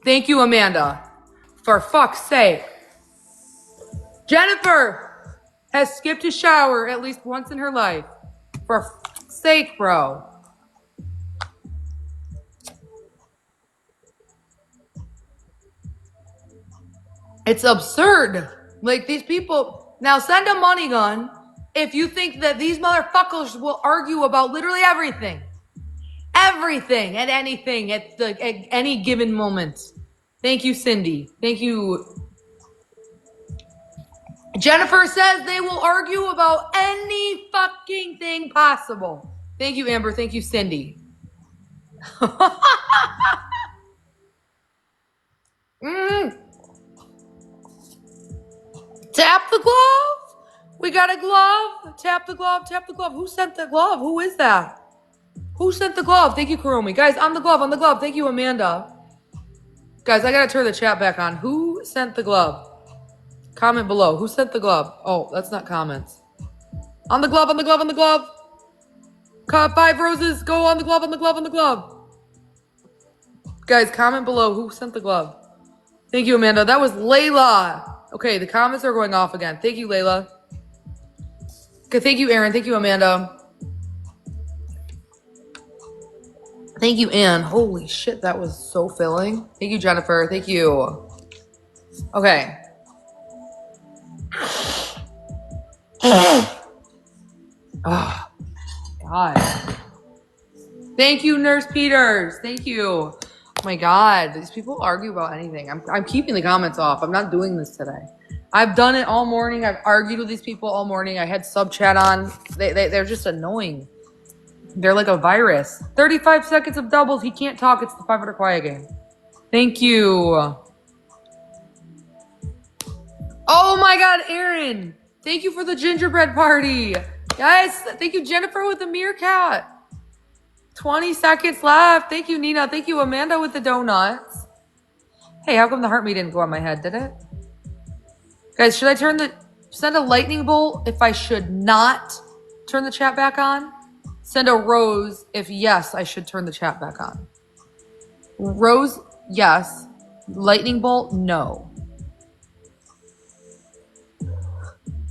Thank you, Amanda. For fuck's sake. Jennifer has skipped a shower at least once in her life. For fuck's sake, bro. It's absurd. Like, these people... Now, send a money gun if you think that these motherfuckers will argue about literally everything. Everything and anything at any given moment. Thank you, Cindy. Thank you. Jennifer says they will argue about any fucking thing possible. Thank you, Amber. Thank you, Cindy. Tap the glove. We got a glove. Tap the glove. Tap the glove. Who sent the glove? Who is that? Who sent the glove? Thank you, Kuromi. Guys, on the glove. On the glove. Thank you, Amanda. Guys, I gotta turn the chat back on. Who sent the glove? Comment below. Who sent the glove? Oh, that's not comments. On the glove. On the glove. On the glove. 5 roses. Go on the glove. On the glove. On the glove. Guys, comment below. Who sent the glove? Thank you, Amanda. That was Layla. Okay, the comments are going off again. Thank you, Layla. Okay, thank you, Aaron. Thank you, Amanda. Thank you, Ann. Holy shit, that was so filling. Thank you, Jennifer. Thank you. Okay. Oh, God. Thank you, Nurse Peters. Thank you. Oh my God, these people argue about anything. I'm keeping the comments off. I'm not doing this today. I've done it all morning. I've argued with these people all morning. I had sub chat on. They're just annoying. They're like a virus. 35 seconds of doubles. He can't talk. It's the 500 quiet game. Thank you. Oh my God, Aaron. Thank you for the gingerbread party. Guys, thank you, Jennifer with the meerkat. 20 seconds left. Thank you, Nina. Thank you, Amanda with the donuts. Hey, how come the heart me didn't go on my head, did it? Guys, should I send a lightning bolt if I should not turn the chat back on? Send a rose if yes, I should turn the chat back on. Rose, yes. Lightning bolt, no.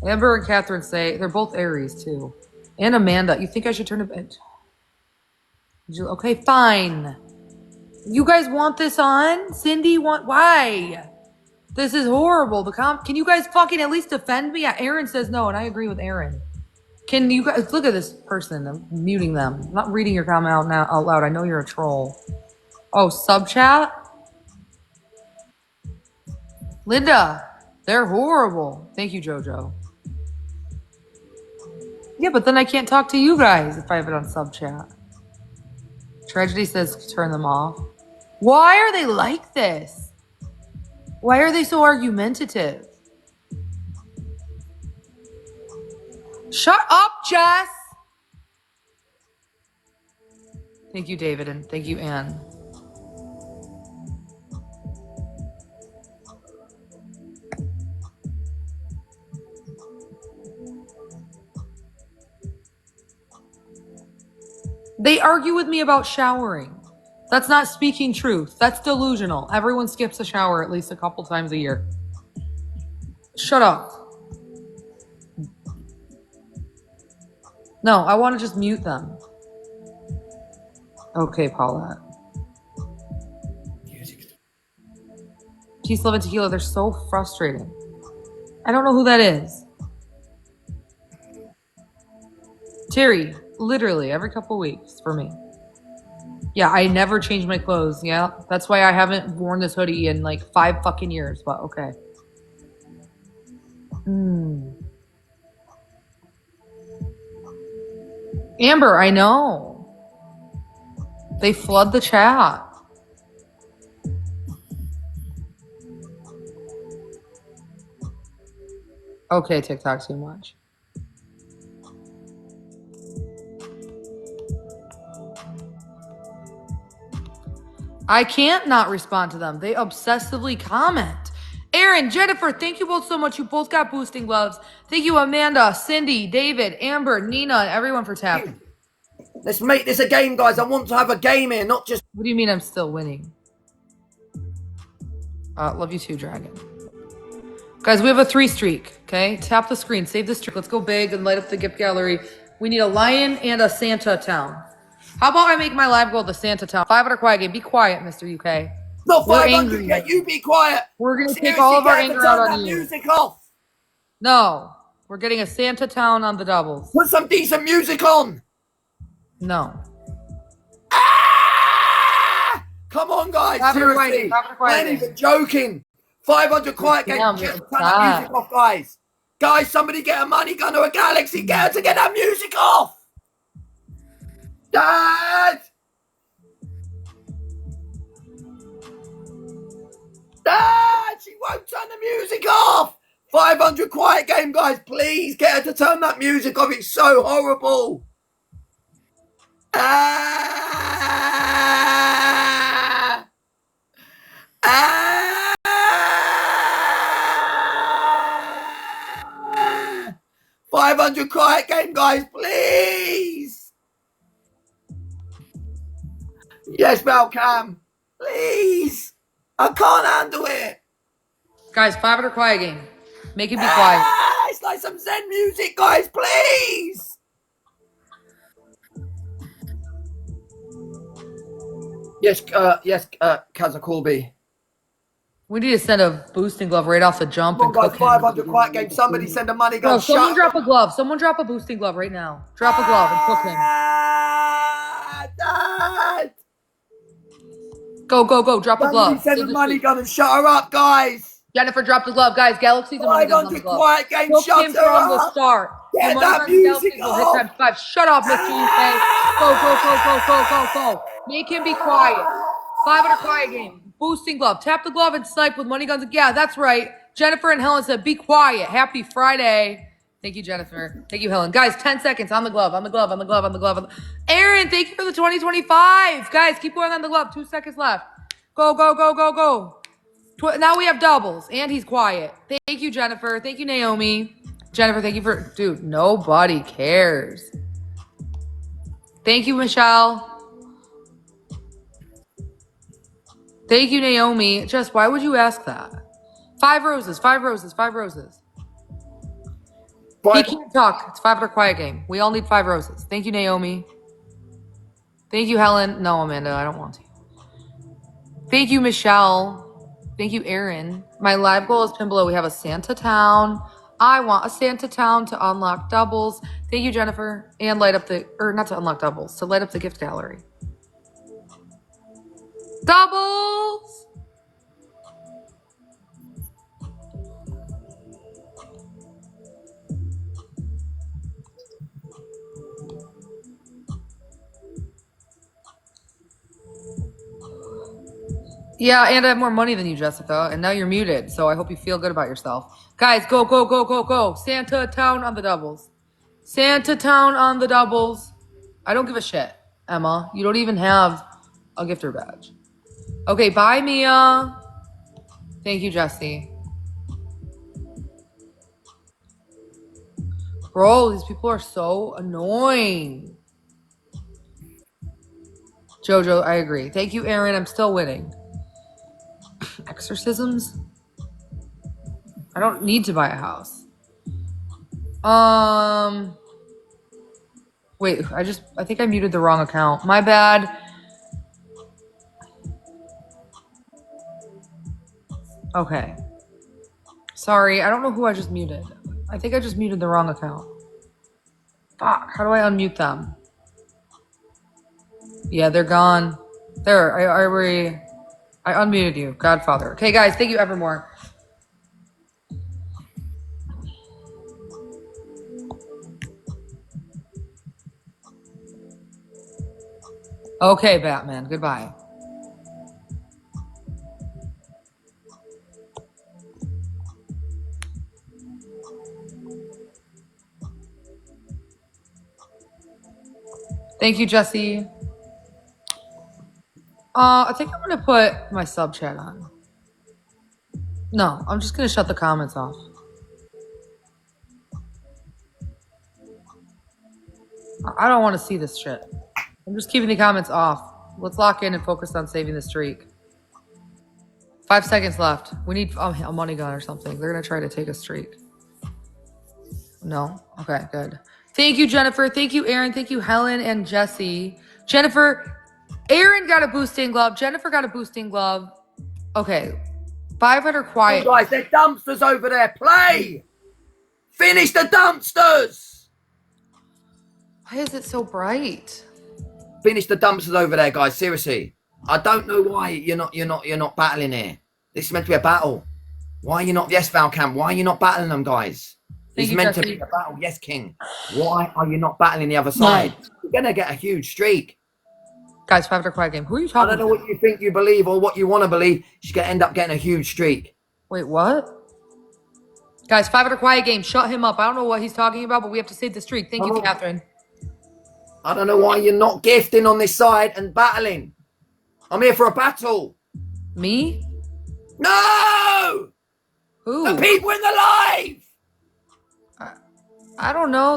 Amber and Catherine say, they're both Aries too. And Amanda, you think I should turn it? Okay, fine. You guys want this on? Cindy why? This is horrible. Can you guys fucking at least defend me? Aaron says no, and I agree with Aaron. Can you guys look at this person? I'm muting them. I'm not reading your comment out loud. I know you're a troll. Oh, sub chat? Linda, they're horrible. Thank you, Jojo. Yeah, but then I can't talk to you guys if I have it on sub chat. Tragedy says turn them off. Why are they like this? Why are they so argumentative? Shut up, Jess! Thank you, David, and thank you, Anne. They argue with me about showering. That's not speaking truth. That's delusional. Everyone skips a shower at least a couple times a year. Shut up. No, I want to just mute them. Okay, Paulette. Peace, love, and tequila. They're so frustrating. I don't know who that is. Terry, literally every couple weeks for me. Yeah, I never change my clothes. Yeah, that's why I haven't worn this hoodie in like 5 fucking years, but okay. Amber, I know. They flood the chat. Okay, TikTok too much. I can't not respond to them. They obsessively comment. Aaron, Jennifer, thank you both so much. You both got boosting gloves. Thank you, Amanda, Cindy, David, Amber, Nina, and everyone for tapping. Let's make this a game, guys. I want to have a game here, not just... What do you mean I'm still winning? Love you too, Dragon. Guys, we have a 3 streak, okay? Tap the screen, save the streak. Let's go big and light up the gift gallery. We need a lion and a Santa town. How about I make my live goal the Santa town? 500 quiet game. Be quiet, Mr. UK. Not 500 yet. You be quiet. We're going to take all of our anger out on you. Music off. No. We're getting a Santa town on the doubles. Put some decent music on. No. Ah! Come on, guys. Seriously. I ain't even joking. 500 quiet game. Turn that music off, guys. Guys, somebody get a money gun or a galaxy. Get her to get that music off. Dad! Dad! She won't turn the music off! 500 quiet game, guys. Please get her to turn that music off. It's so horrible. Ah! Ah! 500 quiet game, guys, please. Yes, Malcam, please. I can't handle it. Guys, 500 quiet game. Make it be quiet. It's like some Zen music, guys, please. Yes, Kazakulbi. We need to send a boosting glove right off the jump. Come on, guys, 500 quiet game. Somebody send a money gun. No, someone drop a glove. Someone drop a boosting glove right now. Drop a glove and cook him. Dad! Go, go, go. Drop a glove. Send a money gun and shut her up, guys. Jennifer, drop the glove. Guys, Galaxy's a money gun on the glove. Quiet game. Cook Shut him her from the up. start. Get the that music off. Hit ×5. Shut up, Mr. UK. Go, go, go, go, go, go, go. Make him be quiet. 500 quiet game. Boosting glove. Tap the glove and snipe with money guns. Yeah, that's right. Jennifer and Helen said, be quiet. Happy Friday. Thank you, Jennifer. Thank you, Helen. Guys, 10 seconds on the glove, on the glove, on the glove, on the glove. Aaron, thank you for the 2025. Guys, keep going on the glove. 2 seconds left. Go, go, go, go, go. Now we have doubles, and he's quiet. Thank you, Jennifer. Thank you, Naomi. Jennifer, thank you for... Dude, nobody cares. Thank you, Michelle. Thank you, Naomi. Jess, why would you ask that? 5 roses, 5 roses, 5 roses. He can't talk. It's 500 quiet game. We all need 5 roses. Thank you, Naomi. Thank you, Helen. No, Amanda, I don't want to. Thank you, Michelle. Thank you, Aaron. My live goal is pin below. We have a Santa town, I want a Santa Town to unlock doubles. Thank you, Jennifer. And light up the, or not to unlock doubles, to light up the gift gallery. Doubles! Yeah, and I have more money than you, Jessica. And now you're muted, so I hope you feel good about yourself. Guys, go, go, go, go, go. Santa Town on the doubles. Santa Town on the doubles. I don't give a shit, Emma. You don't even have a gifter badge. Okay, bye, Mia. Thank you, Jesse. Bro, these people are so annoying. Jojo, I agree. Thank you, Aaron. I'm still winning. Exorcisms? I don't need to buy a house. Wait, I think I muted the wrong account. My bad. Okay. Sorry, I don't know who I just muted. I think I just muted the wrong account. Fuck, how do I unmute them? Yeah, they're gone. There, I unmuted you, Godfather. Okay, guys, thank you, Evermore. Okay, Batman, goodbye. Thank you, Jesse. I think I'm gonna put my sub chat on. No, I'm just gonna shut the comments off. I don't want to see this shit. I'm just keeping the comments off. Let's lock in and focus on saving the streak. 5 seconds left. We need a money gun or something. They're gonna try to take a streak. No? Okay, good. Thank you, Jennifer. Thank you, Aaron. Thank you, Helen and Jesse. Jennifer, Aaron got a boosting glove. Jennifer got a boosting glove. Okay. 500 quiet. Oh, guys, they're dumpsters over there. Play! Finish the dumpsters! Why is it so bright? Finish the dumpsters over there, guys. Seriously. I don't know why you're not battling here. This is meant to be a battle. Why are you not? Yes, Valcam. Why are you not battling them, guys? It's meant to be a battle. Yes, King. Why are you not battling the other side? You're gonna get a huge streak. Guys, 500 quiet game. Who are you talking I don't know what you think you believe or what you want to believe. She's gonna end up getting a huge streak. Wait, what? Guys, 500 quiet game. Shut him up. I don't know what he's talking about, but we have to save the streak. Thank you, Catherine. I don't know why you're not gifting on this side and battling. I'm here for a battle. Me? No! Who? The people in the live! I don't know.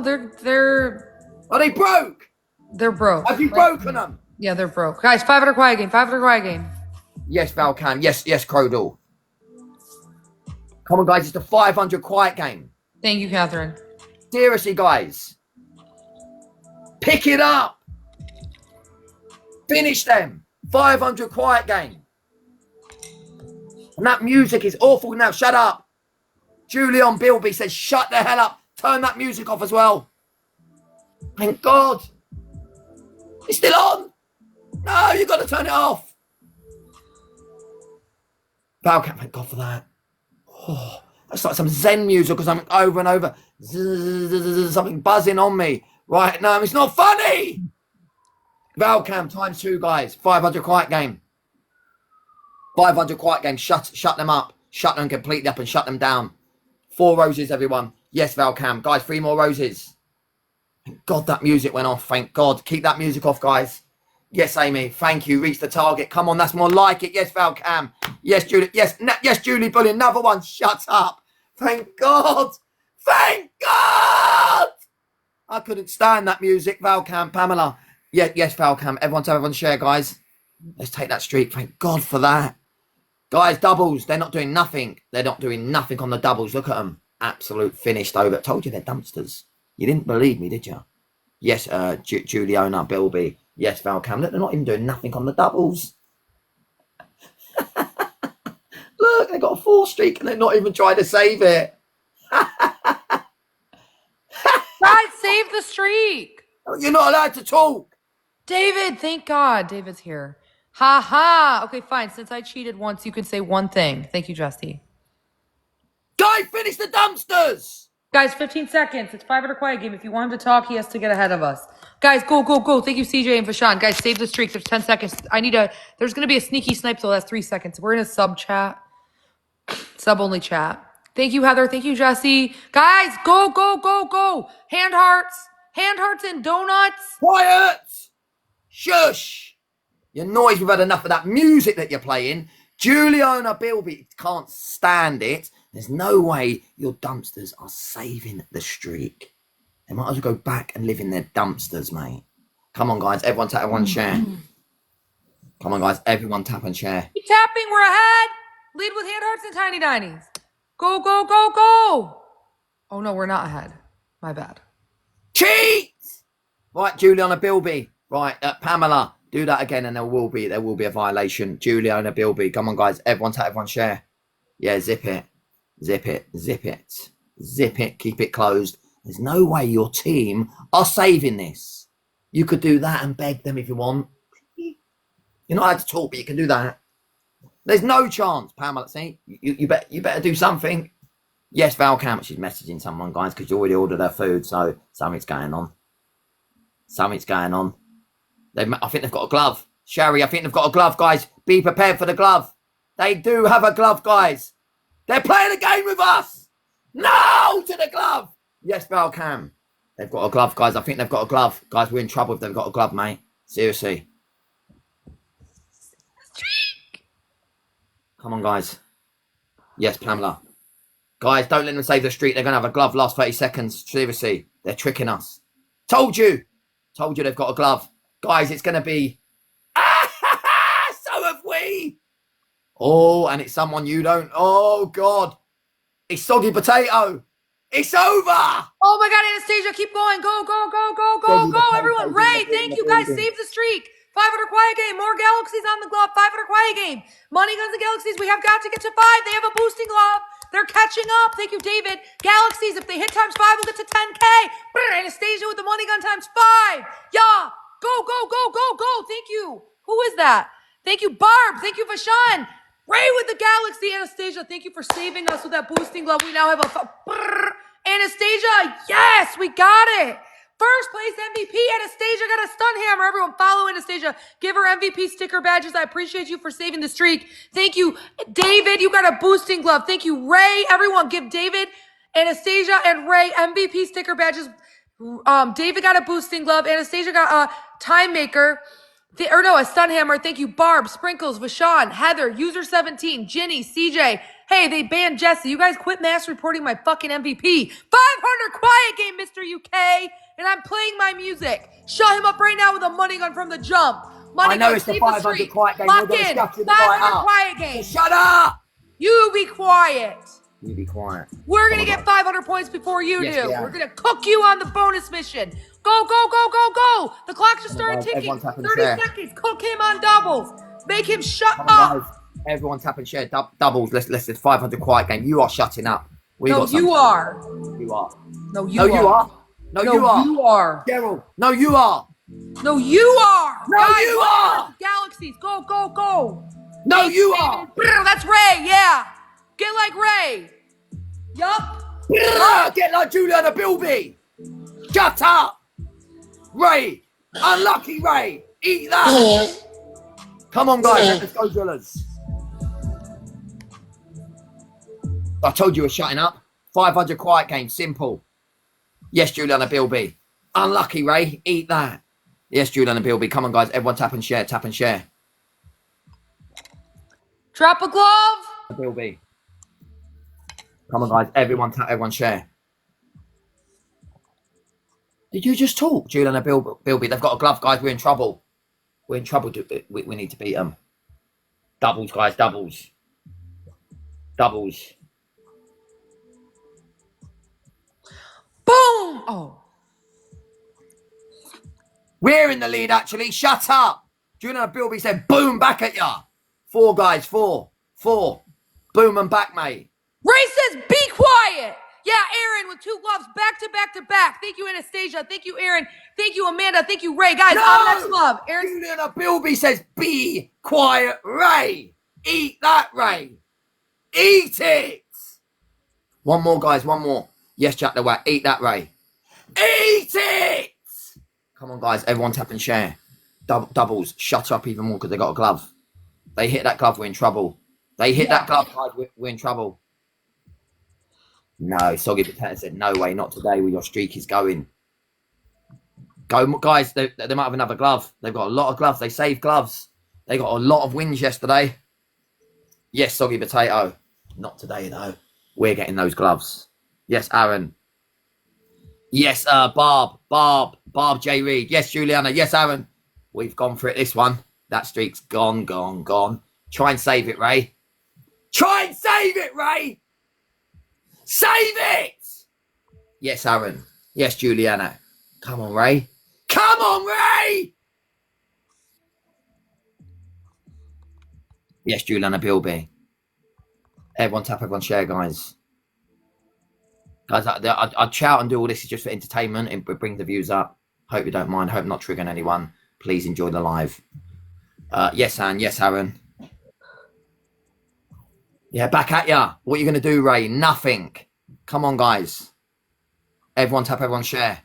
Are they broke? They're broke. Have you broken them? Yeah, they're broke. Guys, 500 quiet game. 500 quiet game. Yes, Valcan. Yes, Crowdall. Come on, guys. It's the 500 quiet game. Thank you, Catherine. Seriously, guys. Pick it up. Finish them. 500 quiet game. And that music is awful now. Shut up. Julian Bilby says, shut the hell up. Turn that music off as well. Thank God. It's still on. No, you've got to turn it off. Valcap, thank God for that. Oh, that's like some Zen music or something over and over. Something buzzing on me. Right now, it's not funny. Valcam times 2, guys. 500 quiet game. 500 quiet game. Shut them up. Shut them completely up and shut them down. 4 roses, everyone. Yes, Valcam. Guys, 3 more roses. Thank God that music went off. Thank God. Keep that music off, guys. Yes, Amy. Thank you. Reach the target. Come on, that's more like it. Yes, Valcam. Yes, Julie. Yes, Julie Bully. Another one. Shut up. Thank God. Thank God. I couldn't stand that music. Valcam, Pamela. Yeah, yes, Valcam. Everyone share, guys. Let's take that streak. Thank God for that. Guys, doubles. They're not doing nothing. They're not doing nothing on the doubles. Look at them. Absolute finished over. Told you they're dumpsters. You didn't believe me, did you? Yes, Juliana, Bilby. Yes, Valcam. Look, they're not even doing nothing on the doubles. Look, they got a 4 streak and they're not even trying to save it. streak. You're not allowed to talk. David, thank God. David's here. Ha ha. Okay, fine. Since I cheated once, you can say one thing. Thank you, Jesse. Guy, finish the dumpsters. Guys, 15 seconds. It's 500 quiet game. If you want him to talk, he has to get ahead of us. Guys, go, go, go. Thank you, CJ and Vashan. Guys, save the streak. There's 10 seconds. There's going to be a sneaky snipe, so that's 3 seconds. We're in a sub chat. Sub only chat. Thank you, Heather. Thank you, Jesse. Guys, go, go, go, go. Hand hearts. Hand hearts and donuts. Quiet. Shush. You're noisy. We've had enough of that music that you're playing. Juliana Bilby can't stand it. There's no way your dumpsters are saving the streak. They might as well go back and live in their dumpsters, mate. Come on, guys. Everyone tap and share. Come on, guys. Everyone tap and share. Keep tapping. We're ahead. Lead with hand hearts and tiny dinies. Go, go, go, go. Oh, no, we're not ahead. My bad. Cheat! Right, Juliana Bilby. Right, Pamela. Do that again and there will be a violation. Juliana Bilby. Come on, guys. Everyone tap, everyone share. Yeah, zip it. Zip it. Zip it. Zip it. Keep it closed. There's no way your team are saving this. You could do that and beg them if you want. You're not allowed to talk, but you can do that. There's no chance, Pamela. See, you better do something. Yes, Val Camp. She's messaging someone, guys, because you already ordered her food, so something's going on. Something's going on. I think they've got a glove. Sherry, I think they've got a glove, guys. Be prepared for the glove. They do have a glove, guys. They're playing a game with us. No to the glove. Yes, Val Cam. They've got a glove, guys. I think they've got a glove. Guys, we're in trouble if they've got a glove, mate. Seriously. Come on, guys. Yes, Pamela. Guys, don't let them save the streak. They're going to have a glove last 30 seconds. Seriously. They're tricking us. Told you. Told you they've got a glove. Guys, it's going to be... so have we. Oh, and it's someone you don't... Oh, God. It's Soggy Potato. It's over. Oh, my God, Anastasia, keep going. Go, go, go, go, go, go. Everyone, Ray, thank you, guys. Save the streak. 500 quiet game. More galaxies on the glove. 500 quiet game. Money Guns and Galaxies. We have got to get to 5. They have a boosting glove. They're catching up. Thank you, David. Galaxies, if they hit times 5, we'll get to 10K. Anastasia with the money gun times 5. Yeah. Go, go, go, go, go. Thank you. Who is that? Thank you, Barb. Thank you, Vashan. Ray with the Galaxy. Anastasia, thank you for saving us with that boosting glove. We now have Anastasia. Yes, we got it. First place MVP, Anastasia got a stun hammer. Everyone follow Anastasia. Give her MVP sticker badges. I appreciate you for saving the streak. Thank you, David. You got a boosting glove. Thank you, Ray. Everyone give David, Anastasia, and Ray MVP sticker badges. David got a boosting glove. Anastasia got a time maker. A stun hammer. Thank you, Barb, Sprinkles, Vashan, Heather, User 17, Ginny, CJ. Hey, they banned Jesse. You guys quit mass reporting my fucking MVP. 500 quiet game, Mr. UK. And I'm playing my music. Shut him up right now with a money gun from the jump. Money I know gun, it's the 500 quiet game. Lock in. 500 quiet game. So shut up. You be quiet. You be quiet. We're going to get 500 points before you Yes, do. We're going to cook you on the bonus mission. Go, go, go, go, go. The clock just started ticking. 30 seconds. Cook him on doubles. Make him shut up. Guys. Everyone tap and share doubles. Let's 500 quiet game. You are shutting up. No, you are. You are. No, you are. No, you are. You are. Daryl. No, you are. No, you are. No, Guys, you are. Galaxies. Go, go, go. No, you are. That's Ray. Yeah. Get like Ray. Yup. Get like Juliana Bilby. Shut up. Ray. Unlucky Ray. Eat that. Come on, guys. Let's go, drillers. I told you we're shutting up. 500 quiet game. Simple. Yes, Juliana Bilby. Unlucky, Ray. Eat that. Yes, Juliana Bilby. Come on, guys. Everyone tap and share. Tap and share. Drop a glove. Bilby. Come on, guys. Everyone tap. Everyone share. Did you just talk, Juliana Bilby? They've got a glove, guys. We're in trouble. We're in trouble. We need to beat them. Doubles, guys. Doubles. Doubles. Boom! Oh. We're in the lead, actually. Shut up. Juliana Bilby said, boom, back at ya. 4, guys. 4. Boom and back, mate. Ray says, be quiet. Yeah, Aaron with 2 gloves back to back to back. Thank you, Anastasia. Thank you, Aaron. Thank you, Amanda. Thank you, Ray. Guys, on next glove. Aaron. Juliana Bilby says, be quiet, Ray. Eat that, Ray. Eat it. One more, guys. One more. Yes, Jack the Whack. Eat that, Ray. Eat it. Come on, guys. Everyone tap and share. Doubles. Shut up even more because they got a glove. They hit that glove, we're in trouble. They hit that glove, guys, we're in trouble. No, Soggy Potato said, no way, not today where your streak is going. Go, guys, they might have another glove. They've got a lot of gloves. They saved gloves. They got a lot of wins yesterday. Yes, Soggy Potato. Not today, though. We're getting those gloves. Yes, Aaron. Yes, Barb J. Reed. Yes, Juliana. Yes, Aaron. We've gone for it this one. That streak's gone. Try and save it, Ray. Try and save it, Ray. Save it. Yes, Aaron. Yes, Juliana. Come on, Ray. Come on, Ray. Yes, Juliana Bilby. Everyone tap, everyone share, guys. Guys, I'd shout and do all this just for entertainment and bring the views up. Hope you don't mind. Hope not triggering anyone. Please enjoy the live. Yes, Anne. Yes, Aaron. Yeah, back at ya. What are you going to do, Ray? Nothing. Come on, guys. Everyone tap, everyone share.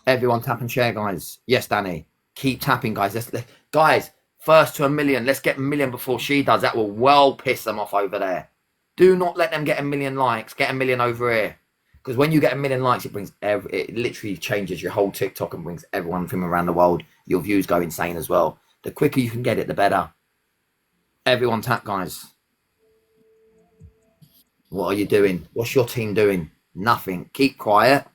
Everyone tap and share, guys. Yes, Danny. Keep tapping, guys. Guys, first to 1 million. Let's get 1 million before she does. That will well piss them off over there. Do not let them get 1 million likes. Get 1 million over here. Because when you get 1 million likes, it literally changes your whole TikTok and brings everyone from around the world. Your views go insane as well. The quicker you can get it, the better. Everyone tap, guys. What are you doing? What's your team doing? Nothing. Keep quiet.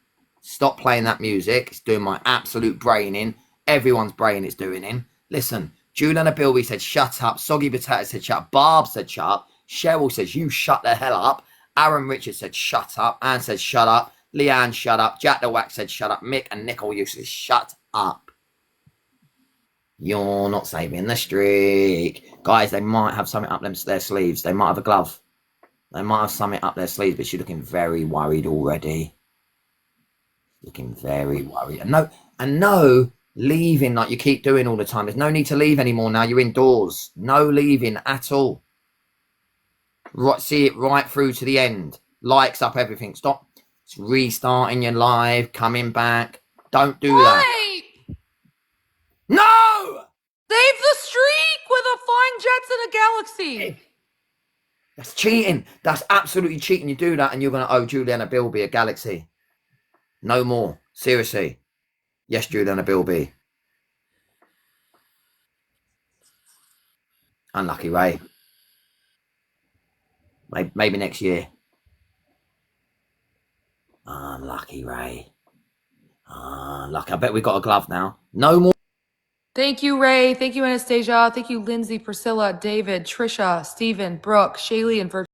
Stop playing that music. It's doing my absolute brain in. Everyone's brain is doing in. Listen, Juliana Bilby said, shut up. Soggy Potato said, shut up. Barb said, shut up. Cheryl says, you shut the hell up. Aaron Richards said, shut up. Anne said, shut up. Leanne, shut up. Jack the Wax said, shut up. Mick and Nicole, you said, shut up. You're not saving the streak. Guys, they might have something up their sleeves. They might have a glove. They might have something up their sleeves, but she's looking very worried already. Looking very worried. And no leaving like you keep doing all the time. There's no need to leave anymore now. You're indoors. No leaving at all. Right, see it right through to the end. Likes up everything. Stop. It's restarting your live. Coming back. Don't do that. No! Save the streak with a flying jets in a galaxy. That's cheating. That's absolutely cheating. You do that and you're going to owe Juliana Bilby a galaxy. No more. Seriously. Yes, Juliana Bilby. Unlucky, Ray. Maybe next year. Unlucky, Ray. Unlucky. I bet we got a glove now. No more. Thank you, Ray. Thank you, Anastasia. Thank you, Lindsay, Priscilla, David, Trisha, Stephen, Brooke, Shaylee, and Virginia.